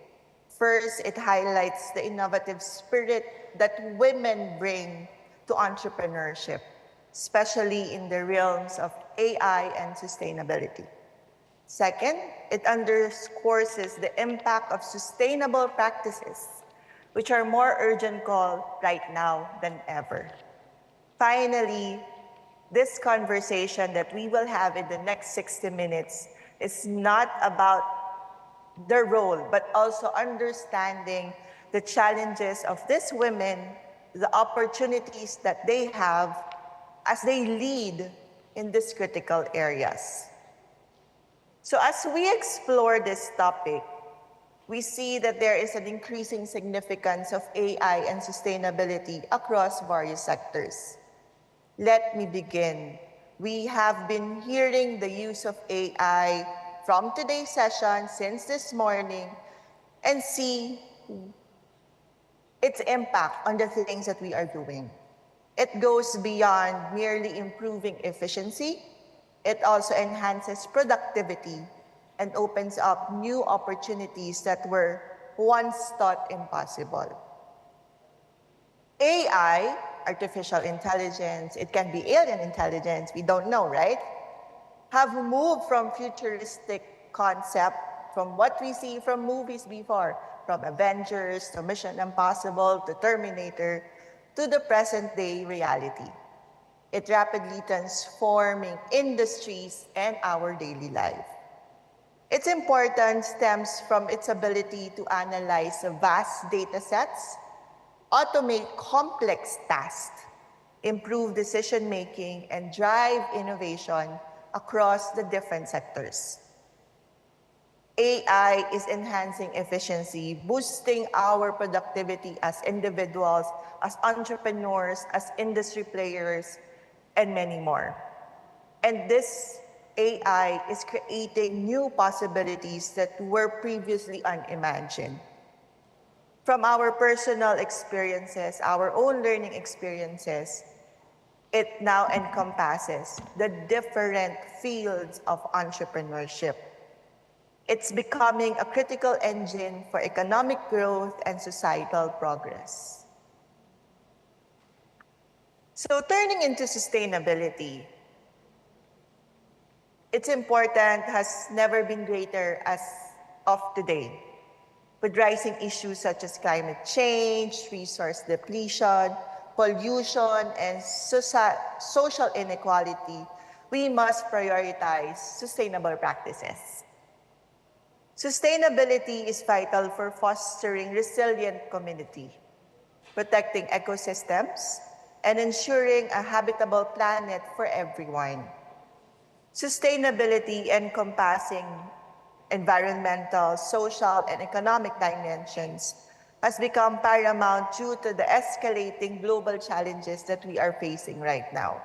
First, it highlights the innovative spirit that women bring to entrepreneurship, especially in the realms of AI and sustainability. Second, it underscores the impact of sustainable practices, which are more urgent call right now than ever. Finally, this conversation that we will have in the next 60 minutes is not about the role, but also understanding the challenges of these women, the opportunities that they have as they lead in these critical areas. So as we explore this topic, we see that there is an increasing significance of AI and sustainability across various sectors. Let me begin. We have been hearing the use of AI from today's session since this morning and see its impact on the things that we are doing. It goes beyond merely improving efficiency. It also enhances productivity and opens up new opportunities that were once thought impossible. AI, artificial intelligence, it can be alien intelligence, we don't know, right? Have moved from futuristic concept, from what we see from movies before, from Avengers to Mission Impossible to Terminator, to the present day reality. It rapidly transforming industries and our daily life. Its importance stems from its ability to analyze vast data sets, automate complex tasks, improve decision-making, and drive innovation across the different sectors. AI is enhancing efficiency, boosting our productivity as individuals, as entrepreneurs, as industry players, and many more. And this AI is creating new possibilities that were previously unimagined. From our personal experiences, our own learning experiences, it now encompasses the different fields of entrepreneurship. It's becoming a critical engine for economic growth and societal progress. So turning into sustainability, its importance has never been greater as of today, with rising issues such as climate change, resource depletion, pollution, and social inequality, we must prioritize sustainable practices. Sustainability is vital for fostering resilient community, protecting ecosystems, and ensuring a habitable planet for everyone. Sustainability encompassing environmental, social, and economic dimensions has become paramount due to the escalating global challenges that we are facing right now.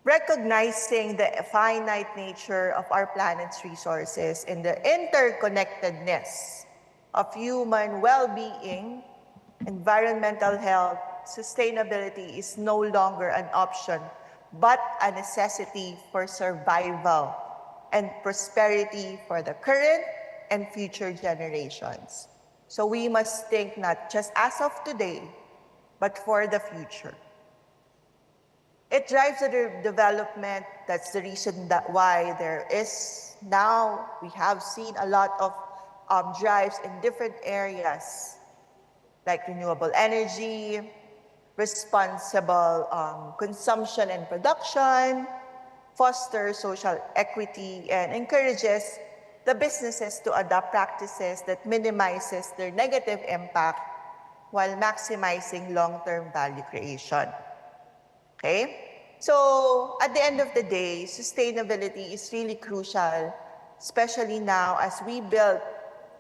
Recognizing the finite nature of our planet's resources and the interconnectedness of human well-being, environmental health, sustainability is no longer an option, but a necessity for survival and prosperity for the current and future generations. So we must think not just as of today, but for the future. It drives the development. That's the reason why there is now, we have seen a lot of drives in different areas, like renewable energy, responsible consumption and production, foster social equity, and encourages the businesses to adopt practices that minimizes their negative impact while maximizing long-term value creation. Okay? So at the end of the day, sustainability is really crucial, especially now as we build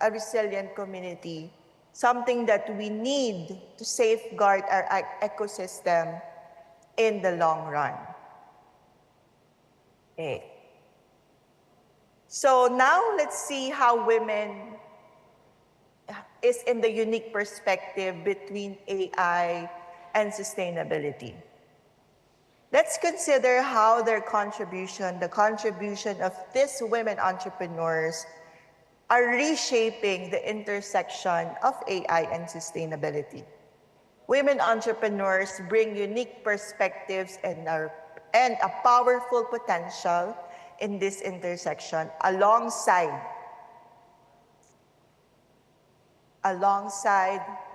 a resilient community, something that we need to safeguard our ecosystem in the long run. Okay. So now let's see how women is in the unique perspective between AI and sustainability. Let's consider how their contribution, the contribution of these women entrepreneurs, are reshaping the intersection of AI and sustainability. Women entrepreneurs bring unique perspectives and a powerful potential in this intersection alongside,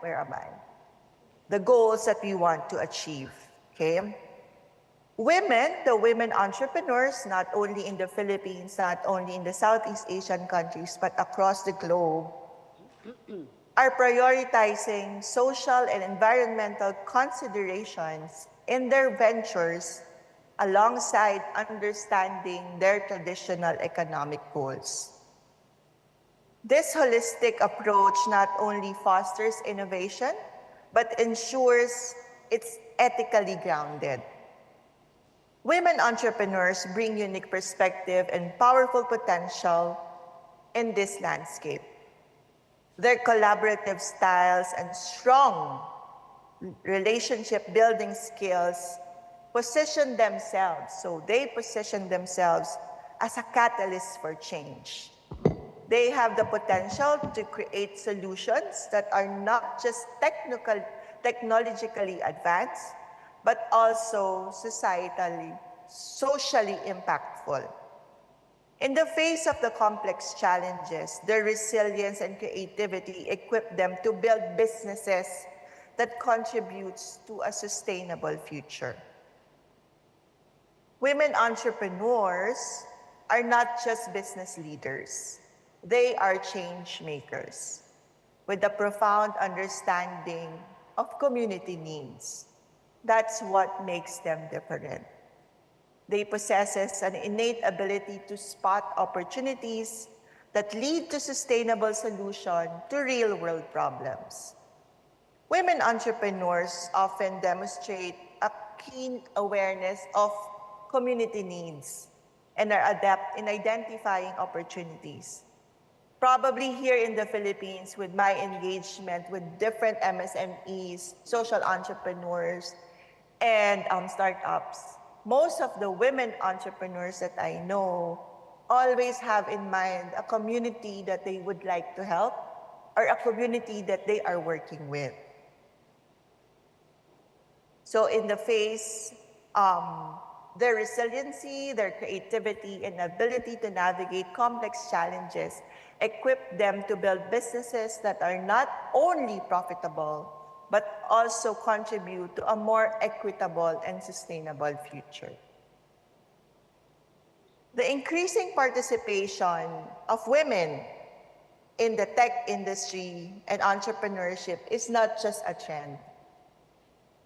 where am I? The goals that we want to achieve, okay? The women entrepreneurs, not only in the Philippines, not only in the Southeast Asian countries, but across the globe, are prioritizing social and environmental considerations in their ventures alongside understanding their traditional economic goals. This holistic approach not only fosters innovation, but ensures it's ethically grounded. Women entrepreneurs bring unique perspective and powerful potential in this landscape. Their collaborative styles and strong relationship building skills position themselves, as a catalyst for change. They have the potential to create solutions that are not just technologically advanced, but also socially impactful. In the face of the complex challenges, their resilience and creativity equip them to build businesses that contributes to a sustainable future. Women entrepreneurs are not just business leaders. They are change makers with a profound understanding of community needs. That's what makes them different. They possess an innate ability to spot opportunities that lead to sustainable solutions to real-world problems. Women entrepreneurs often demonstrate a keen awareness of community needs and are adept in identifying opportunities. Probably here in the Philippines, with my engagement with different MSMEs, social entrepreneurs, and startups, most of the women entrepreneurs that I know always have in mind a community that they would like to help or a community that they are working with. So in the face, their resiliency, their creativity, and ability to navigate complex challenges equip them to build businesses that are not only profitable, but also contribute to a more equitable and sustainable future. The increasing participation of women in the tech industry and entrepreneurship is not just a trend.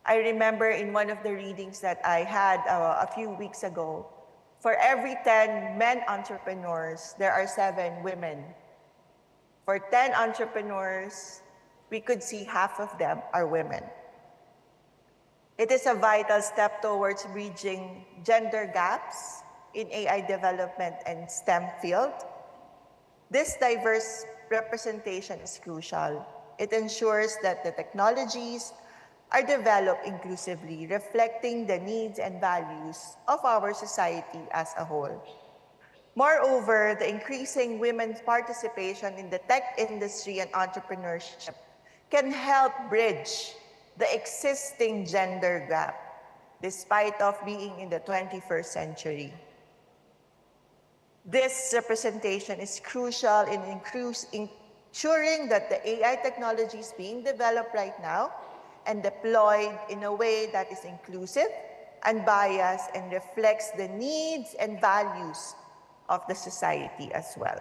I remember in one of the readings that I had a few weeks ago, for every 10 men entrepreneurs, there are 7 women. For 10 entrepreneurs, we could see half of them are women. It is a vital step towards bridging gender gaps in AI development and STEM field. This diverse representation is crucial. It ensures that the technologies are developed inclusively, reflecting the needs and values of our society as a whole. Moreover, the increasing women's participation in the tech industry and entrepreneurship can help bridge the existing gender gap, despite of being in the 21st century. This representation is crucial in ensuring that the AI technologies being developed right now and deployed in a way that is inclusive, unbiased, and reflects the needs and values of the society as well.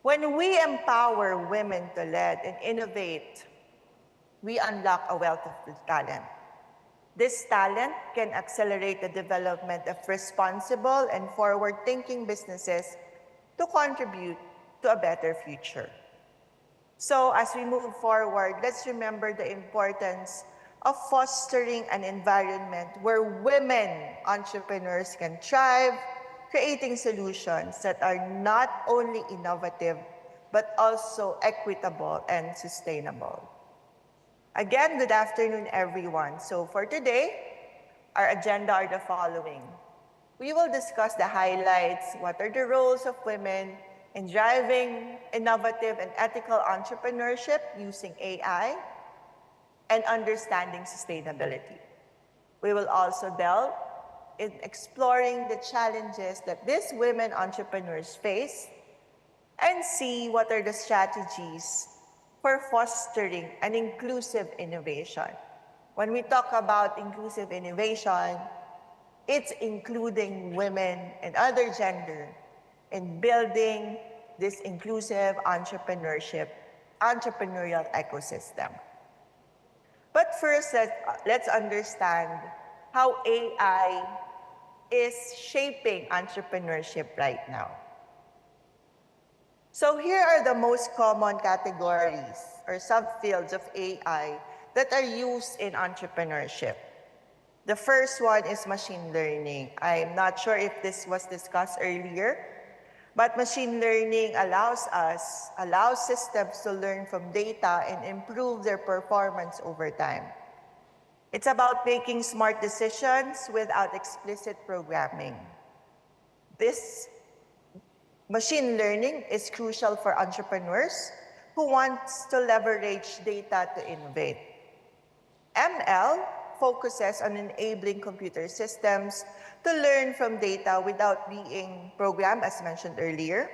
When we empower women to lead and innovate, we unlock a wealth of talent. This talent can accelerate the development of responsible and forward-thinking businesses to contribute to a better future. So as we move forward, let's remember the importance of fostering an environment where women entrepreneurs can thrive, creating solutions that are not only innovative, but also equitable and sustainable. Again, good afternoon, everyone. So for today, our agenda are the following. We will discuss the highlights, what are the roles of women in driving innovative and ethical entrepreneurship using AI, and understanding sustainability. We will also delve in exploring the challenges that these women entrepreneurs face and see what are the strategies for fostering an inclusive innovation. When we talk about inclusive innovation, it's including women and other gender in building this inclusive entrepreneurial ecosystem. But first, let's understand how AI is shaping entrepreneurship right now. So here are the most common categories or subfields of AI that are used in entrepreneurship. The first one is machine learning. I'm not sure if this was discussed earlier, but machine learning allows systems to learn from data and improve their performance over time. It's about making smart decisions without explicit programming. This machine learning is crucial for entrepreneurs who want to leverage data to innovate. ML focuses on enabling computer systems to learn from data without being programmed, as mentioned earlier.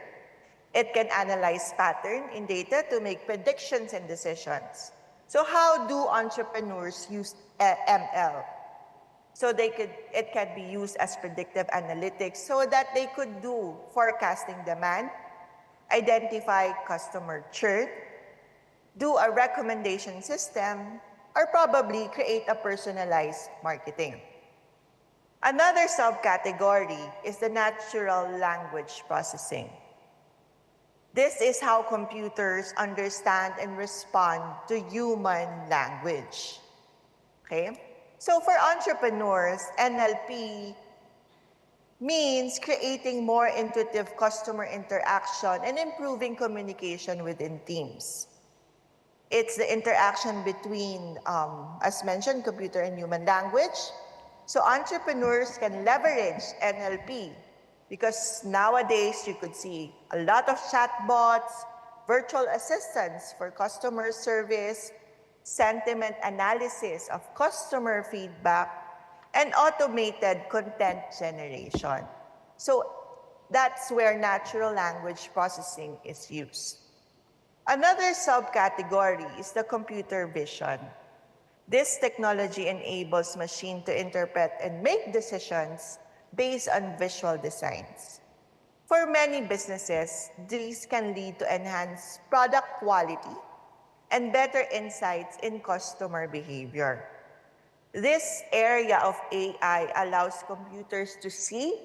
It can analyze patterns in data to make predictions and decisions. So how do entrepreneurs use ML? So it can be used as predictive analytics so that they could do forecasting demand, identify customer churn, do a recommendation system, or probably create a personalized marketing. Another subcategory is the natural language processing. This is how computers understand and respond to human language. Okay? So for entrepreneurs, NLP means creating more intuitive customer interaction and improving communication within teams. It's the interaction between, as mentioned, computer and human language. So entrepreneurs can leverage NLP because nowadays you could see a lot of chatbots, virtual assistants for customer service, sentiment analysis of customer feedback, and automated content generation. So that's where natural language processing is used. Another subcategory is the computer vision. This technology enables machine to interpret and make decisions based on visual designs. For many businesses, these can lead to enhanced product quality and better insights in customer behavior. This area of AI allows computers to see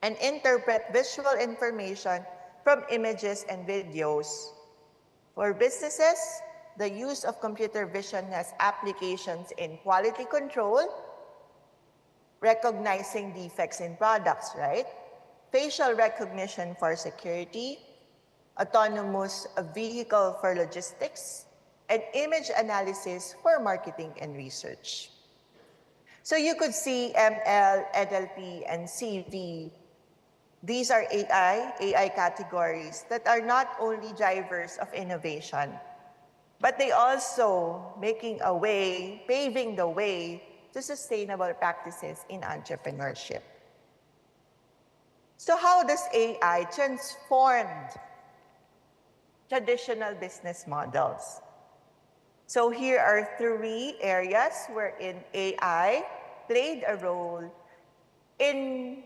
and interpret visual information from images and videos. For businesses, the use of computer vision has applications in quality control, recognizing defects in products, right? Facial recognition for security, autonomous vehicle for logistics, and image analysis for marketing and research. So you could see ML, NLP, and CV. These are AI categories that are not only drivers of innovation, but they also paving the way to sustainable practices in entrepreneurship. So how does AI transform traditional business models? So here are 3 areas wherein AI played a role in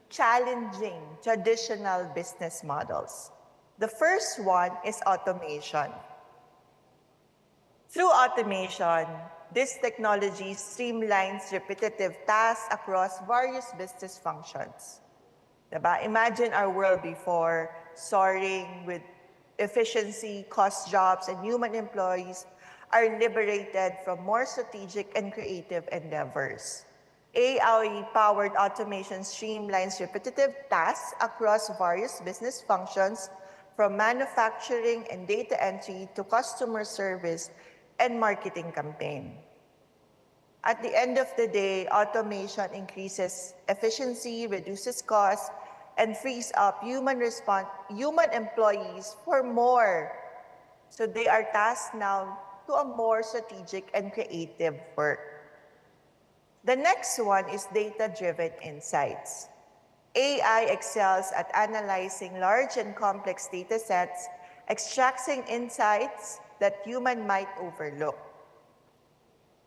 challenging traditional business models. The first one is automation. Through automation, this technology streamlines repetitive tasks across various business functions. Diba? Imagine our world before, soaring with efficiency, cost jobs, and human employees are liberated from more strategic and creative endeavors. AI-powered automation streamlines repetitive tasks across various business functions, from manufacturing and data entry to customer service and marketing campaign. At the end of the day, automation increases efficiency, reduces costs, and frees up human employees for more. So they are tasked now to a more strategic and creative work. The next one is data-driven insights. AI excels at analyzing large and complex data sets, extracting insights that human might overlook.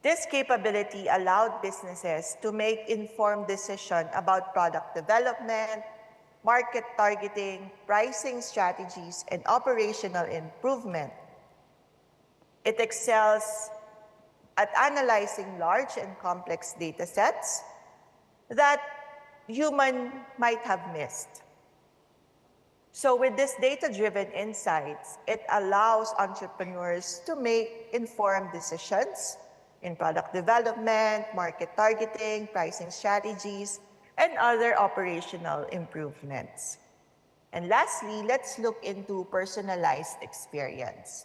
This capability allowed businesses to make informed decisions about product development, market targeting, pricing strategies, and operational improvement. It excels at analyzing large and complex data sets that human might have missed. So with this data-driven insights, it allows entrepreneurs to make informed decisions in product development, market targeting, pricing strategies, and other operational improvements. And lastly, let's look into personalized experience.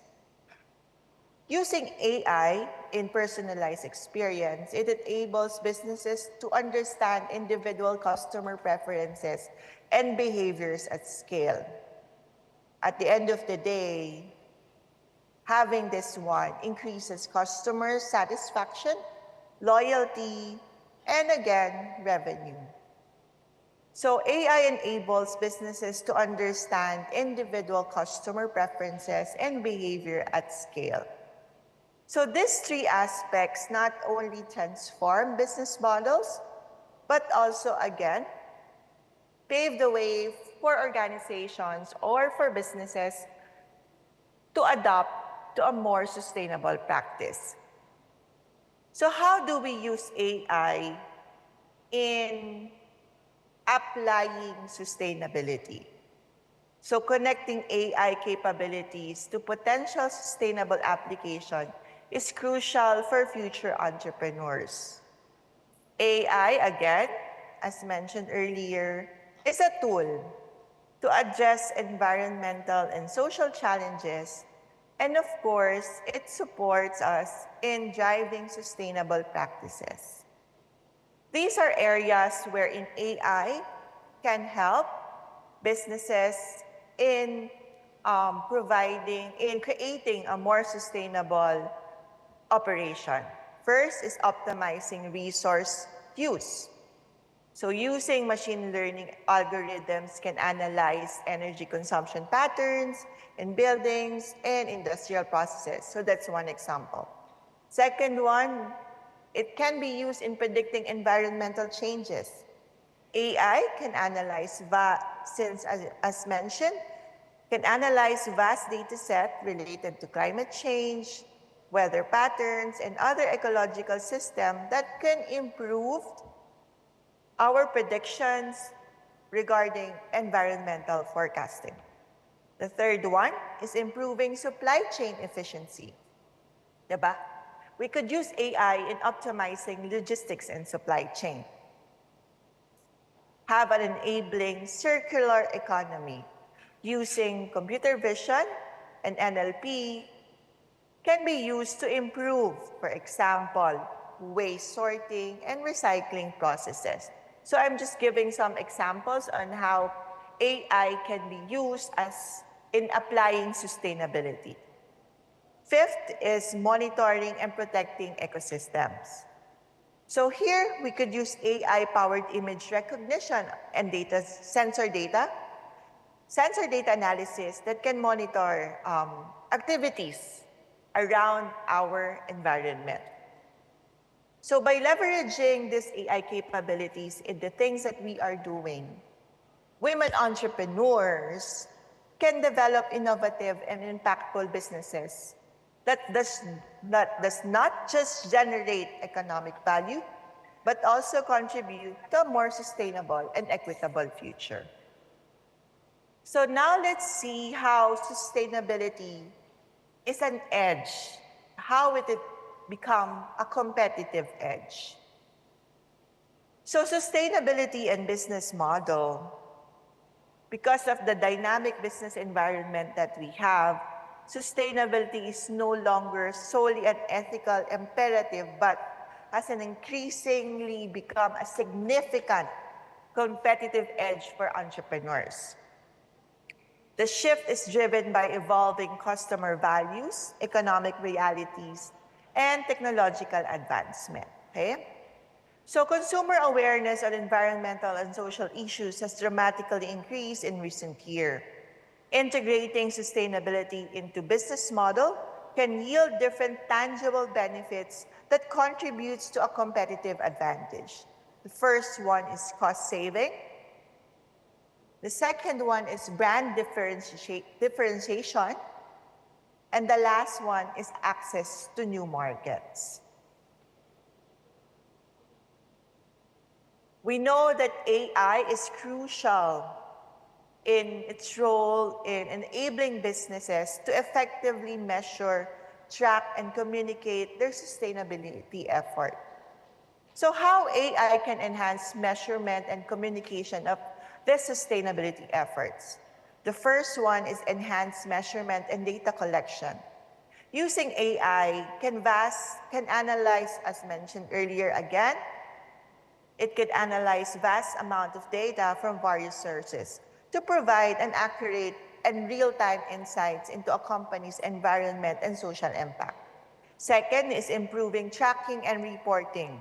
Using AI in personalized experience, it enables businesses to understand individual customer preferences and behaviors at scale. At the end of the day, having this one increases customer satisfaction, loyalty, and again, revenue. So AI enables businesses to understand individual customer preferences and behavior at scale. So these 3 aspects not only transform business models, but also, again, pave the way for organizations or for businesses to adopt to a more sustainable practice. So how do we use AI in applying sustainability? So connecting AI capabilities to potential sustainable application is crucial for future entrepreneurs. AI, again, as mentioned earlier, is a tool to address environmental and social challenges, and of course, it supports us in driving sustainable practices. These are areas wherein AI can help businesses in creating a more sustainable operation. First is optimizing resource use. So using machine learning algorithms can analyze energy consumption patterns in buildings and industrial processes. So that's one example. Second one, it can be used in predicting environmental changes. AI can analyze, as mentioned, can analyze vast data set related to climate change, weather patterns, and other ecological systems that can improve our predictions regarding environmental forecasting. The third one is improving supply chain efficiency. Diba? We could use AI in optimizing logistics and supply chain. Have an enabling circular economy. Using computer vision and NLP can be used to improve, for example, waste sorting and recycling processes. So I'm just giving some examples on how AI can be used as in applying sustainability. Fifth is monitoring and protecting ecosystems. So here we could use AI-powered image recognition and sensor data analysis that can monitor activities around our environment. So by leveraging these AI capabilities in the things that we are doing, women entrepreneurs can develop innovative and impactful businesses that does not just generate economic value, but also contribute to a more sustainable and equitable future. So now let's see how sustainability is an edge, how it become a competitive edge. So sustainability and business model, because of the dynamic business environment that we have, sustainability is no longer solely an ethical imperative, but has an increasingly become a significant competitive edge for entrepreneurs. The shift is driven by evolving customer values, economic realities, and technological advancement, okay? So consumer awareness on environmental and social issues has dramatically increased in recent years. Integrating sustainability into business model can yield different tangible benefits that contributes to a competitive advantage. The first one is cost saving. The second one is brand differentiation. And the last one is access to new markets. We know that AI is crucial in its role in enabling businesses to effectively measure, track, and communicate their sustainability effort. So how AI can enhance measurement and communication of their sustainability efforts? The first one is enhanced measurement and data collection. Using AI, can analyze, as mentioned earlier again, it could analyze vast amount of data from various sources to provide an accurate and real-time insights into a company's environment and social impact. Second is improving tracking and reporting.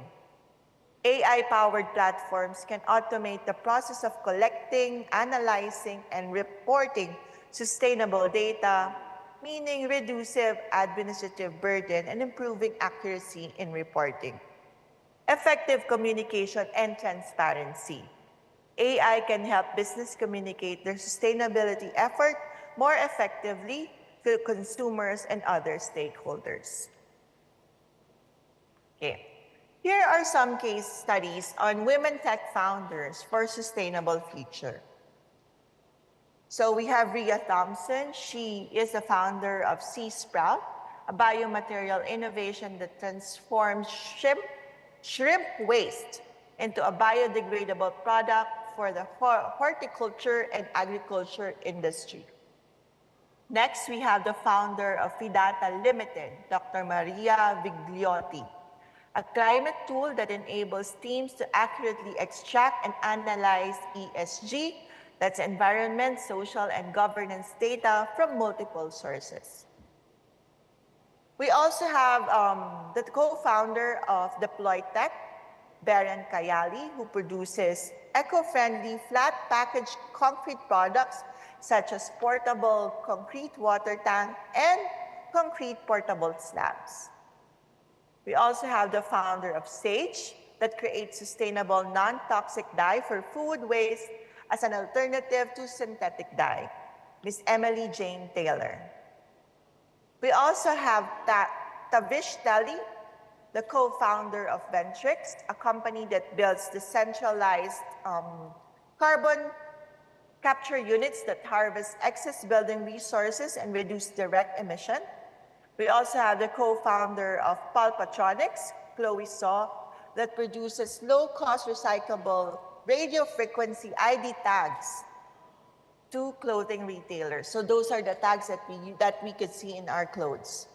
AI-powered platforms can automate the process of collecting, analyzing, and reporting sustainable data, meaning reducing administrative burden and improving accuracy in reporting. Effective communication and transparency. AI can help business communicate their sustainability effort more effectively to consumers and other stakeholders. Okay. Here are some case studies on women tech founders for sustainable future. So we have Rhea Thompson. She is the founder of Sea Sprout, a biomaterial innovation that transforms shrimp waste into a biodegradable product for the horticulture and agriculture industry. Next, we have the founder of Fidata Limited, Dr. Maria Vigliotti, a climate tool that enables teams to accurately extract and analyze ESG, that's environment, social, and governance data from multiple sources. We also have the co-founder of Deploy Tech, Baron Kayali, who produces eco-friendly flat packaged concrete products such as portable concrete water tank and concrete portable slabs. We also have the founder of Sage, that creates sustainable non-toxic dye for food waste as an alternative to synthetic dye, Ms. Emily Jane Taylor. We also have Tavish Telly, the co-founder of Ventrix, a company that builds decentralized carbon capture units that harvest excess building resources and reduce direct emission. We also have the co-founder of Pulpatronics, Chloe Saw, that produces low-cost recyclable radio frequency ID tags to clothing retailers. So those are the tags that we could see in our clothes.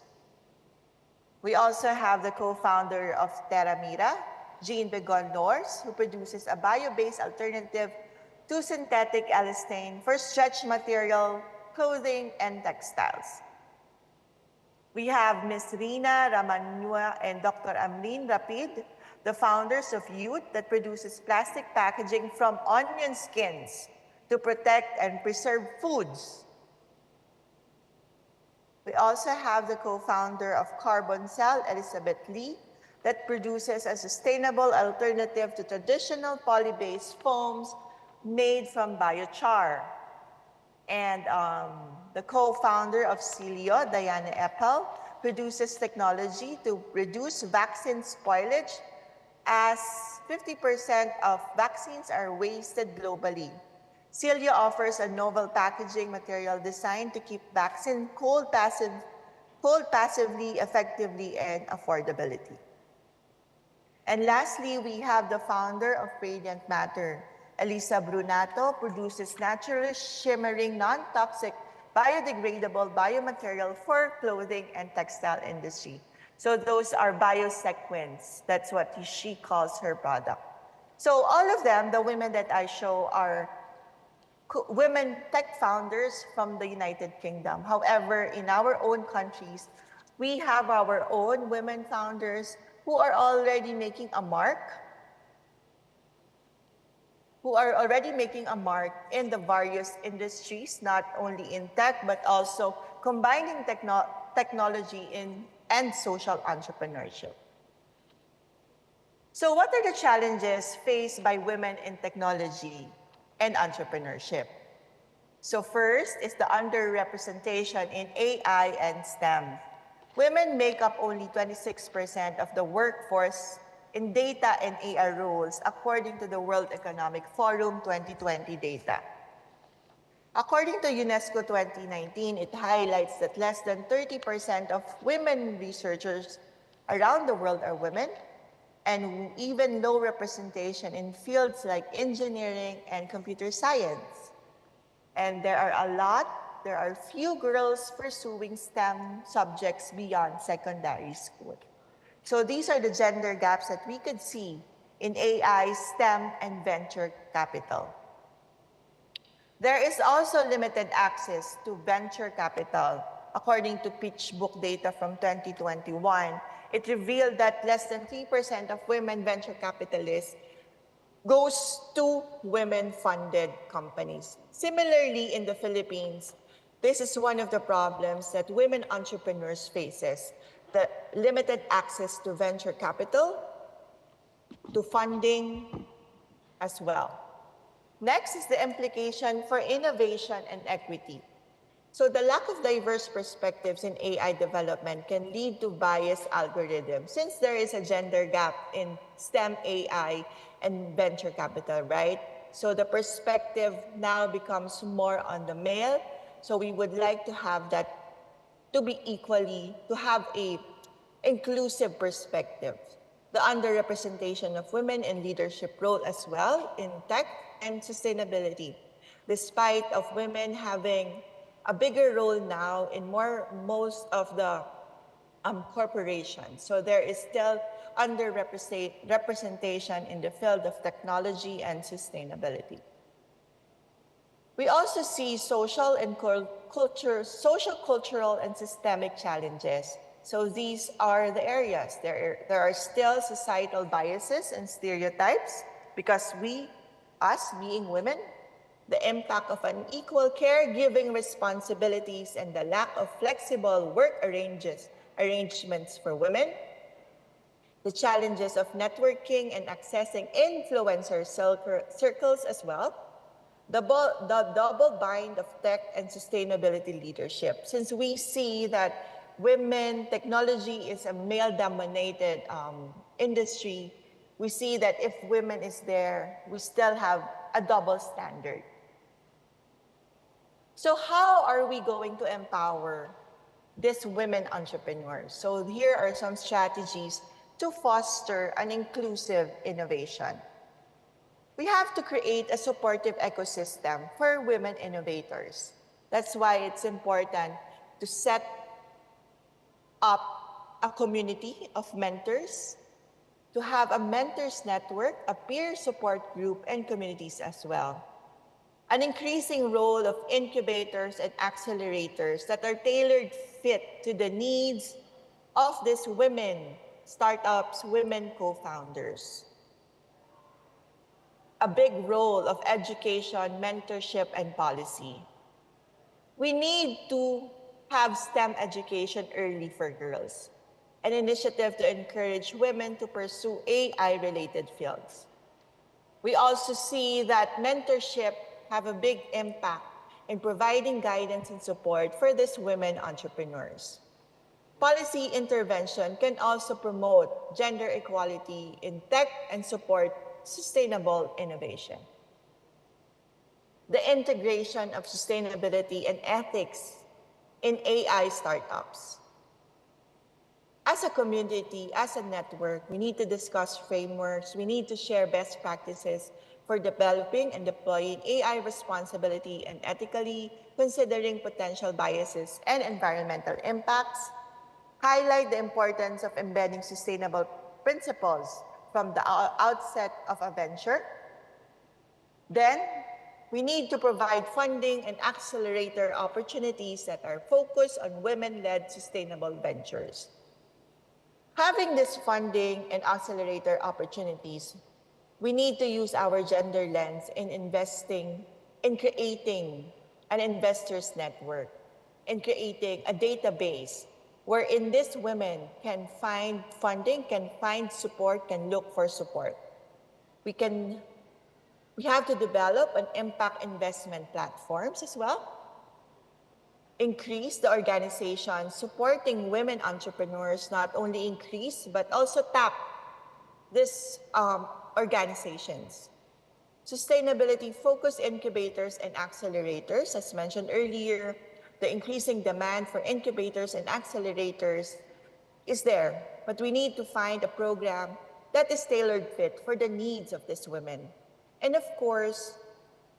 We also have the co-founder of Terramira, Jean Begon-Norse, who produces a bio-based alternative to synthetic elastane for stretch material, clothing, and textiles. We have Ms. Rina Ramanua and Dr. Amreen Rapid, the founders of Youth, that produces plastic packaging from onion skins to protect and preserve foods. We also have the co-founder of Carbon Cell, Elizabeth Lee, that produces a sustainable alternative to traditional poly-based foams made from biochar. And the co-founder of Celio, Diana Eppel, produces technology to reduce vaccine spoilage, as 50% of vaccines are wasted globally. Celio offers a novel packaging material designed to keep vaccine cold passively, effectively, and affordability. And lastly, we have the founder of Radiant Matter, Elisa Brunato, produces naturally shimmering, non-toxic, biodegradable biomaterial for clothing and textile industry. So those are biosequins. That's what she calls her product. So all of them, the women that I show, are women tech founders from the United Kingdom. However, in our own countries, we have our own women founders who are already making a mark, in the various industries, not only in tech, but also combining technology and social entrepreneurship. So what are the challenges faced by women in technology and entrepreneurship? So first is the underrepresentation in AI and STEM. Women make up only 26% of the workforce in data and AI roles, according to the World Economic Forum 2020 data. According to UNESCO 2019, it highlights that less than 30% of women researchers around the world are women, and even low representation in fields like engineering and computer science. And there are few girls pursuing STEM subjects beyond secondary school. So these are the gender gaps that we could see in AI, STEM, and venture capital. There is also limited access to venture capital. According to PitchBook data from 2021, it revealed that less than 3% of women venture capitalists goes to women-funded companies. Similarly, in the Philippines, this is one of the problems that women entrepreneurs faces, the limited access to venture capital, to funding as well. Next is the implication for innovation and equity. So the lack of diverse perspectives in AI development can lead to biased algorithms, since there is a gender gap in STEM, AI, and venture capital, right? So the perspective now becomes more on the male. So we would like to have that to have a inclusive perspective. The underrepresentation of women in leadership role as well in tech and sustainability, despite of women having a bigger role now in most of the corporations. So there is still underrepresentation in the field of technology and sustainability. We also see social, cultural, and systemic challenges. So these are the areas. There are still societal biases and stereotypes because us being women, the impact of unequal caregiving responsibilities and the lack of flexible work arrangements for women, the challenges of networking and accessing influencer circles as well, the double bind of tech and sustainability leadership. Since we see that women, technology is a male-dominated industry, we see that if women is there, we still have a double standard. So how are we going to empower these women entrepreneurs? So here are some strategies to foster an inclusive innovation. We have to create a supportive ecosystem for women innovators. That's why it's important to set up a community of mentors, to have a mentors network, a peer support group, and communities as well. An increasing role of incubators and accelerators that are tailored fit to the needs of these women startups, women co-founders. A big role of education, mentorship, and policy. We need to have STEM education early for girls, an initiative to encourage women to pursue AI-related fields. We also see that mentorship have a big impact in providing guidance and support for these women entrepreneurs. Policy intervention can also promote gender equality in tech and support sustainable innovation. The integration of sustainability and ethics in AI startups. As a community, as a network, we need to discuss frameworks, we need to share best practices for developing and deploying AI responsibility and ethically, considering potential biases and environmental impacts, highlight the importance of embedding sustainable principles from the outset of a venture. Then, we need to provide funding and accelerator opportunities that are focused on women-led sustainable ventures. Having this funding and accelerator opportunities, we need to use our gender lens in investing, in creating an investors network, in creating a database wherein these women can find funding, can find support, can look for support. We have to develop an impact investment platforms as well. Increase the organization supporting women entrepreneurs, not only increase, but also tap these organizations. Sustainability-focused incubators and accelerators, as mentioned earlier, the increasing demand for incubators and accelerators is there, but we need to find a program that is tailored fit for the needs of these women. And of course,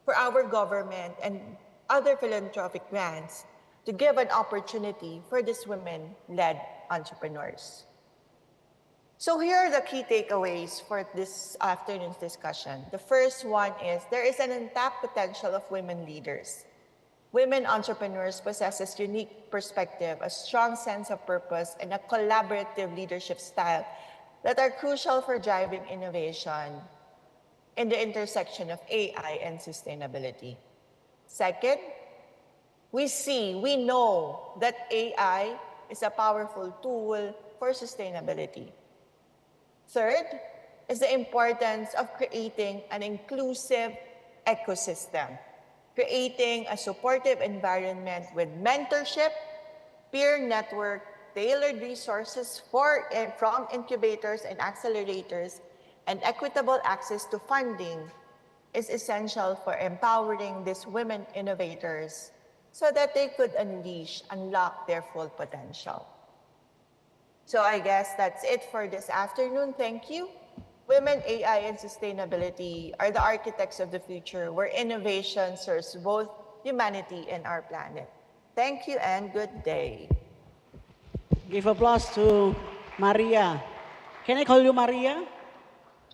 for our government and other philanthropic grants to give an opportunity for these women-led entrepreneurs. So here are the key takeaways for this afternoon's discussion. The first one is there is an untapped potential of women leaders. Women entrepreneurs possess a unique perspective, a strong sense of purpose, and a collaborative leadership style that are crucial for driving innovation in the intersection of AI and sustainability. Second, we know that AI is a powerful tool for sustainability. Third is the importance of creating an inclusive ecosystem, creating a supportive environment with mentorship, peer network, tailored resources from incubators and accelerators, and equitable access to funding is essential for empowering these women innovators so that they could unlock their full potential. So I guess that's it for this afternoon. Thank you. Women, AI, and sustainability are the architects of the future where innovation serves both humanity and our planet. Thank you and good day. Give applause to Maria. Can I call you Maria?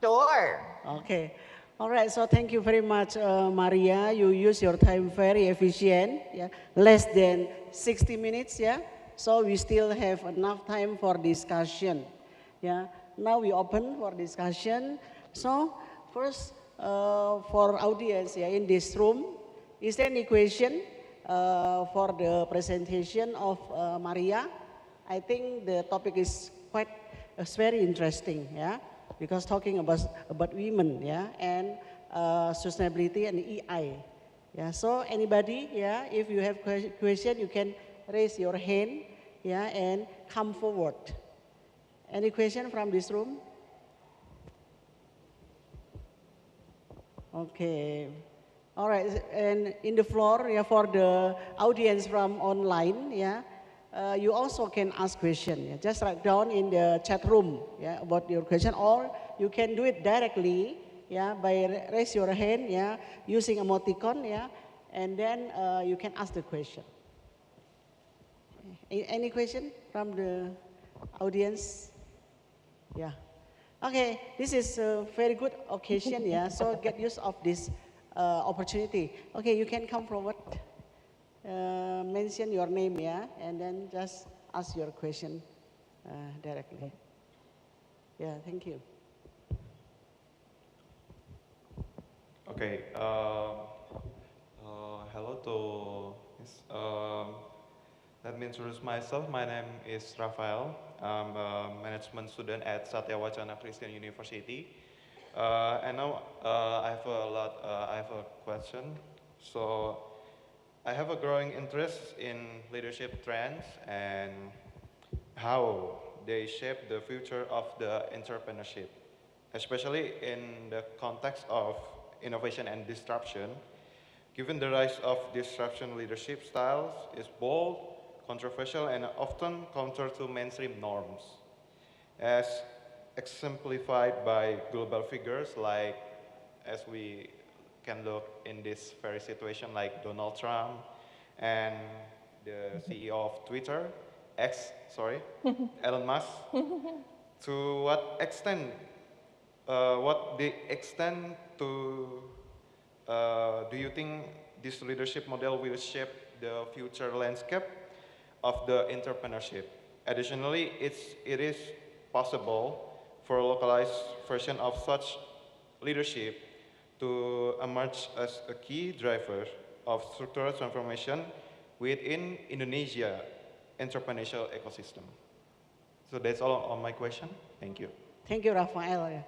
Sure. Okay. All right, so thank you very much, Maria. You use your time very efficient, yeah? Less than 60 minutes, yeah? so we still have enough time for discussion. Yeah, now we open for discussion. So first, for audience in this room, is there any question for the presentation of Maria? I think the topic is very interesting, yeah, because talking about women, yeah, and sustainability and EI. Yeah, so anybody, yeah, if you have question, you can raise your hand, yeah, and come forward. Any question from this room? Okay. All right, and in the floor, yeah, for the audience from online, yeah, you also can ask question. Yeah, just write down in the chat room, yeah, about your question, or you can do it directly, yeah, by raise your hand, yeah, using emoticon, yeah, and then you can ask the question. Any question from the audience? Yeah. Okay, this is a very good occasion, yeah, so get use of this opportunity. Okay, you can come forward, mention your name, yeah, and then just ask your question directly. Yeah, thank you. Okay, hello to, let me introduce myself. My name is Rafael. I'm a management student at Satya Wacana Christian University. And now I have a question. So I have a growing interest in leadership trends and how they shape the future of the entrepreneurship, especially in the context of innovation and disruption. Given the rise of disruption leadership styles is bold, controversial, and often counter to mainstream norms, as exemplified by global figures like, as we can look in this very situation, like Donald Trump and the CEO of Twitter, Elon Musk. To what extent, do you think this leadership model will shape the future landscape of the entrepreneurship? Additionally, it is possible for a localized version of such leadership to emerge as a key driver of structural transformation within Indonesia entrepreneurial ecosystem. So that's all on my question. Thank you. Thank you, Rafael.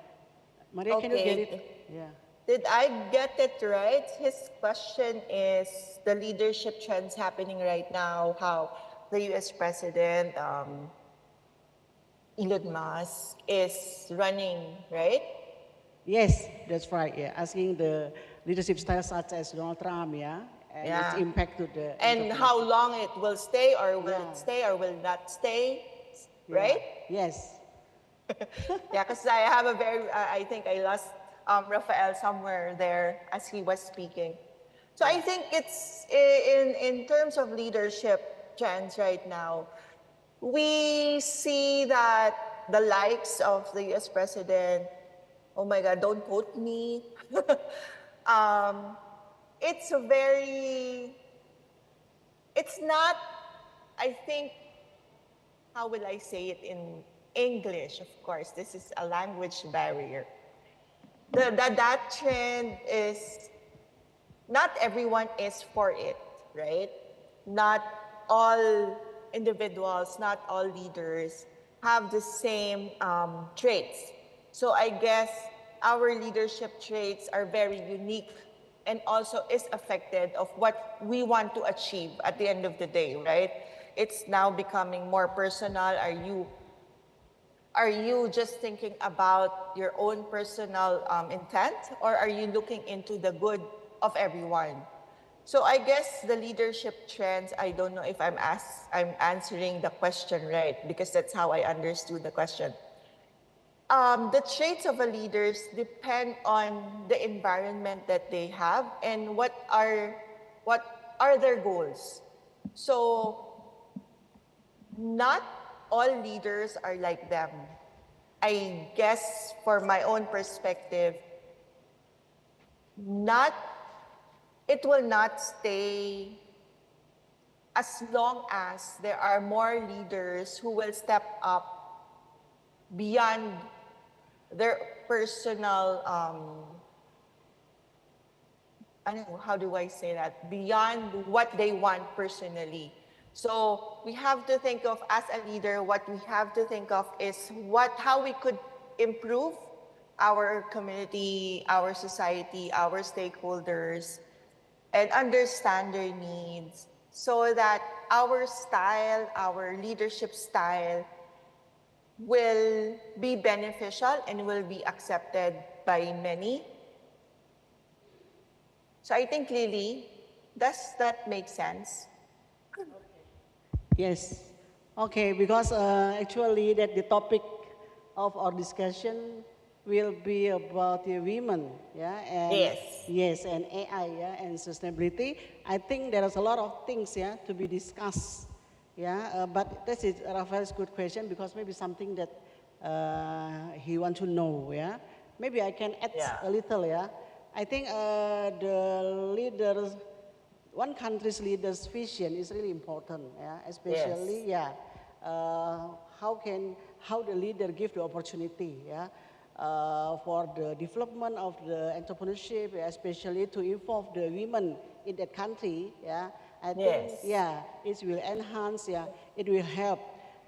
Maria, Okay. can you get it? Yeah. Did I get it right? His question is the leadership trends happening right now, how the US President, Elon Musk, is running, right? Yes, that's right. Yeah, asking the leadership style such as Donald Trump, yeah, and its impact to the and how long it will stay, or will it stay, or will not stay, right? Yes. Yeah, because I have a very, I think I lost Rafael somewhere there as he was speaking. So I think it's in terms of leadership trends right now, we see that the likes of the US President, oh my God, don't quote me. It's not, I think, how will I say it in English? Of course, this is a language barrier. That trend is, not everyone is for it, right? Not all individuals, not all leaders have the same traits. So I guess our leadership traits are very unique and also is affected of what we want to achieve at the end of the day, right? It's now becoming more personal. Are you just thinking about your own personal intent, or are you looking into the good of everyone? So I guess the leadership trends, I don't know if I'm answering the question right, because that's how I understood the question. The traits of a leader depend on the environment that they have and what are their goals. So not all leaders are like them. I guess for my own perspective, it will not stay. as long as there are more leaders who will step up beyond their personal, how do I say that? Beyond what they want personally. So we have to think of, as a leader, what we have to think of is how we could improve our community, our society, our stakeholders, and understand their needs so that our style, our leadership style will be beneficial and will be accepted by many. So I think, Lily, does that make sense? Yes. Okay, because actually that the topic of our discussion will be about the women, yeah, and yes, and AI, yeah, and sustainability. I think there is a lot of things, yeah, to be discussed, yeah. But that is Rafael's good question because maybe something that he want to know, yeah. Maybe I can add a little, yeah. I think the leaders. One country's leader's vision is really important, yeah, especially, how the leader give the opportunity, yeah, for the development of the entrepreneurship, especially to involve the women in that country, yeah. I think, it will enhance, it will help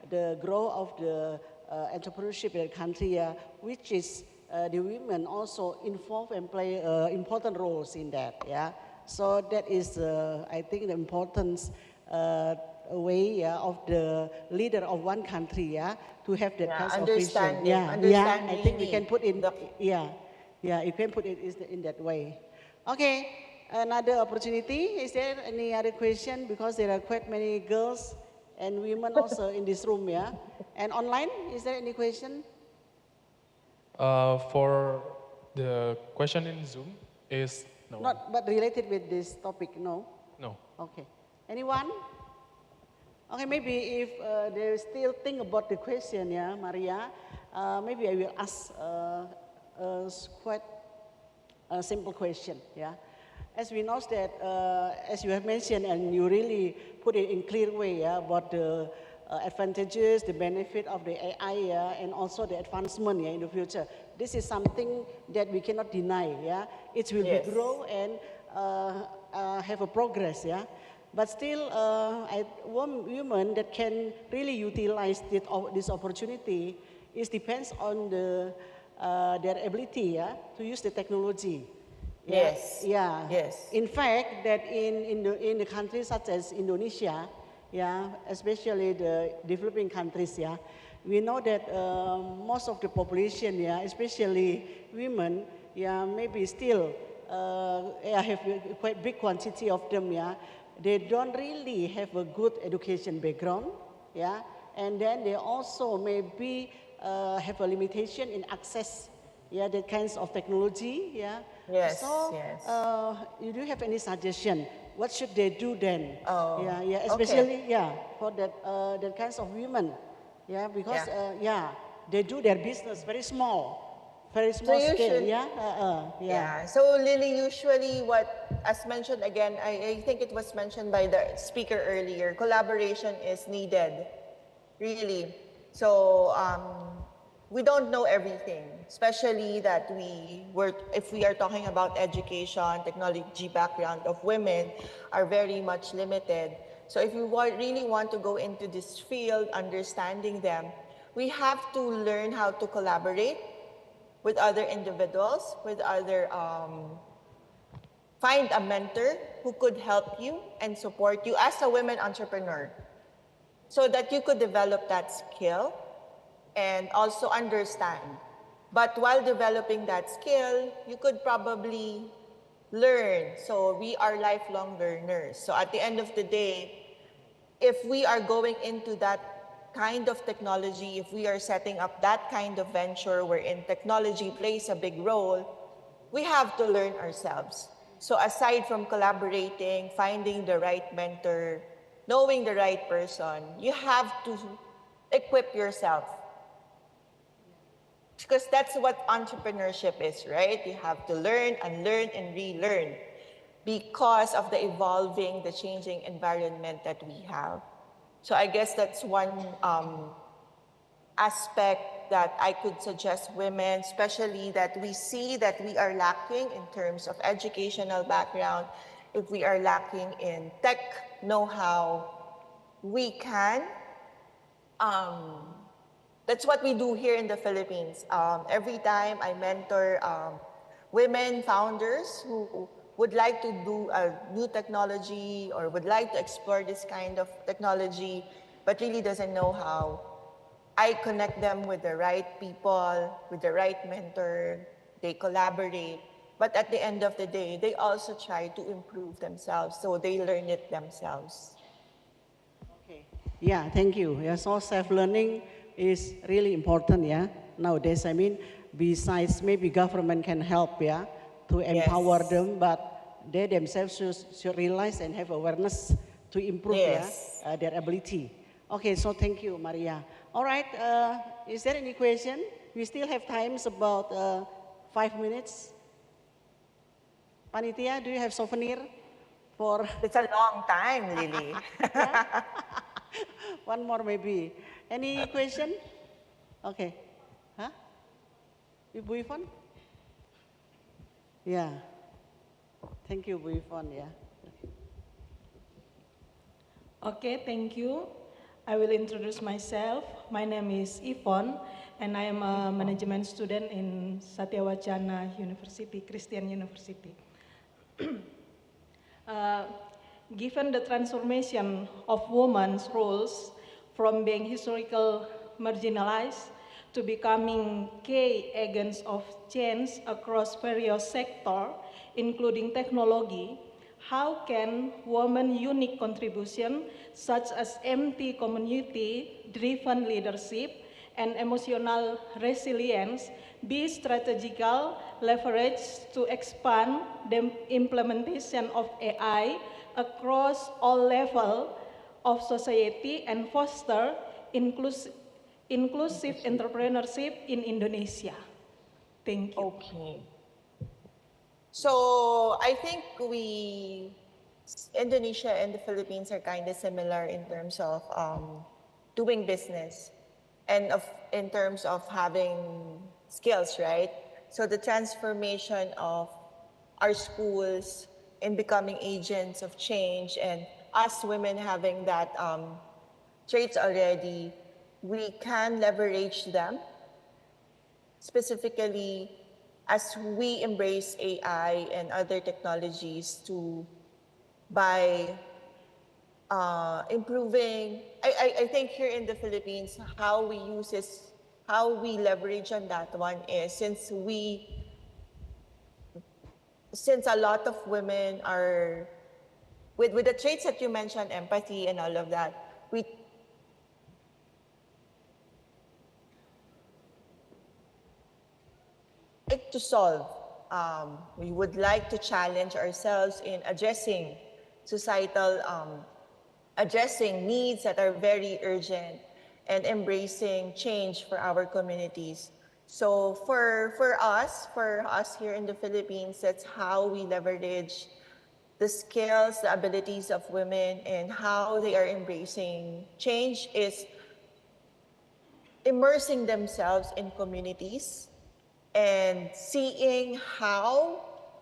the growth of the entrepreneurship in that country, which is the women also involved and play important roles in that, yeah. So that is, I think, the importance way of the leader of one country, to have that kind of vision. I think we can put in, you can put it in that way. Okay, another opportunity. Is there any other question? Because there are quite many girls and women also in this room, yeah. And online, is there any question? For the question in Zoom is no. Not, but related with this topic, no? No. Okay. Anyone? Okay, maybe if they still think about the question, yeah, Maria, maybe I will ask quite a simple question, yeah. As we know that, as you have mentioned, and you really put it in clear way, yeah, about the advantages, the benefit of the AI, and also the advancement, in the future. This is something that we cannot deny, yeah. It will be grow and have a progress, yeah. But still, women that can really utilize this opportunity, it depends on their ability, yeah, to use the technology. Yeah? Yes. In fact, that in the countries such as Indonesia, especially the developing countries, we know that most of the population, especially women, maybe still have a quite big quantity of them, they don't really have a good education background, and then they also maybe have a limitation in access, that kinds of technology, So, you do have any suggestion? What should they do then? Especially, for that kinds of women, because they do their business very small scale, So Lily, usually as mentioned again, I think it was mentioned by the speaker earlier, collaboration is needed, really. So we don't know everything, especially that if we are talking about education, technology background of women are very much limited. So if we really want to go into this field, understanding them, we have to learn how to collaborate with other individuals, find a mentor who could help you and support you as a women entrepreneur so that you could develop that skill and also understand. But while developing that skill, you could probably learn. So we are lifelong learners. So at the end of the day, if we are going into that kind of technology, if we are setting up that kind of venture wherein technology plays a big role, we have to learn ourselves. So aside from collaborating, finding the right mentor, knowing the right person, you have to equip yourself. Because that's what entrepreneurship is, right? You have to learn, unlearn, and relearn. because of the evolving, the changing environment that we have. So I guess that's one aspect that I could suggest women, especially that we see that we are lacking in terms of educational background. If we are lacking in tech know-how, we can. That's what we do here in the Philippines. Every time I mentor women founders who would like to do a new technology or would like to explore this kind of technology, but really doesn't know how, I connect them with the right people, with the right mentor, they collaborate. But at the end of the day, they also try to improve themselves, so they learn it themselves. Okay. Yeah, thank you. Yeah, so self-learning is really important, yeah, nowadays. I mean, besides maybe government can help, yeah, to empower them, but they themselves should realize and have awareness to improve their ability. Okay, so thank you, Maria. All right, is there any question? We still have times about 5 minutes. Panitia, do you have souvenir for? It's a long time, Lily. One more maybe. Any question? Okay. Huh? Ibu Ivon? Yeah. Thank you, Bu Ivon, yeah. Okay, thank you. I will introduce myself. My name is Yvonne, and I am a management student in Satya Wacana University, Christian University. Given the transformation of women's roles from being historical marginalized to becoming key agents of change across various sectors, including technology, how can women's unique contribution, such as empty community-driven leadership and emotional resilience, be strategical leverage to expand the implementation of AI across all levels of society and foster inclusive entrepreneurship in Indonesia? Thank you. Okay. So I think Indonesia and the Philippines are kind of similar in terms of doing business and in terms of having skills, right? So the transformation of our schools in becoming agents of change, and us women having that traits already, we can leverage them, specifically as we embrace AI and other technologies by improving. I think here in the Philippines, how we leverage on that one is since a lot of women are with the traits that you mentioned, empathy and all of that, we like to solve. We would like to challenge ourselves in addressing societal, addressing needs that are very urgent and embracing change for our communities. So for us here in the Philippines, that's how we leverage the skills, the abilities of women, and how they are embracing change is immersing themselves in communities and seeing how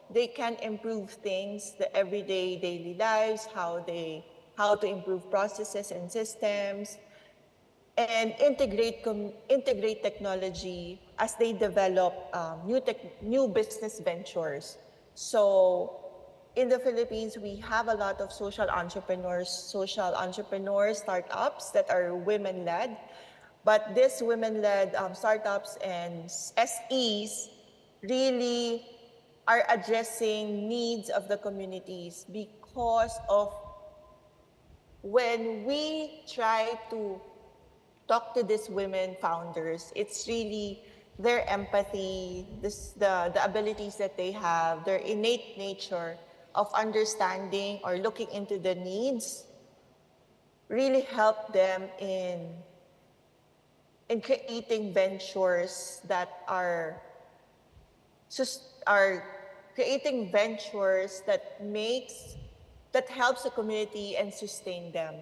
they can improve things, the everyday daily lives, how to improve processes and systems, and integrate technology as they develop new business ventures. So in the Philippines, we have a lot of social entrepreneurs, startups that are women-led. But these women-led startups and SEs really are addressing needs of the communities, because of when we try to talk to these women founders, it's really their empathy, the abilities that they have, their innate nature of understanding or looking into the needs really help them in creating ventures that are creating ventures that helps the community and sustain them.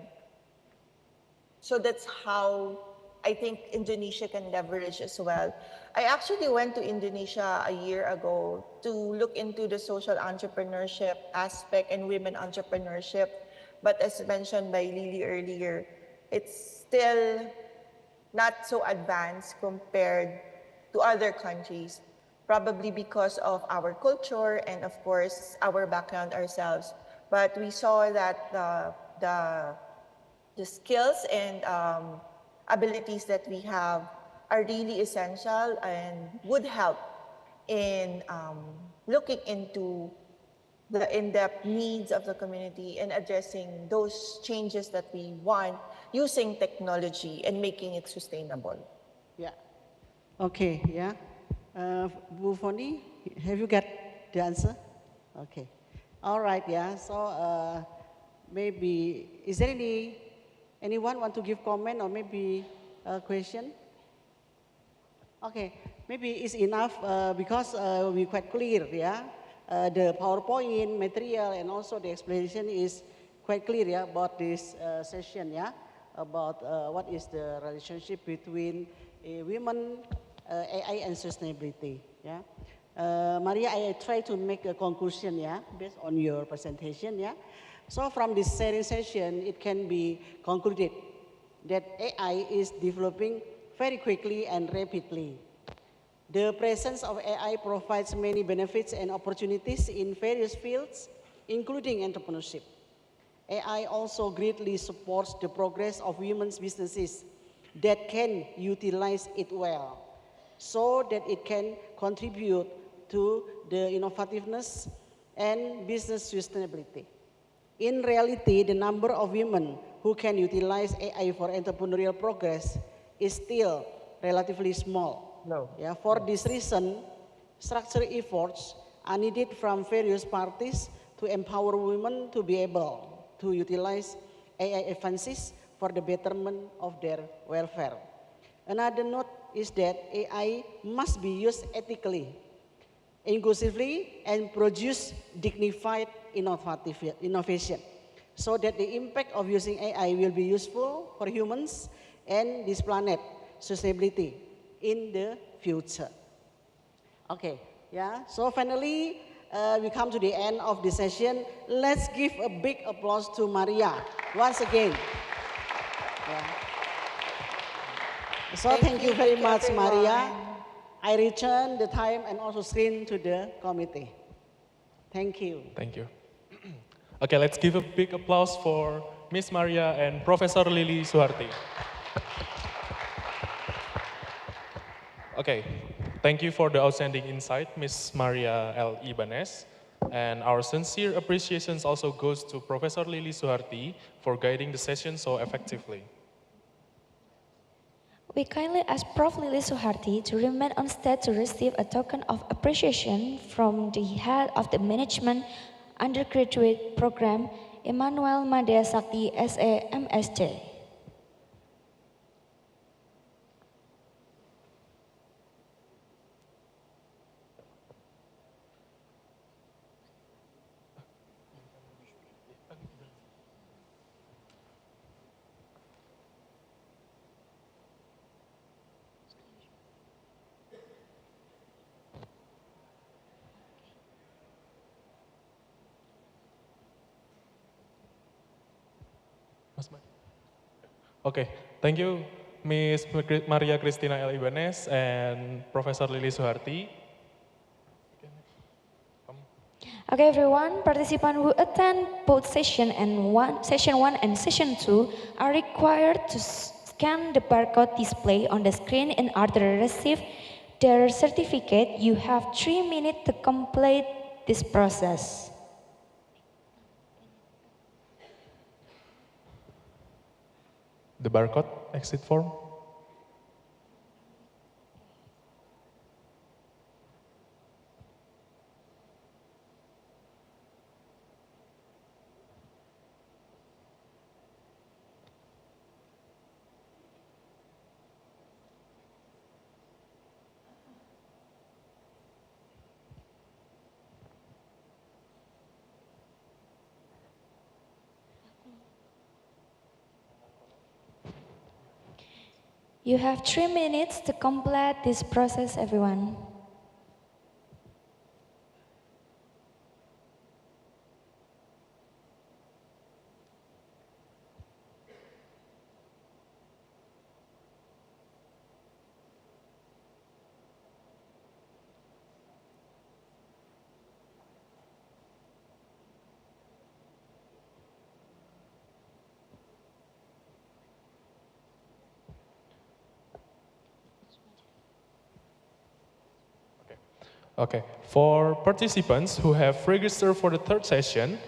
So that's how I think Indonesia can leverage as well. I actually went to Indonesia a year ago to look into the social entrepreneurship aspect and women entrepreneurship. But as mentioned by Lily earlier, it's still not so advanced compared to other countries, probably because of our culture and of course our background ourselves. But we saw that the skills and abilities that we have are really essential and would help in looking into the in-depth needs of the community and addressing those changes that we want using technology and making it sustainable. Yeah. Okay, yeah. Bu Foni, have you got the answer? Okay. All right, yeah. So maybe, is there anyone want to give comment or maybe a question? Okay, maybe it's enough because we're quite clear, yeah. The PowerPoint material and also the explanation is quite clear, yeah, about this session, yeah, about what is the relationship between women, AI and sustainability, yeah. Maria, I try to make a conclusion, yeah, based on your presentation, yeah. So from this sharing session, it can be concluded that AI is developing very quickly and rapidly. The presence of AI provides many benefits and opportunities in various fields, including entrepreneurship. AI also greatly supports the progress of women's businesses that can utilize it well, so that it can contribute to the innovativeness and business sustainability. In reality, the number of women who can utilize AI for entrepreneurial progress is still relatively small. No. Yeah, for this reason, structured efforts are needed from various parties to empower women to be able to utilize AI advances for the betterment of their welfare. Another note is that AI must be used ethically, inclusively, and produce dignified innovation, so that the impact of using AI will be useful for humans and this planet sustainability in the future. Okay, yeah, so finally we come to the end of the session. Let's give a big applause to Maria once again. Yeah. So thank you very much, everyone. Maria. I return the time and also screen to the committee. Thank you. Thank you. Okay, let's give a big applause for Miss Maria and Professor Lily Suharti. Okay, thank you for the outstanding insight, Miss Maria L.Ibanez. And our sincere appreciations also goes to Professor Lily Suharti for guiding the session so effectively. We kindly ask Prof. Lily Suharti to remain on stage to receive a token of appreciation from the head of the Management Undergraduate Program, Emmanuel Madea Sakti, SA, MSc. Okay, thank you, Miss Maria Christina L.Ibanez and Professor Lily Suharti. Okay, everyone, participants who attend both session 1 and session 2 are required to scan the barcode display on the screen in order to receive their certificate. You have 3 minutes to complete this process. The barcode exit form. You have 3 minutes to complete this process, everyone. Okay, for participants who have registered for the third session,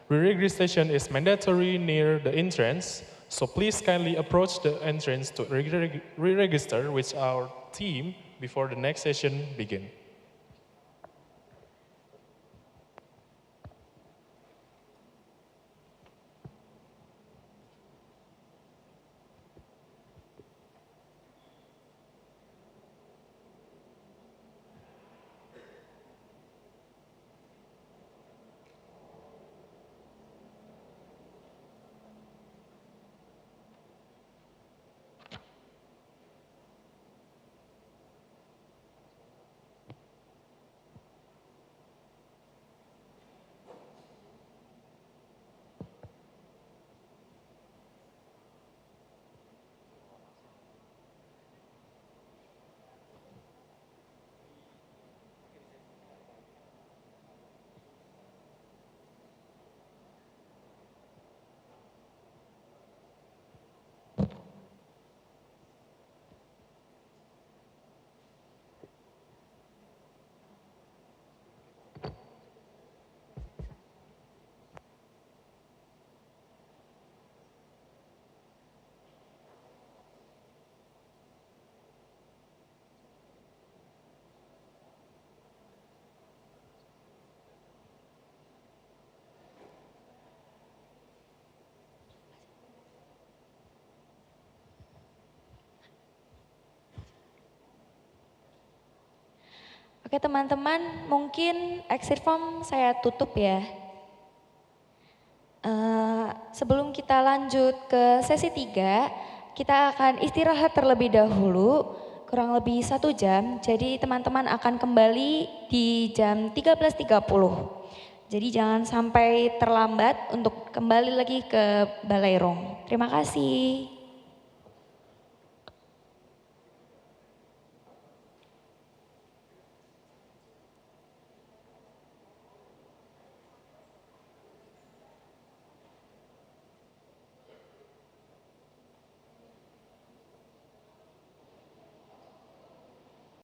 re-registration is mandatory near the entrance, so please kindly approach the entrance to re-register with our team before the next session begins. Oke teman-teman, mungkin exit form saya tutup ya. Sebelum kita lanjut ke sesi 3, kita akan istirahat terlebih dahulu, kurang lebih 1 jam. Jadi teman-teman akan kembali di jam 13.30. Jadi jangan sampai terlambat untuk kembali lagi ke Balairung. Terima kasih.